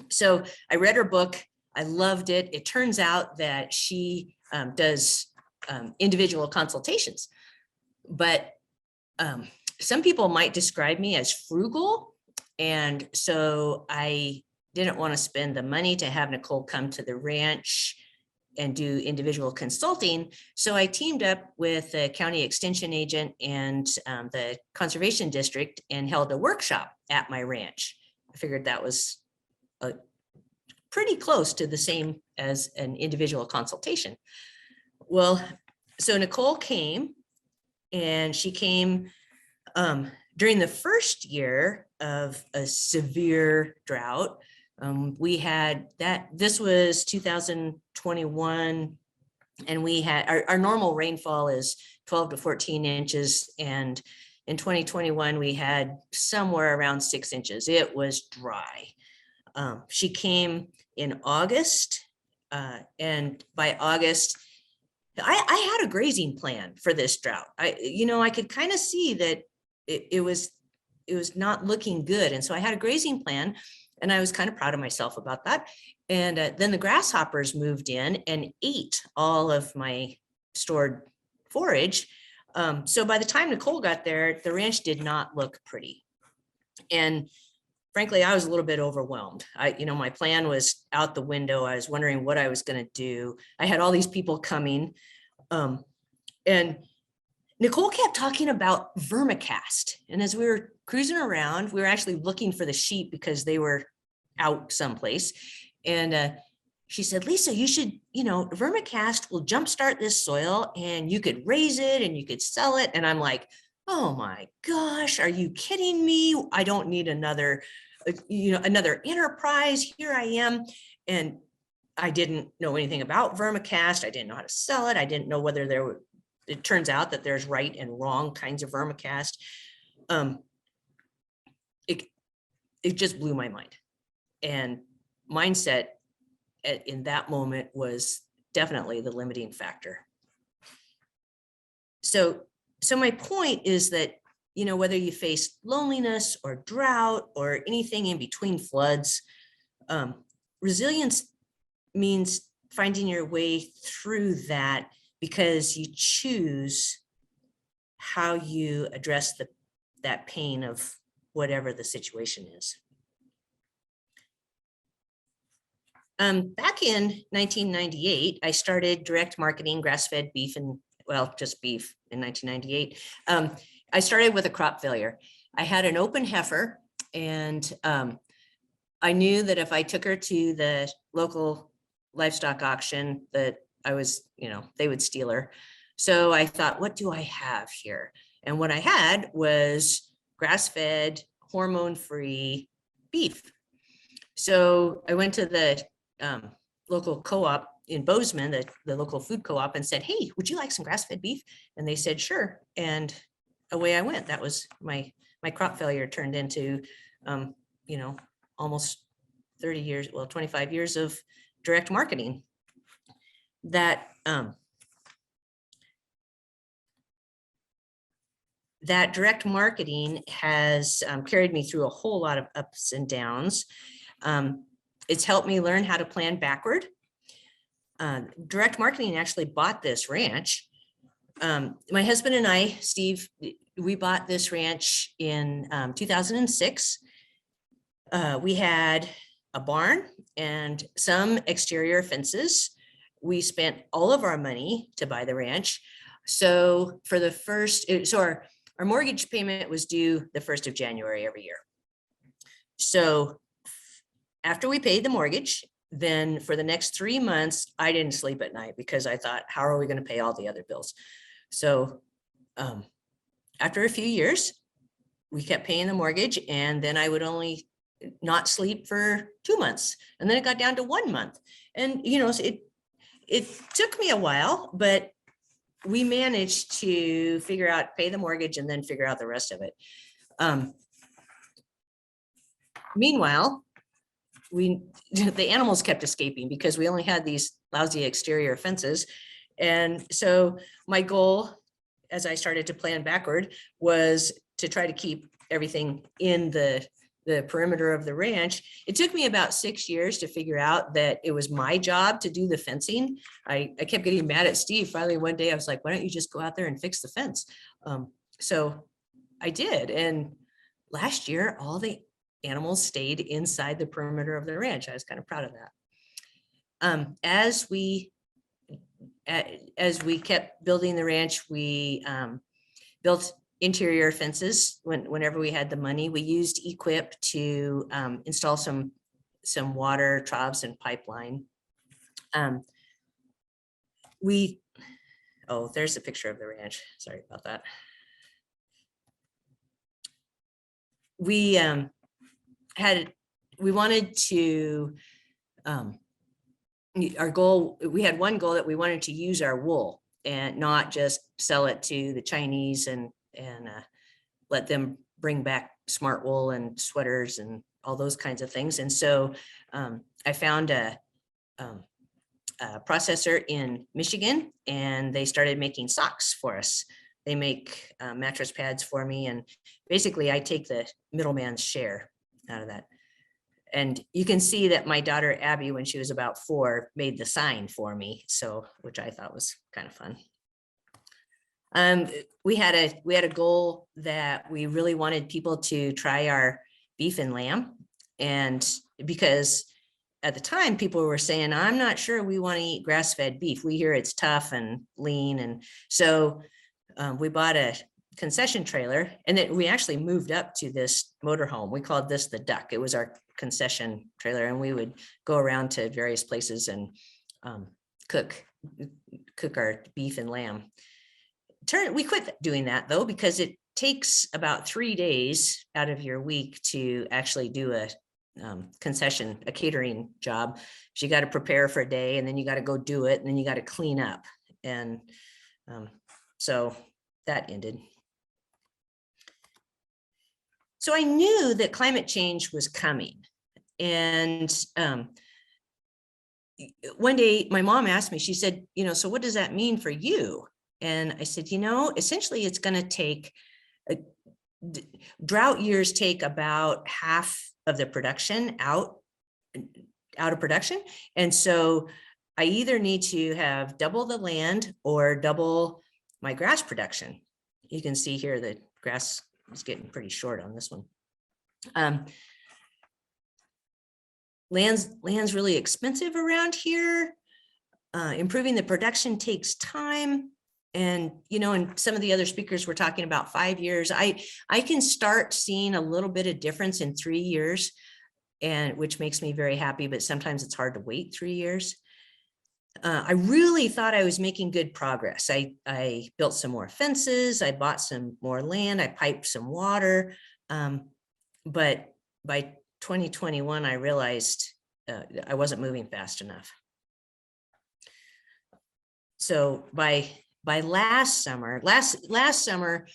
So I read her book. I loved it. It turns out that she does individual consultations, but some people might describe me as frugal. And so I didn't want to spend the money to have Nicole come to the ranch and do individual consulting. So I teamed up with the county extension agent and the conservation district and held a workshop at my ranch. I figured that was pretty close to the same as an individual consultation. Well, so Nicole came, and she came during the first year of a severe drought. We had that, this was 2021, and we had our normal rainfall is 12 to 14 inches. And in 2021, we had somewhere around 6 inches. It was dry. She came in August, and by August, I had a grazing plan for this drought. I could kind of see that it was not looking good. And so I had a grazing plan, and I was kind of proud of myself about that. And then the grasshoppers moved in and ate all of my stored forage. So by the time Nicole got there, the ranch did not look pretty. And frankly, I was a little bit overwhelmed. My plan was out the window. I was wondering what I was going to do. I had all these people coming. And Nicole kept talking about vermicast. And as we were cruising around, we were actually looking for the sheep because they were out someplace. And she said, Lisa, you should, vermicast will jumpstart this soil and you could raise it and you could sell it. And I'm like, oh my gosh, are you kidding me? I don't need another enterprise. Here I am. And I didn't know anything about vermicast. I didn't know how to sell it. I didn't know whether it turns out that there's right and wrong kinds of vermicast. It just blew my mind. And mindset in that moment was definitely the limiting factor. So my point is that, whether you face loneliness or drought or anything in between floods, resilience means finding your way through that because you choose how you address that pain of whatever the situation is. Back in 1998, I started direct marketing grass-fed beef just beef in 1998. I started with a crop failure. I had an open heifer, and I knew that if I took her to the local livestock auction that they would steal her. So I thought, what do I have here? And what I had was grass-fed, hormone-free beef. So I went to the local co-op in Bozeman, the local food co-op, and said, hey, would you like some grass-fed beef? And they said, sure. And away I went. That was my crop failure turned into, almost 30 years, 25 years of direct marketing. That direct marketing has carried me through a whole lot of ups and downs. It's helped me learn how to plan backward. Direct marketing actually bought this ranch. My husband and I, Steve, we bought this ranch in 2006. We had a barn and some exterior fences. We spent all of our money to buy the ranch. So for the our mortgage payment was due the 1st of January every year. So after we paid the mortgage, then for the next 3 months, I didn't sleep at night because I thought, how are we going to pay all the other bills? So after a few years, we kept paying the mortgage, and then I would only not sleep for 2 months. And then it got down to 1 month. And, it took me a while, but we managed to pay the mortgage and then figure out the rest of it. Meanwhile, the animals kept escaping because we only had these lousy exterior fences. And so my goal, as I started to plan backward, was to try to keep everything in the perimeter of the ranch. It took me about 6 years to figure out that it was my job to do the fencing. I kept getting mad at Steve. Finally, one day I was like, why don't you just go out there and fix the fence? So I did. And last year, all the animals stayed inside the perimeter of the ranch. I was kind of proud of that. As we kept building the ranch, we built interior fences. Whenever we had the money, we used Equip to install some water troughs and pipeline. There's a picture of the ranch. Sorry about that. We wanted to, we had one goal that we wanted to use our wool and not just sell it to the Chinese and let them bring back smart wool and sweaters and all those kinds of things. And so I found a processor in Michigan, and they started making socks for us. They make mattress pads for me, and basically I take the middleman's share out of that. And you can see that my daughter Abby, when she was about 4, made the sign for me, which I thought was kind of fun. We had a goal that we really wanted people to try our beef and lamb, and because at the time people were saying, I'm not sure we want to eat grass-fed beef. We hear it's tough and lean, and so we bought a concession trailer, and then we actually moved up to this motorhome. We called this the Duck. It was our concession trailer, and we would go around to various places and cook our beef and lamb. We quit doing that though, because it takes about 3 days out of your week to actually do a catering job. So you got to prepare for a day, and then you got to go do it, and then you got to clean up. And so that ended. So I knew that climate change was coming. And one day my mom asked me, she said, so what does that mean for you? And I said, essentially it's going to take, drought years take about half of the production out of production. And so I either need to have double the land or double my grass production. You can see here that grass is getting pretty short on this one. Land's really expensive around here. Improving the production takes time. And, and some of the other speakers were talking about 5 years. I can start seeing a little bit of difference in 3 years, and which makes me very happy, but sometimes it's hard to wait 3 years. I really thought I was making good progress. I built some more fences. I bought some more land. I piped some water. But by 2021, I realized I wasn't moving fast enough. So by last summer,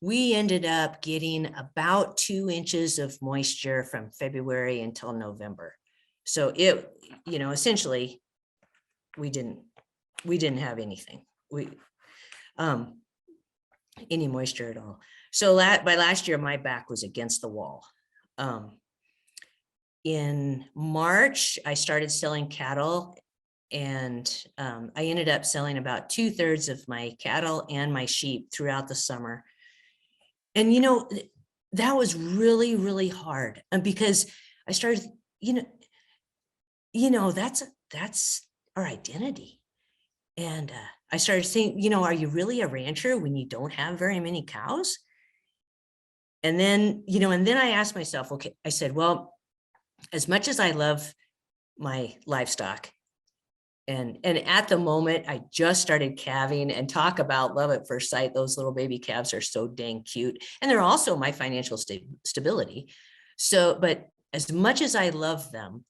we ended up getting about 2 inches of moisture from February until November. So it, essentially, we didn't have anything, any moisture at all. So by last year, my back was against the wall. In March, I started selling cattle, and I ended up selling about 2/3 of my cattle and my sheep throughout the summer. And, that was really, really hard, because I started, that's our identity. And I started saying, are you really a rancher when you don't have very many cows? And then, and then I asked myself, okay, I said, well, as much as I love my livestock, and at the moment I just started calving, and talk about love at first sight, those little baby calves are so dang cute. And they're also my financial stability. So, but as much as I love them,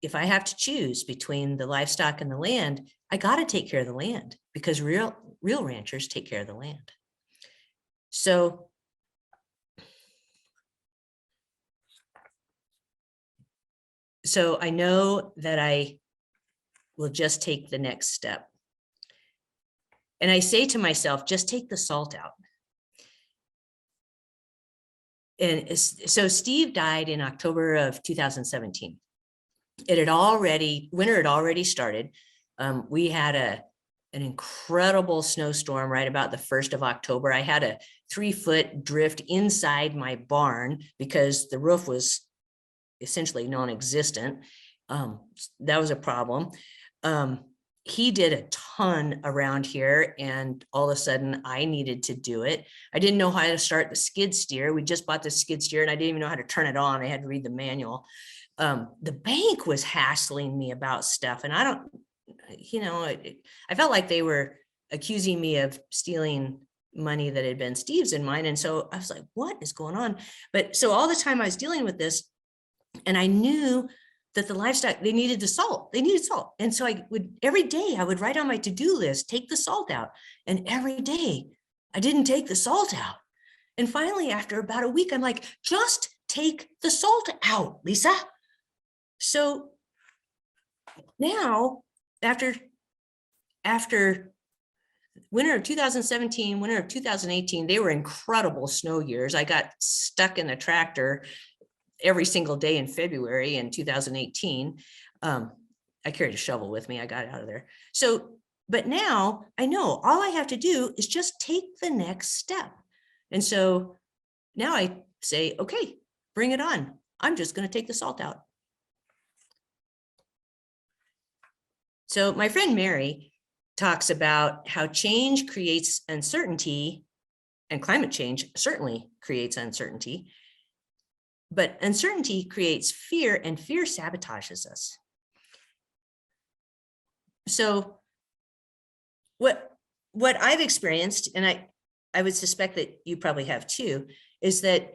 if I have to choose between the livestock and the land, I got to take care of the land, because real ranchers take care of the land. So I know that I will just take the next step. And I say to myself, just take the salt out. And so Steve died in October of 2017. Winter had already started. We had an incredible snowstorm right about the 1st of October. I had a 3-foot drift inside my barn because the roof was essentially non-existent. That was a problem. He did a ton around here, and all of a sudden I needed to do it. I didn't know how to start the skid steer. We just bought the skid steer, and I didn't even know how to turn it on. I had to read the manual. The bank was hassling me about stuff, and I felt like they were accusing me of stealing money that had been Steve's and mine. And so I was like, what is going on? But so all the time I was dealing with this, and I knew that the livestock, they needed salt. And so every day I would write on my to-do list, take the salt out. And every day I didn't take the salt out. And finally, after about a week, I'm like, just take the salt out, Lisa. So now, after winter of 2017, winter of 2018, they were incredible snow years. I got stuck in the tractor every single day in February in 2018. I carried a shovel with me. I got out of there. So, but now I know all I have to do is just take the next step. And so now I say, okay, bring it on. I'm just going to take the salt out. So my friend Mary talks about how change creates uncertainty, and climate change certainly creates uncertainty, but uncertainty creates fear, and fear sabotages us. So what I've experienced, and I would suspect that you probably have too, is that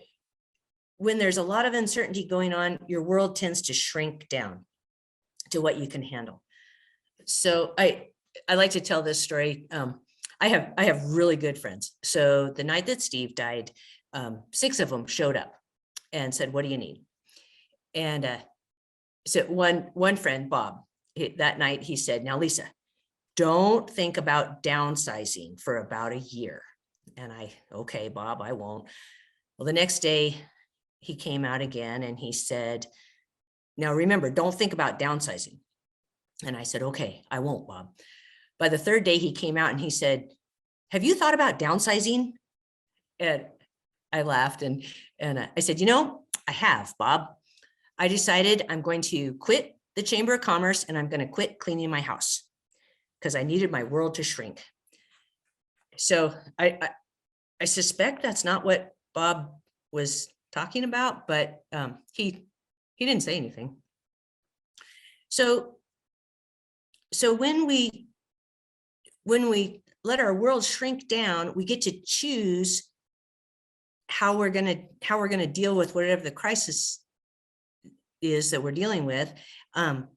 when there's a lot of uncertainty going on, your world tends to shrink down to what you can handle. So I like to tell this story. I have really good friends. So the night that Steve died, 6 of them showed up and said, "What do you need?" And so one friend, Bob, that night he said, "Now, Lisa, don't think about downsizing for about a year." And okay, Bob, I won't. Well, the next day he came out again and he said, "Now remember, don't think about downsizing." And I said, "Okay, I won't, Bob." By the 3rd day he came out and he said, "Have you thought about downsizing?" And I laughed and I said, "I have, Bob. I decided I'm going to quit the Chamber of Commerce and I'm going to quit cleaning my house because I needed my world to shrink." So I suspect that's not what Bob was talking about, but he didn't say anything. So when we let our world shrink down, we get to choose how we're going to deal with whatever the crisis is that we're dealing with. And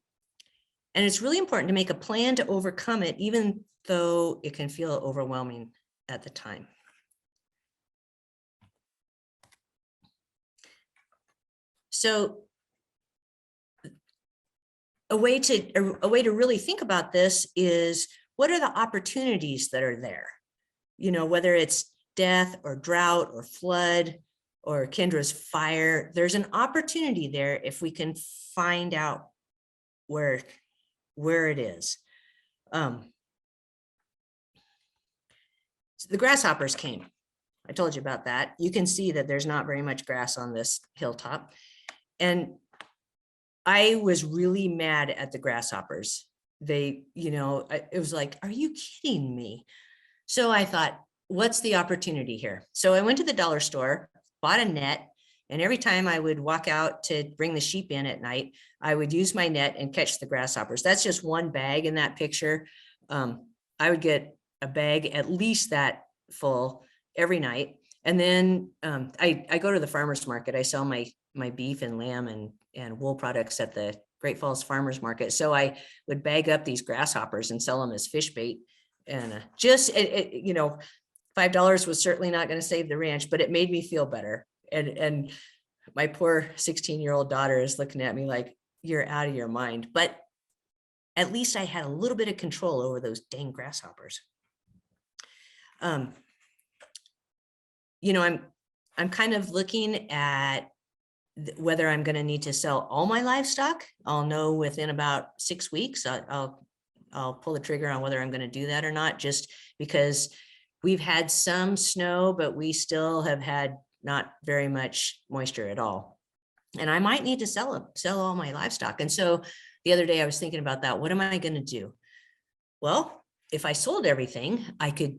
it's really important to make a plan to overcome it, even though it can feel overwhelming at the time. So a way to really think about this is, what are the opportunities that are there? Whether it's death or drought or flood or Kendra's fire, there's an opportunity there if we can find out where it is. So the grasshoppers came. I told you about that. You can see that there's not very much grass on this hilltop. And I was really mad at the grasshoppers. It was like, are you kidding me? So I thought, what's the opportunity here? So I went to the dollar store, bought a net, and every time I would walk out to bring the sheep in at night, I would use my net and catch the grasshoppers. That's just one bag in that picture. I would get a bag at least that full every night. And then I go to the farmer's market. I sell my beef and lamb and wool products at the Great Falls Farmers Market. So I would bag up these grasshoppers and sell them as fish bait. And $5 was certainly not going to save the ranch, but it made me feel better. And my poor 16-year-old daughter is looking at me like, you're out of your mind. But at least I had a little bit of control over those dang grasshoppers. I'm kind of looking at whether I'm going to need to sell all my livestock. I'll know within about 6 weeks. I'll pull the trigger on whether I'm going to do that or not, just because we've had some snow, but we still have had not very much moisture at all. And I might need to sell all my livestock. And so the other day I was thinking about that. What am I going to do? Well, if I sold everything, I could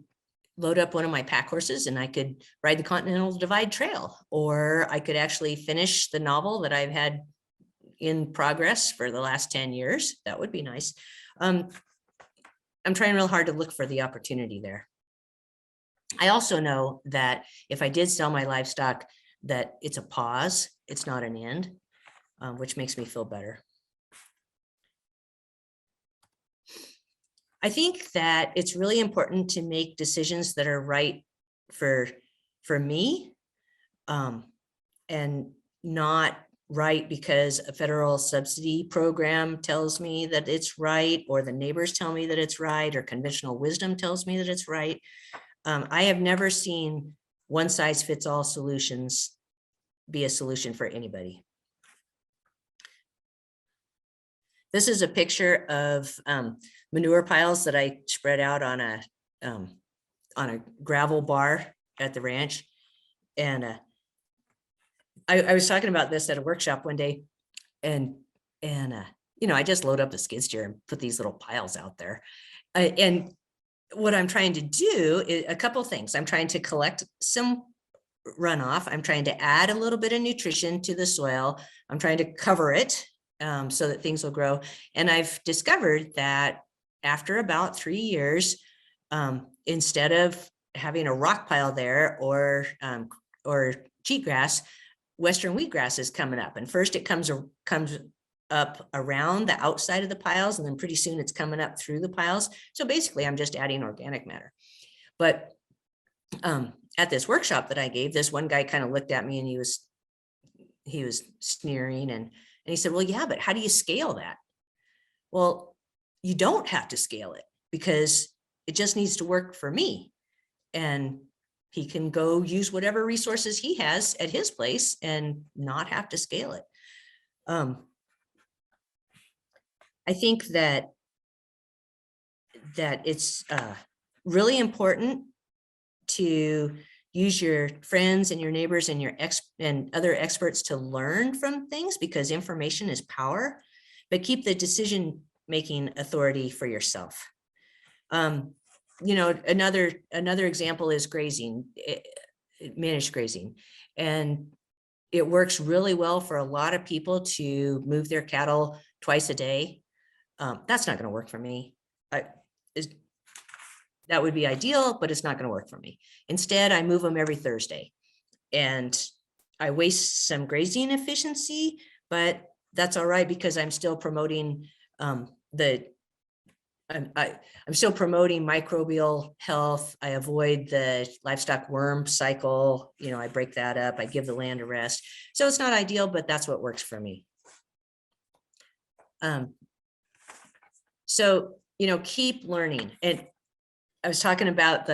load up one of my pack horses and I could ride the Continental Divide Trail, or I could actually finish the novel that I've had in progress for the last 10 years. That would be nice. I'm trying real hard to look for the opportunity there. I also know that if I did sell my livestock, that it's a pause, it's not an end, which makes me feel better. I think that it's really important to make decisions that are right for me, and not right because a federal subsidy program tells me that it's right, or the neighbors tell me that it's right, or conventional wisdom tells me that it's right. I have never seen one size fits all solutions be a solution for anybody. This is a picture of manure piles that I spread out on a gravel bar at the ranch. And I was talking about this at a workshop one day, and I just load up the skid steer and put these little piles out there. And what I'm trying to do is a couple things. I'm trying to collect some runoff. I'm trying to add a little bit of nutrition to the soil. I'm trying to cover it so that things will grow. And I've discovered that after about 3 years, instead of having a rock pile there or cheatgrass, Western wheatgrass is coming up. And first it comes up around the outside of the piles, and then pretty soon it's coming up through the piles. So basically I'm just adding organic matter. But at this workshop that I gave, this one guy kind of looked at me and he was sneering and he said, well, yeah, but how do you scale that? Well, you don't have to scale it because it just needs to work for me. And he can go use whatever resources he has at his place and not have to scale it. I think that it's really important to use your friends and your neighbors and and other experts to learn from things, because information is power, but keep the decision-making authority for yourself. You know, another example is grazing, managed grazing. And it works really well for a lot of people to move their cattle twice a day. That's not going to work for me. That would be ideal, but it's not going to work for me. Instead, I move them every Thursday, and I waste some grazing efficiency, but that's all right because I'm still promoting I'm still promoting microbial health. I avoid the livestock worm cycle. You know, I break that up. I give the land a rest. So it's not ideal, but that's what works for me. So, you know, keep learning. And I was talking about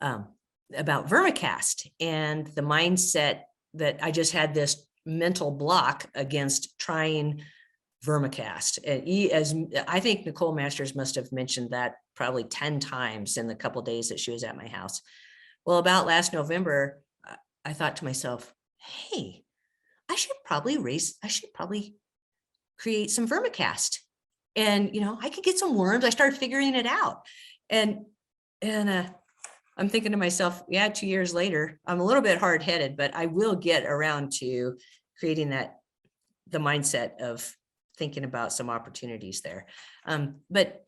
about vermicast and the mindset that I just had this mental block against trying vermicast. As I think Nicole Masters must have mentioned that probably 10 times in the couple of days that she was at my house. Well, about last November, I thought to myself, hey, I should probably create some vermicast. And, you know, I could get some worms. I started figuring it out. And I'm thinking to myself, yeah, 2 years later, I'm a little bit hard-headed, but I will get around to creating the mindset of thinking about some opportunities there. But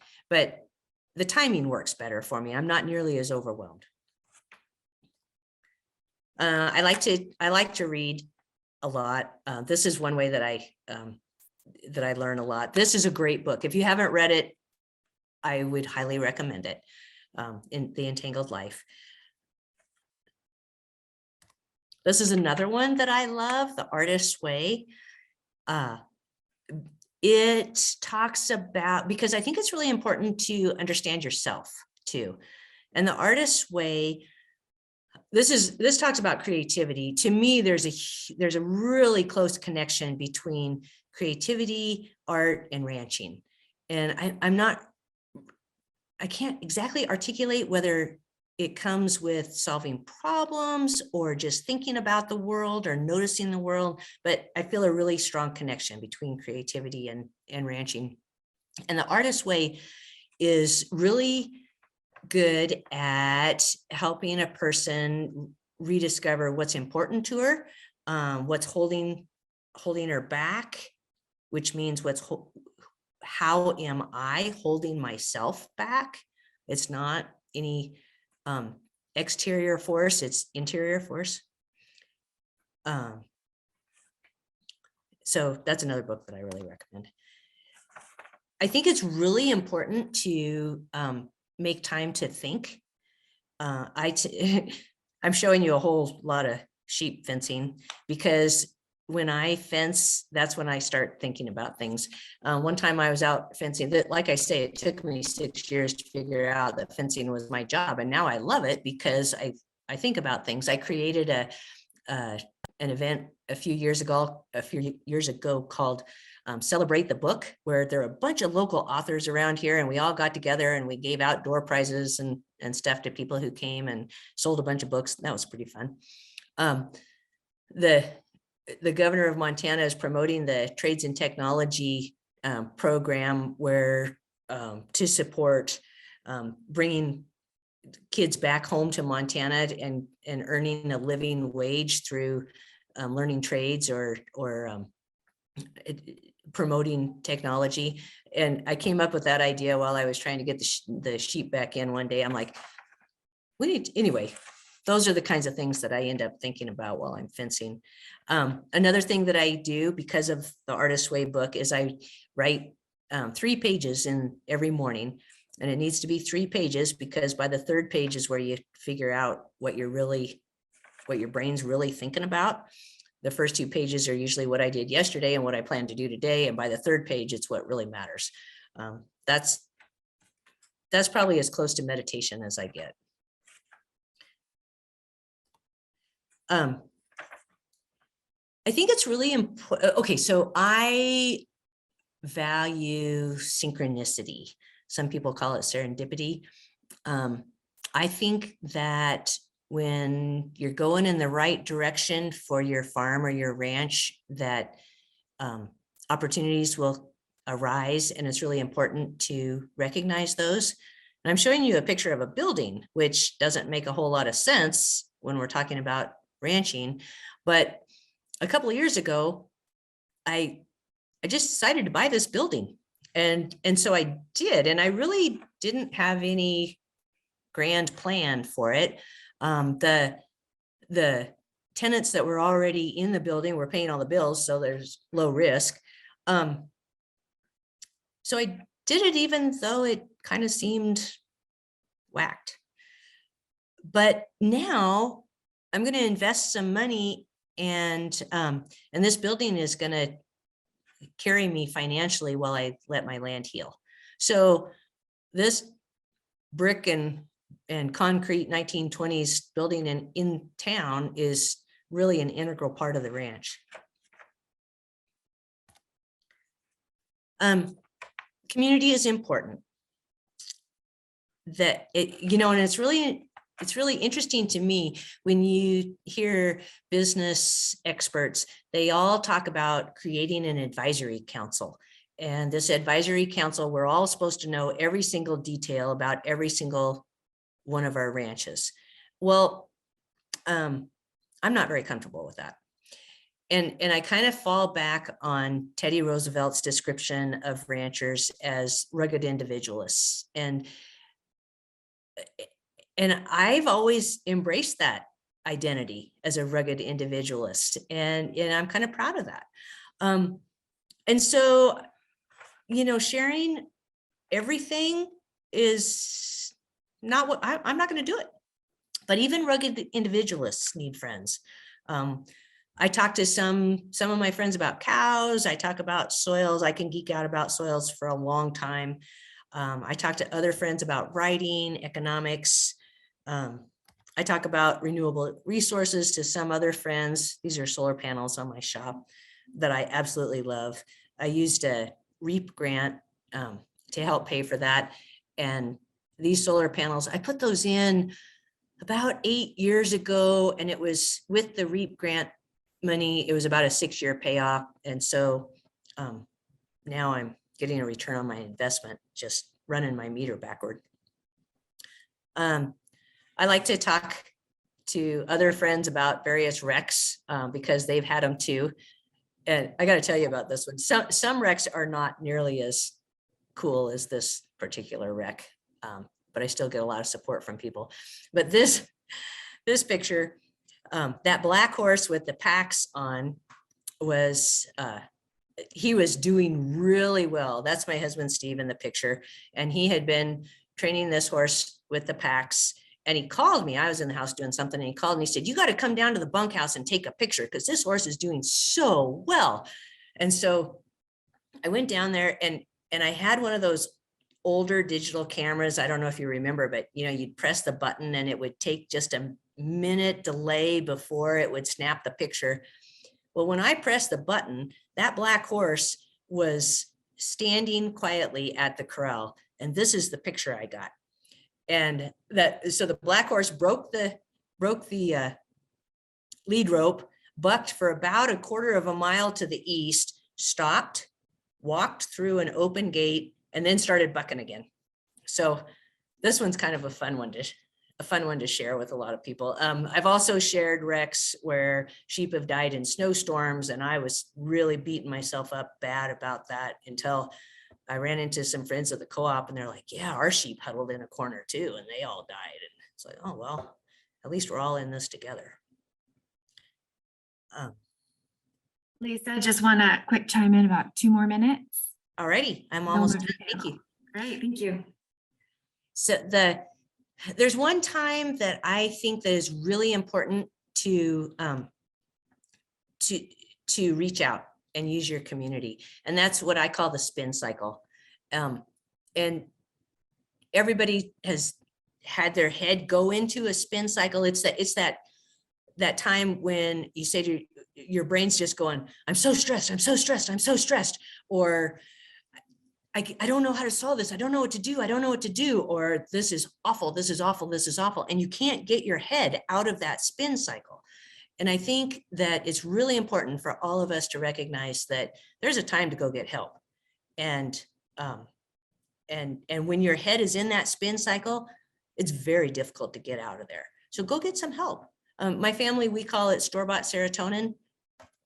the timing works better for me. I'm not nearly as overwhelmed. I like to read a lot. This is one way that I learn a lot. This is a great book. If you haven't read it, I would highly recommend it. In The Entangled Life. This is another one that I love, The Artist's Way. It talks about, because I think it's really important to understand yourself too. And The Artist's Way, this talks about creativity. To me, there's a really close connection between creativity, art, and ranching. And I can't exactly articulate whether it comes with solving problems or just thinking about the world or noticing the world, but I feel a really strong connection between creativity and ranching. And The Artist's Way is really good at helping a person rediscover what's important to her, what's holding her back, which means how am I holding myself back? It's not any exterior force, it's interior force. So that's another book that I really recommend. I think it's really important to make time to think. I'm showing you a whole lot of sheep fencing because when I fence, that's when I start thinking about things. One time I was out fencing, that, like I say, it took me 6 years to figure out that fencing was my job. And now I love it because I think about things. I created an event a few years ago called Celebrate the Book, where there are a bunch of local authors around here and we all got together and we gave out door prizes and stuff to people who came and sold a bunch of books. That was pretty fun. The governor of Montana is promoting the Trades and Technology program where to support bringing kids back home to Montana and earning a living wage through learning trades or promoting technology. And I came up with that idea while I was trying to get the sheep back in one day. I'm like, anyway, those are the kinds of things that I end up thinking about while I'm fencing. Another thing that I do because of the Artist's Way book is I write 3 pages in every morning, and it needs to be 3 pages because by the 3rd page is where you figure out what your brain's really thinking about. The first 2 pages are usually what I did yesterday and what I plan to do today. And by the 3rd page, it's what really matters. That's probably as close to meditation as I get. I think it's really important. Okay, so I value synchronicity. Some people call it serendipity. I think that when you're going in the right direction for your farm or your ranch, that opportunities will arise, and it's really important to recognize those. And I'm showing you a picture of a building, which doesn't make a whole lot of sense when we're talking about ranching, but a couple of years ago, I just decided to buy this building, and so I did, and I really didn't have any grand plan for it. The tenants that were already in the building were paying all the bills, so there's low risk. So I did it even though it kind of seemed whacked. But now I'm going to invest some money, and this building is going to carry me financially while I let my land heal. So this brick and concrete 1920s building in town is really an integral part of the ranch. Community is important. That it, and it's really interesting to me when you hear business experts, they all talk about creating an advisory council. And this advisory council, we're all supposed to know every single detail about every single one of our ranches. Well, I'm not very comfortable with that. And I kind of fall back on Teddy Roosevelt's description of ranchers as rugged individualists. And I've always embraced that identity as a rugged individualist. And I'm kind of proud of that. And so, sharing everything is not what I'm not going to do it. But even rugged individualists need friends. I talk to some of my friends about cows. I talk about soils. I can geek out about soils for a long time. I talk to other friends about writing, economics. I talk about renewable resources to some other friends. These are solar panels on my shop that I absolutely love. I used a REAP grant to help pay for that. And these solar panels, I put those in about 8 years ago, and it was with the REAP grant money, it was about a 6-year payoff. And so now I'm getting a return on my investment, just running my meter backward. I like to talk to other friends about various wrecks because they've had them too. And I got to tell you about this one. Some wrecks are not nearly as cool as this particular wreck, but I still get a lot of support from people. But this picture, that black horse with the packs on was, he was doing really well. That's my husband, Steve, in the picture. And he had been training this horse with the packs. And he called me. I was in the house doing something, and he called and he said, "You got to come down to the bunkhouse and take a picture because this horse is doing so well." And so I went down there, and I had one of those older digital cameras. I don't know if you remember, but you'd press the button and it would take just a minute delay before it would snap the picture. Well, when I pressed the button, that black horse was standing quietly at the corral. And this is the picture I got. And so the black horse broke the lead rope, bucked for about a quarter of a mile to the east, stopped, walked through an open gate, and then started bucking again. So this one's kind of a fun one to share with a lot of people. I've also shared wrecks where sheep have died in snowstorms, and I was really beating myself up bad about that until I ran into some friends at the co-op, and they're like, yeah, our sheep huddled in a corner too, and they all died. And it's like, oh, well, at least we're all in this together. Lisa, just want to quick chime in about 2 more minutes. Alrighty, I'm No almost more done. Thank panel. you. Great, thank you. So there's one time that I think that is really important to reach out and use your community, and that's what I call the spin cycle. And everybody has had their head go into a spin cycle. It's that time when you say to your brain's just going, I'm so stressed, I'm so stressed, I'm so stressed, or I don't know how to solve this. I don't know what to do. I don't know what to do. Or this is awful. This is awful. This is awful. And you can't get your head out of that spin cycle. And I think that it's really important for all of us to recognize that there's a time to go get help. And when your head is in that spin cycle, it's very difficult to get out of there. So go get some help. My family, we call it store-bought serotonin.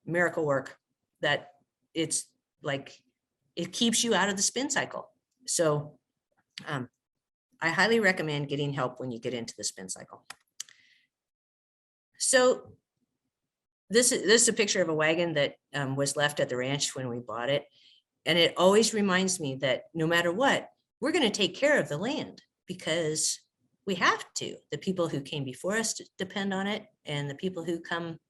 Miracle work. That it's like, it keeps you out of the spin cycle. So I highly recommend getting help when you get into the spin cycle. So this is a picture of a wagon that was left at the ranch when we bought it. And it always reminds me that no matter what, we're going to take care of the land because we have to. The people who came before us depend on it, and the people who come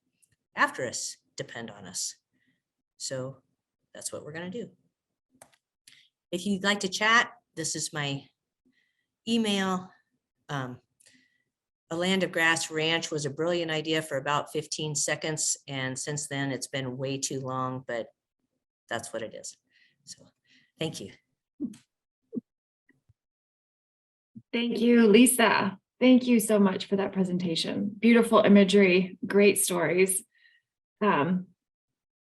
after us depend on us. So that's what we're going to do. If you'd like to chat, this is my email. A land of grass ranch was a brilliant idea for about 15 seconds. And since then it's been way too long, but that's what it is. So thank you. Thank you, Lisa. Thank you so much for that presentation. Beautiful imagery, great stories. I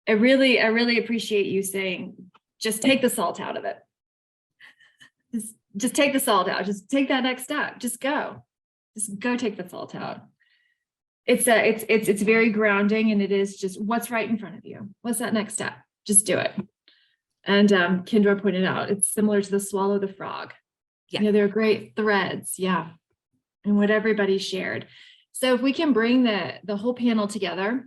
really appreciate you saying, just take the salt out of it. Just take the salt out. Just take that next step. Just go take the salt out. It's very grounding, and it is just what's right in front of you. What's that next step? Just do it. And Kendra pointed out, it's similar to the swallow the frog. Yeah. You know, they're great threads. Yeah. And what everybody shared. So if we can bring the whole panel together,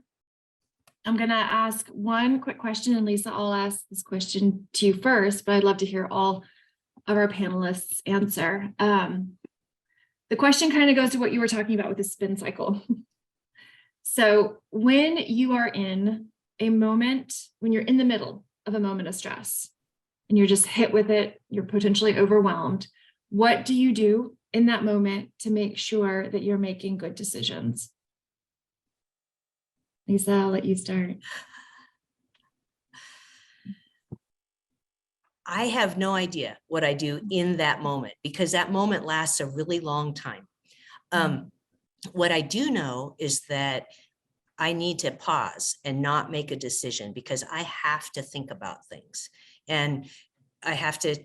I'm going to ask one quick question, and Lisa, I'll ask this question to you first, but I'd love to hear all of our panelists answer. The question kind of goes to what you were talking about with the spin cycle. So when you are in a moment, when you're in the middle of a moment of stress and you're just hit with it, you're potentially overwhelmed, what do you do in that moment to make sure that you're making good decisions? Lisa, I'll let you start. I have no idea what I do in that moment because that moment lasts a really long time. What I do know is that I need to pause and not make a decision because I have to think about things. And I have to,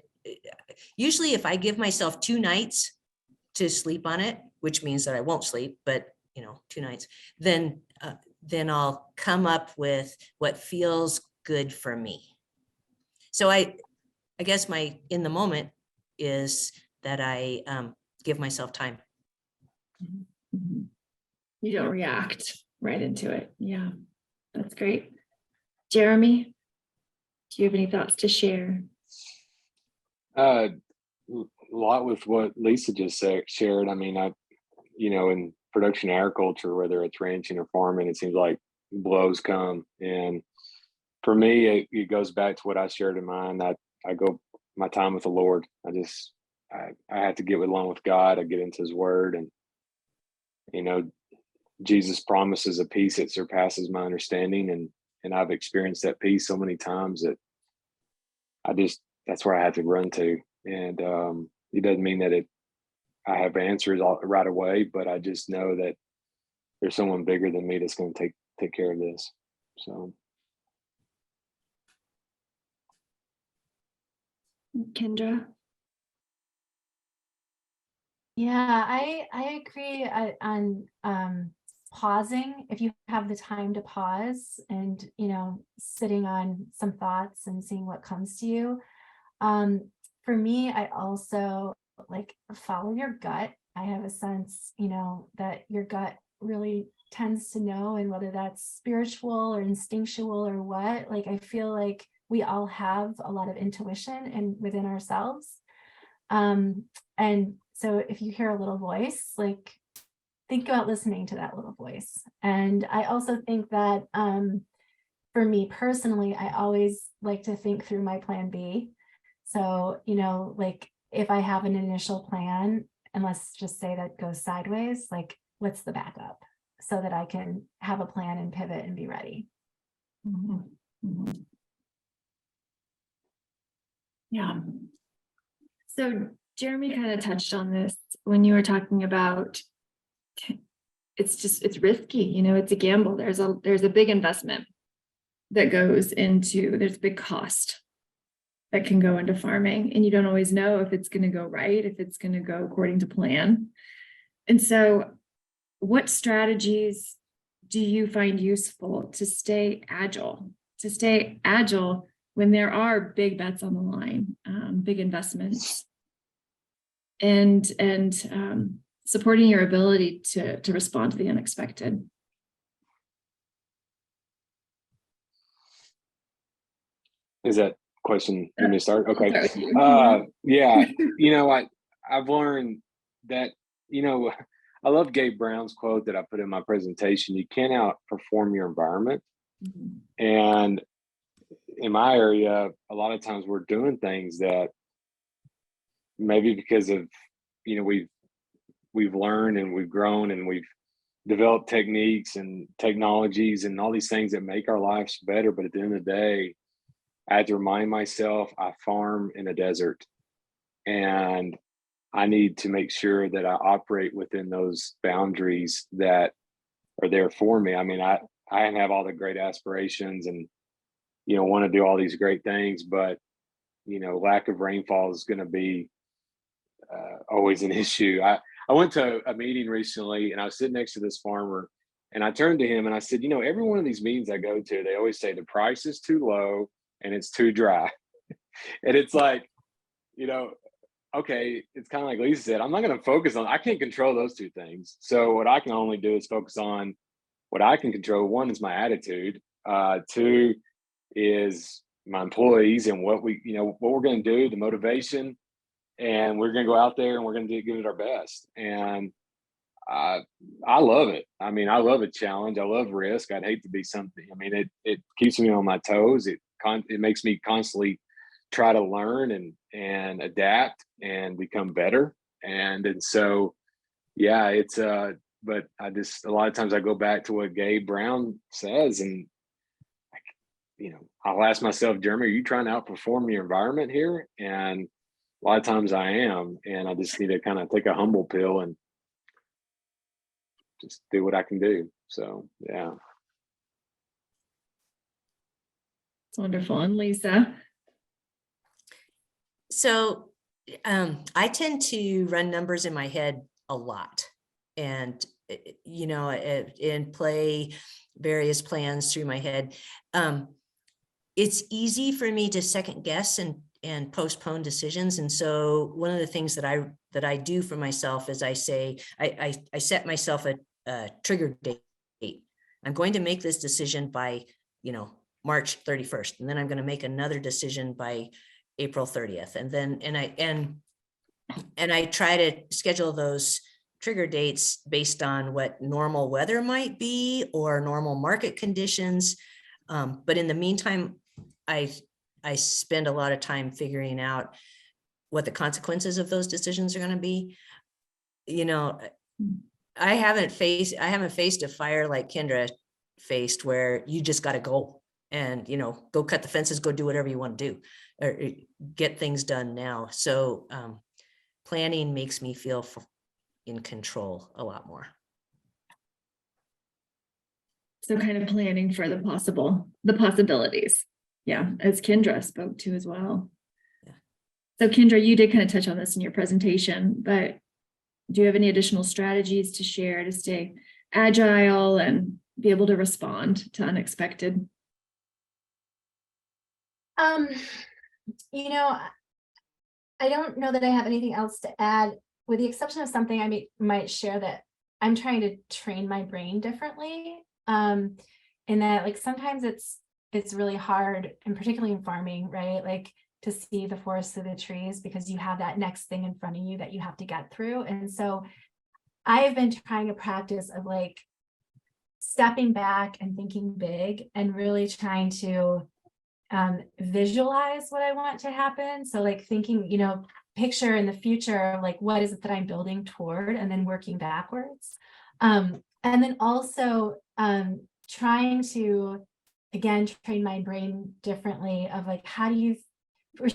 usually if I give myself 2 nights to sleep on it, which means that I won't sleep, but 2 nights, then I'll come up with what feels good for me. So I guess my in the moment is that I give myself time. You don't react right into it. Yeah, that's great. Jeremy, do you have any thoughts to share? A lot with what Lisa just shared. I mean, in production agriculture, whether it's ranching or farming, it seems like blows come. And for me, it goes back to what I shared in mine. I go my time with the Lord. I have to get along with God. I get into His Word, and Jesus promises a peace that surpasses my understanding, and I've experienced that peace so many times that that's where I have to run to. And it doesn't mean that I have answers right away, but I just know that there's someone bigger than me that's going to take care of this. So. Kendra? Yeah, I agree on pausing. If you have the time to pause and, sitting on some thoughts and seeing what comes to you. For me, I also like follow your gut. I have a sense, that your gut really tends to know, and whether that's spiritual or instinctual or what, like I feel like we all have a lot of intuition and within ourselves. And so if you hear a little voice, like think about listening to that little voice. And I also think that for me personally, I always like to think through my plan B. So, like if I have an initial plan, and let's just say that goes sideways, like what's the backup so that I can have a plan and pivot and be ready. Mhm. Mhm. Yeah. So Jeremy kind of touched on this when you were talking about it's risky, it's a gamble. There's a big investment that goes into, there's a big cost that can go into farming, and you don't always know if it's going to go right, if it's going to go according to plan. And so what strategies do you find useful to stay agile when there are big bets on the line, big investments, and supporting your ability to respond to the unexpected? Is that question, you may start? Okay. Yeah. I've learned that, I love Gabe Brown's quote that I put in my presentation: you can't outperform your environment. Mhm. And in my area, a lot of times we're doing things that maybe because of, we've learned and we've grown and we've developed techniques and technologies and all these things that make our lives better. But at the end of the day, I had to remind myself I farm in a desert, and I need to make sure that I operate within those boundaries that are there for me. I mean, I have all the great aspirations and, want to do all these great things, but, lack of rainfall is going to be always an issue. I went to a meeting recently, and I was sitting next to this farmer, and I turned to him and I said, every one of these meetings I go to, they always say the price is too low and it's too dry. And it's like, okay, it's kind of like Lisa said, I'm not going to focus on, I can't control those two things. So what I can only do is focus on what I can control. One is my attitude. Two is my employees and what we're going to do, the motivation, and we're going to go out there and we're going to give it our best. And I love it. I mean, I love a challenge. I love risk. I'd hate to be something. I mean, it keeps me on my toes. It makes me constantly try to learn and adapt and become better. And so, yeah, it's but I just, a lot of times I go back to what Gabe Brown says, and I'll ask myself, Jeremy, are you trying to outperform your environment here? And a lot of times I am, and I just need to kind of take a humble pill and just do what I can do. So, yeah. It's wonderful. And Lisa? So I tend to run numbers in my head a lot, and and play various plans through my head. It's easy for me to second guess and postpone decisions. And so one of the things that I do for myself is I say, I set myself a trigger date. I'm going to make this decision by, March 31st, and then I'm going to make another decision by April 30th. And then, and I try to schedule those trigger dates based on what normal weather might be or normal market conditions. But in the meantime, I spend a lot of time figuring out what the consequences of those decisions are going to be. I haven't faced a fire like Kendra faced, where you just got to go and, go cut the fences, go do whatever you want to do, or get things done now. So planning makes me feel in control a lot more. So kind of planning for the possibilities. Yeah, as Kendra spoke to as well. Yeah. So Kendra, you did kind of touch on this in your presentation, but Do you have any additional strategies to share to stay agile and be able to respond to unexpected? You know, I don't know that I have anything else to add, with the exception of something I might share, that I'm trying to train my brain differently. In that, like, sometimes it's really hard, and particularly in farming, right? Like, to see the forest through the trees, because you have that next thing in front of you that you have to get through. And so I've been trying a practice of like stepping back and thinking big, and really trying to visualize what I want to happen. So like thinking, you know, picture in the future, like, what is it that I'm building toward, and then working backwards. And then also trying to, again, train my brain differently of like, how do you,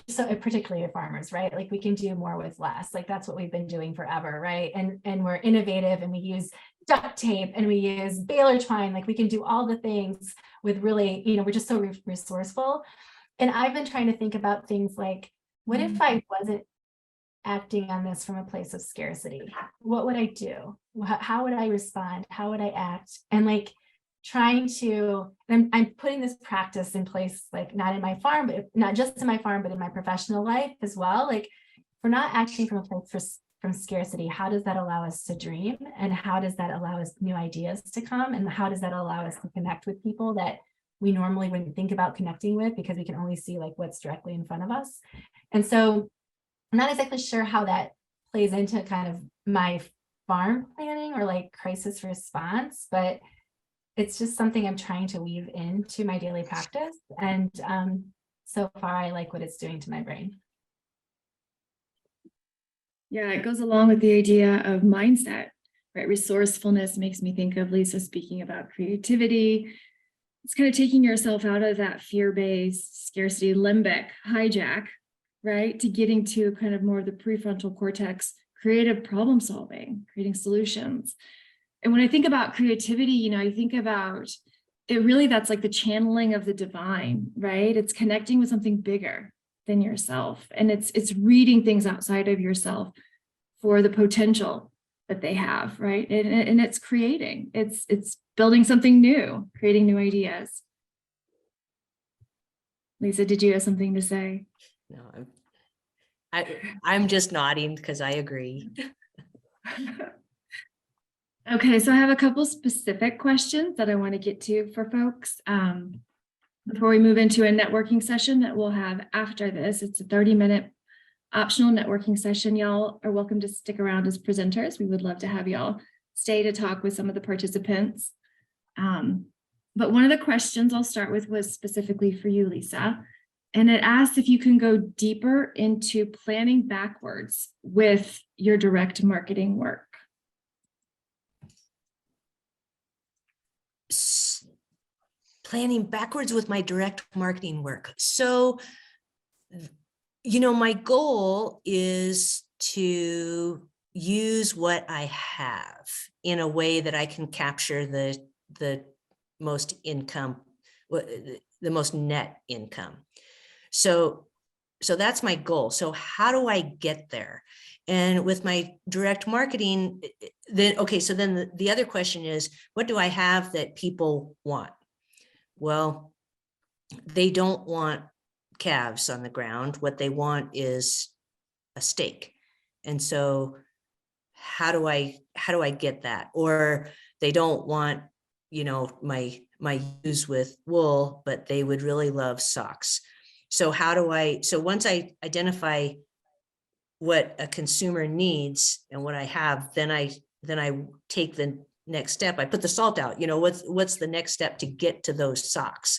so particularly farmers, right? Like, we can do more with less. Like, that's what we've been doing forever, right? And we're innovative, and we use duct tape, and we use baler twine. Like, we can do all the things with really, you know, we're just so resourceful. And I've been trying to think about things like, what if I wasn't acting on this from a place of scarcity? What would I do? How would I respond? How would I act? And like, trying to, and I'm putting this practice in place, like, not in my farm, but not just in my farm, but in my professional life as well. Like, we're not acting from a place from scarcity. How does that allow us to dream? And how does that allow us new ideas to come? And how does that allow us to connect with people that we normally wouldn't think about connecting with, because we can only see like what's directly in front of us? And so I'm not exactly sure how that plays into kind of my farm planning or like crisis response, but it's just something I'm trying to weave into my daily practice. And so far, I like what it's doing to my brain. Yeah, it goes along with the idea of mindset, right? Resourcefulness makes me think of Lisa speaking about creativity. It's kind of taking yourself out of that fear-based scarcity limbic hijack, right? To getting to kind of more of the prefrontal cortex, creative problem solving, creating solutions. And when I think about creativity, you know, I think about it really, that's like the channeling of the divine, right? It's connecting with something bigger than yourself. And it's reading things outside of yourself for the potential that they have, right? And it's creating, it's building something new, creating new ideas. Lisa, did you have something to say? No, I'm just nodding because I agree. Okay, so I have a couple specific questions that I want to get to for folks before we move into a networking session that we'll have after this. It's a 30-minute optional networking session. Y'all are welcome to stick around as presenters. We would love to have y'all stay to talk with some of the participants. But one of the questions I'll start with was specifically for you, Lisa, and it asks if you can go deeper into planning backwards with your direct marketing work. Planning backwards with my direct marketing work. So, you know, my goal is to use what I have in a way that I can capture the most income, the most net income. So that's my goal. So how do I get there? And with my direct marketing, then, okay, so then the other question is, what do I have that people want? Well, they don't want calves on the ground. What they want is a steak. And so how do I get that? Or they don't want, you know, my ewes with wool, but they would really love socks. So so once I identify what a consumer needs and what I have, then I take the next step. I put the salt out, you know, what's the next step to get to those socks?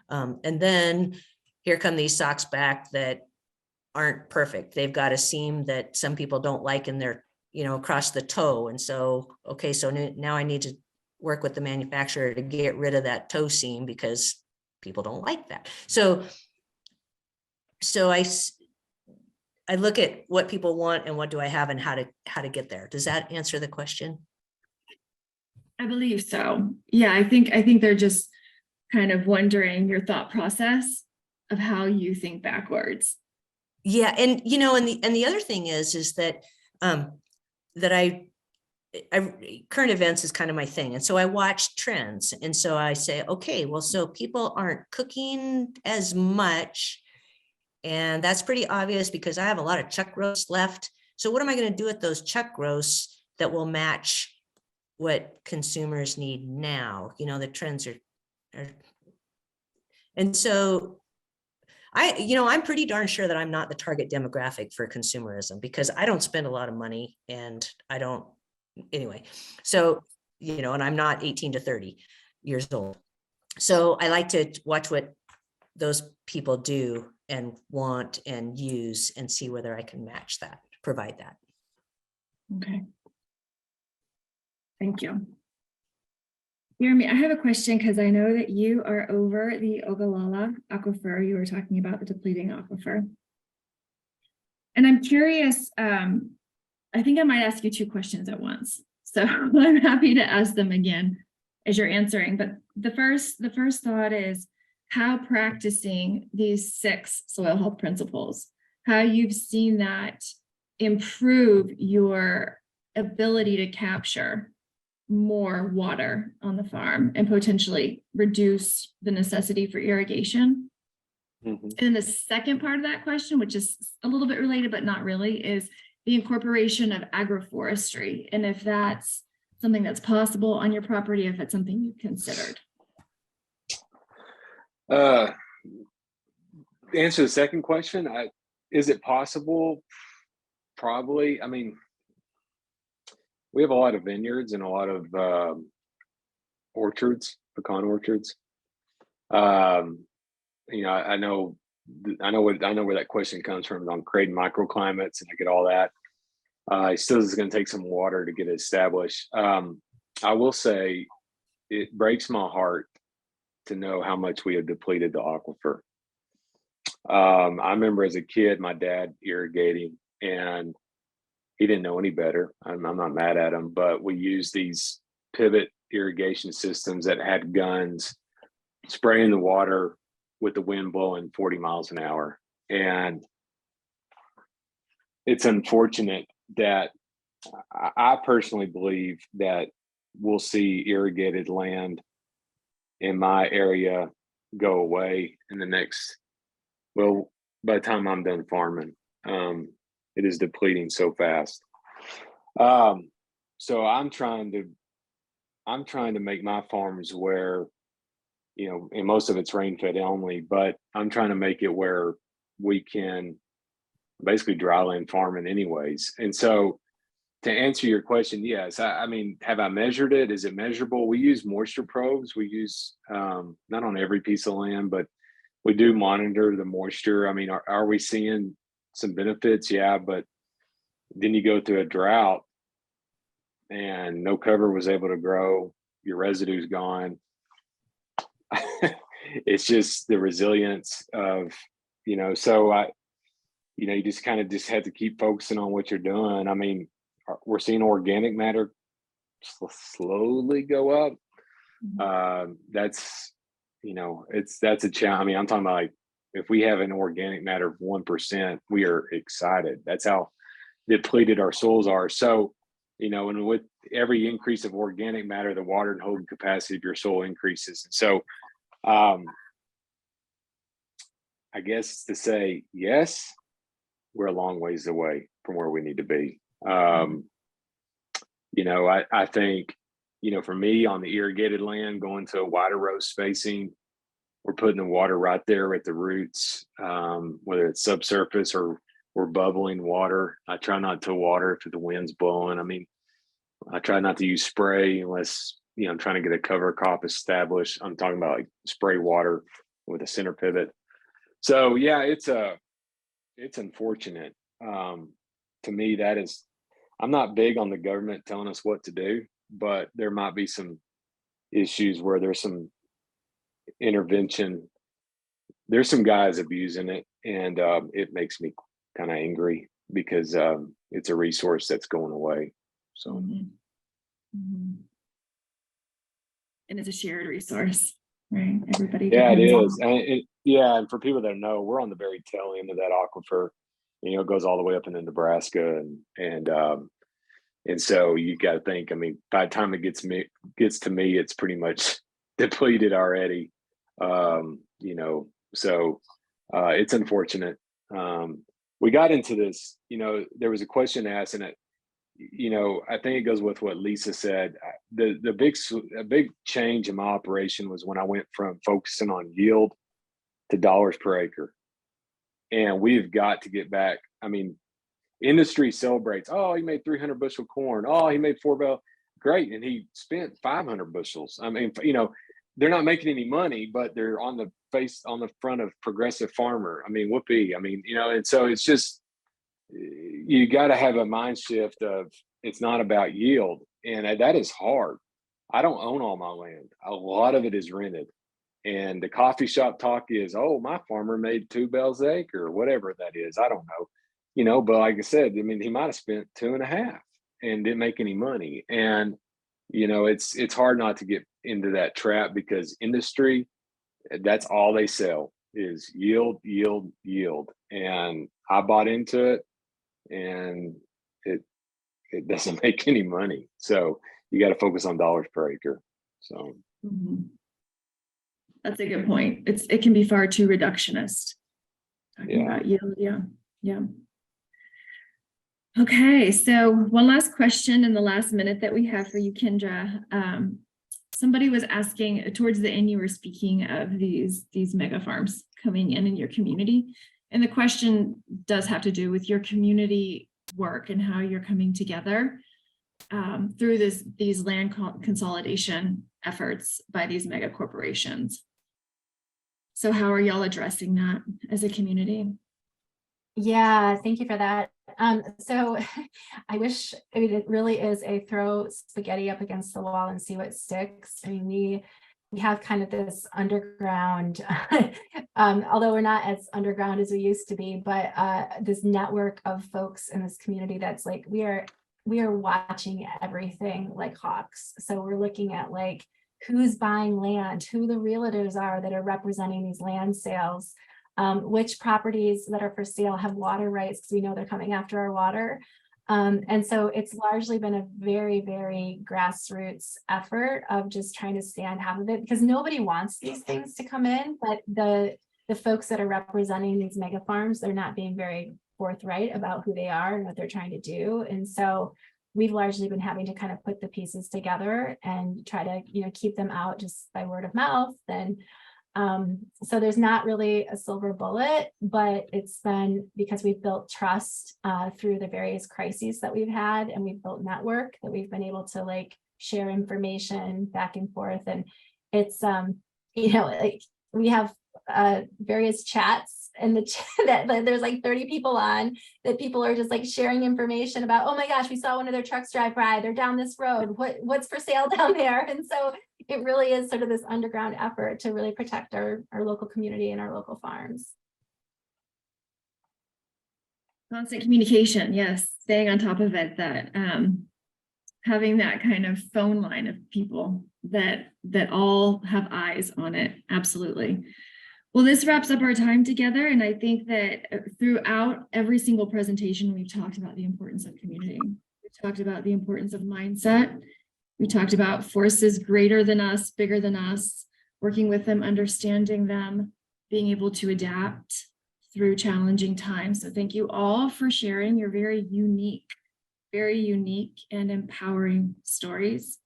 And then here come these socks back that aren't perfect. They've got a seam that some people don't like in their, you know, across the toe. And so, okay, so now I need to work with the manufacturer to get rid of that toe seam because people don't like that. So I look at what people want and what do I have and how to get there. Does that answer the question? I believe so. Yeah, I think they're just kind of wondering your thought process of how you think backwards. Yeah, and you know, and the other thing is that that I current events is kind of my thing. And so I watch trends. And so I say, okay, well, so people aren't cooking as much. And that's pretty obvious because I have a lot of chuck roasts left. So what am I going to do with those chuck roasts that will match what consumers need now? You know, the trends are and so I'm pretty darn sure that I'm not the target demographic for consumerism because I don't spend a lot of money and I don't, anyway. So, and I'm not 18 to 30 years old. So I like to watch what those people do and want and use and see whether I can match that, provide that. Okay. Thank you. Jeremy, I have a question because I know that you are over the Ogallala aquifer. You were talking about the depleting aquifer. And I'm curious, I think I might ask you two questions at once. So I'm happy to ask them again as you're answering. But the first thought is how practicing these 6 soil health principles, how you've seen that improve your ability to capture more water on the farm and potentially reduce the necessity for irrigation. Mm-hmm. And then the second part of that question, which is a little bit related, but not really, is the incorporation of agroforestry. And if that's something that's possible on your property, if it's something you've considered. To answer the second question, is it possible? Probably. I mean, we have a lot of vineyards and a lot of orchards, pecan orchards. I know where that question comes from on creating microclimates, and I get all that. It still is going to take some water to get it established. I will say it breaks my heart to know how much we have depleted the aquifer. I remember as a kid, my dad irrigating, and he didn't know any better. I'm not mad at him, but we used these pivot irrigation systems that had guns spraying the water with the wind blowing 40 miles an hour. And it's unfortunate that I personally believe that we'll see irrigated land in my area go away in the next, well, by the time I'm done farming. It is depleting so fast. So I'm trying to make my farms where, and most of it's rain fed only, but I'm trying to make it where we can basically dryland farming anyways. And so to answer your question, yes, I mean, have I measured it? Is it measurable? We use moisture probes. We use, not on every piece of land, but we do monitor the moisture. I mean, are we seeing some benefits? Yeah, but then you go through a drought and no cover was able to grow, your residue's gone. It's just the resilience of, so you just kind of just have to keep focusing on what you're doing. I mean, we're seeing organic matter slowly go up. That's a challenge. I mean, I'm talking about like, if we have an organic matter of 1%, we are excited. That's how depleted our soils are. So, and with every increase of organic matter, the water and holding capacity of your soil increases. And so, I guess to say, yes, we're a long ways away from where we need to be. I think, for me on the irrigated land, going to a wider row spacing, we're putting the water right there at the roots, whether it's subsurface or we're bubbling water. I try not to water if the wind's blowing. I mean, I try not to use spray unless, I'm trying to get a cover crop established. I'm talking about like spray water with a center pivot. So yeah, it's unfortunate. To me, I'm not big on the government telling us what to do, but there might be some issues where there's some intervention. There's some guys abusing it, and it makes me kind of angry because it's a resource that's going away. So, and it's a shared resource, right? Everybody. Yeah, it is. And for people that know, we're on the very tail end of that aquifer. It goes all the way up into Nebraska, and And so you got to think, I mean, by the time it gets to me, it's pretty much depleted already. You know, so it's unfortunate. We got into this, you know, there was a question asked, and you know, I think it goes with what Lisa said. A big change in my operation was when I went from focusing on yield to dollars per acre. And we've got to get back. I mean, industry celebrates, oh, he made 300 bushel corn. Oh, he made 4 bale. Great. And he spent 500 bushels. I mean, you know, they're not making any money, but they're on the front of Progressive Farmer. I mean, whoopee. I mean, you know, and so it's just, you got to have a mind shift of it's not about yield. And that is hard. I don't own all my land. A lot of it is rented. And the coffee shop talk is, oh, my farmer made 2 bales an acre, or whatever that is. I don't know, you know, but like I said, I mean, he might have spent 2.5 and didn't make any money. And, you know, it's hard not to get into that trap, because industry, that's all they sell is yield, yield, yield. And I bought into it, and it doesn't make any money. So you got to focus on dollars per acre. So. Mhm. That's a good point. It can be far too reductionist. Talking about yield, yeah. Okay, so one last question in the last minute that we have for you, Kendra. Somebody was asking, towards the end, you were speaking of these mega farms coming in your community, and the question does have to do with your community work and how you're coming together through these land consolidation efforts by these mega corporations. So how are y'all addressing that as a community? Yeah, thank you for that. So I wish, I mean, it really is a throw spaghetti up against the wall and see what sticks. I mean, we have kind of this underground, although we're not as underground as we used to be, but this network of folks in this community that's like, we are watching everything like hawks. So we're looking at like, who's buying land, who the realtors are that are representing these land sales, which properties that are for sale have water rights, because we know they're coming after our water. And so it's largely been a very, very grassroots effort of just trying to stay on top of it, because nobody wants these things to come in, but the folks that are representing these mega farms, they're not being very forthright about who they are and what they're trying to do. And so we've largely been having to kind of put the pieces together and try to, you know, keep them out just by word of mouth. And so there's not really a silver bullet, but it's been because we've built trust through the various crises that we've had, and we've built network that we've been able to like share information back and forth. And it's, you know, like we have various chats and that there's like 30 people on, that people are just like sharing information about, oh my gosh, we saw one of their trucks drive by, they're down this road, what's for sale down there? And so it really is sort of this underground effort to really protect our local community and our local farms. Constant communication, yes, staying on top of it, that having that kind of phone line of people that all have eyes on it. Absolutely. Well, this wraps up our time together. And I think that throughout every single presentation, we've talked about the importance of community. We talked about the importance of mindset. We talked about forces greater than us, bigger than us, working with them, understanding them, being able to adapt through challenging times. So thank you all for sharing your very unique and empowering stories.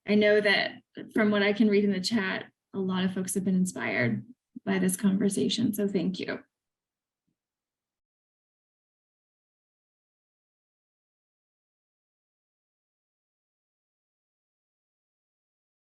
I know that from what I can read in the chat, a lot of folks have been inspired by this conversation. So thank you.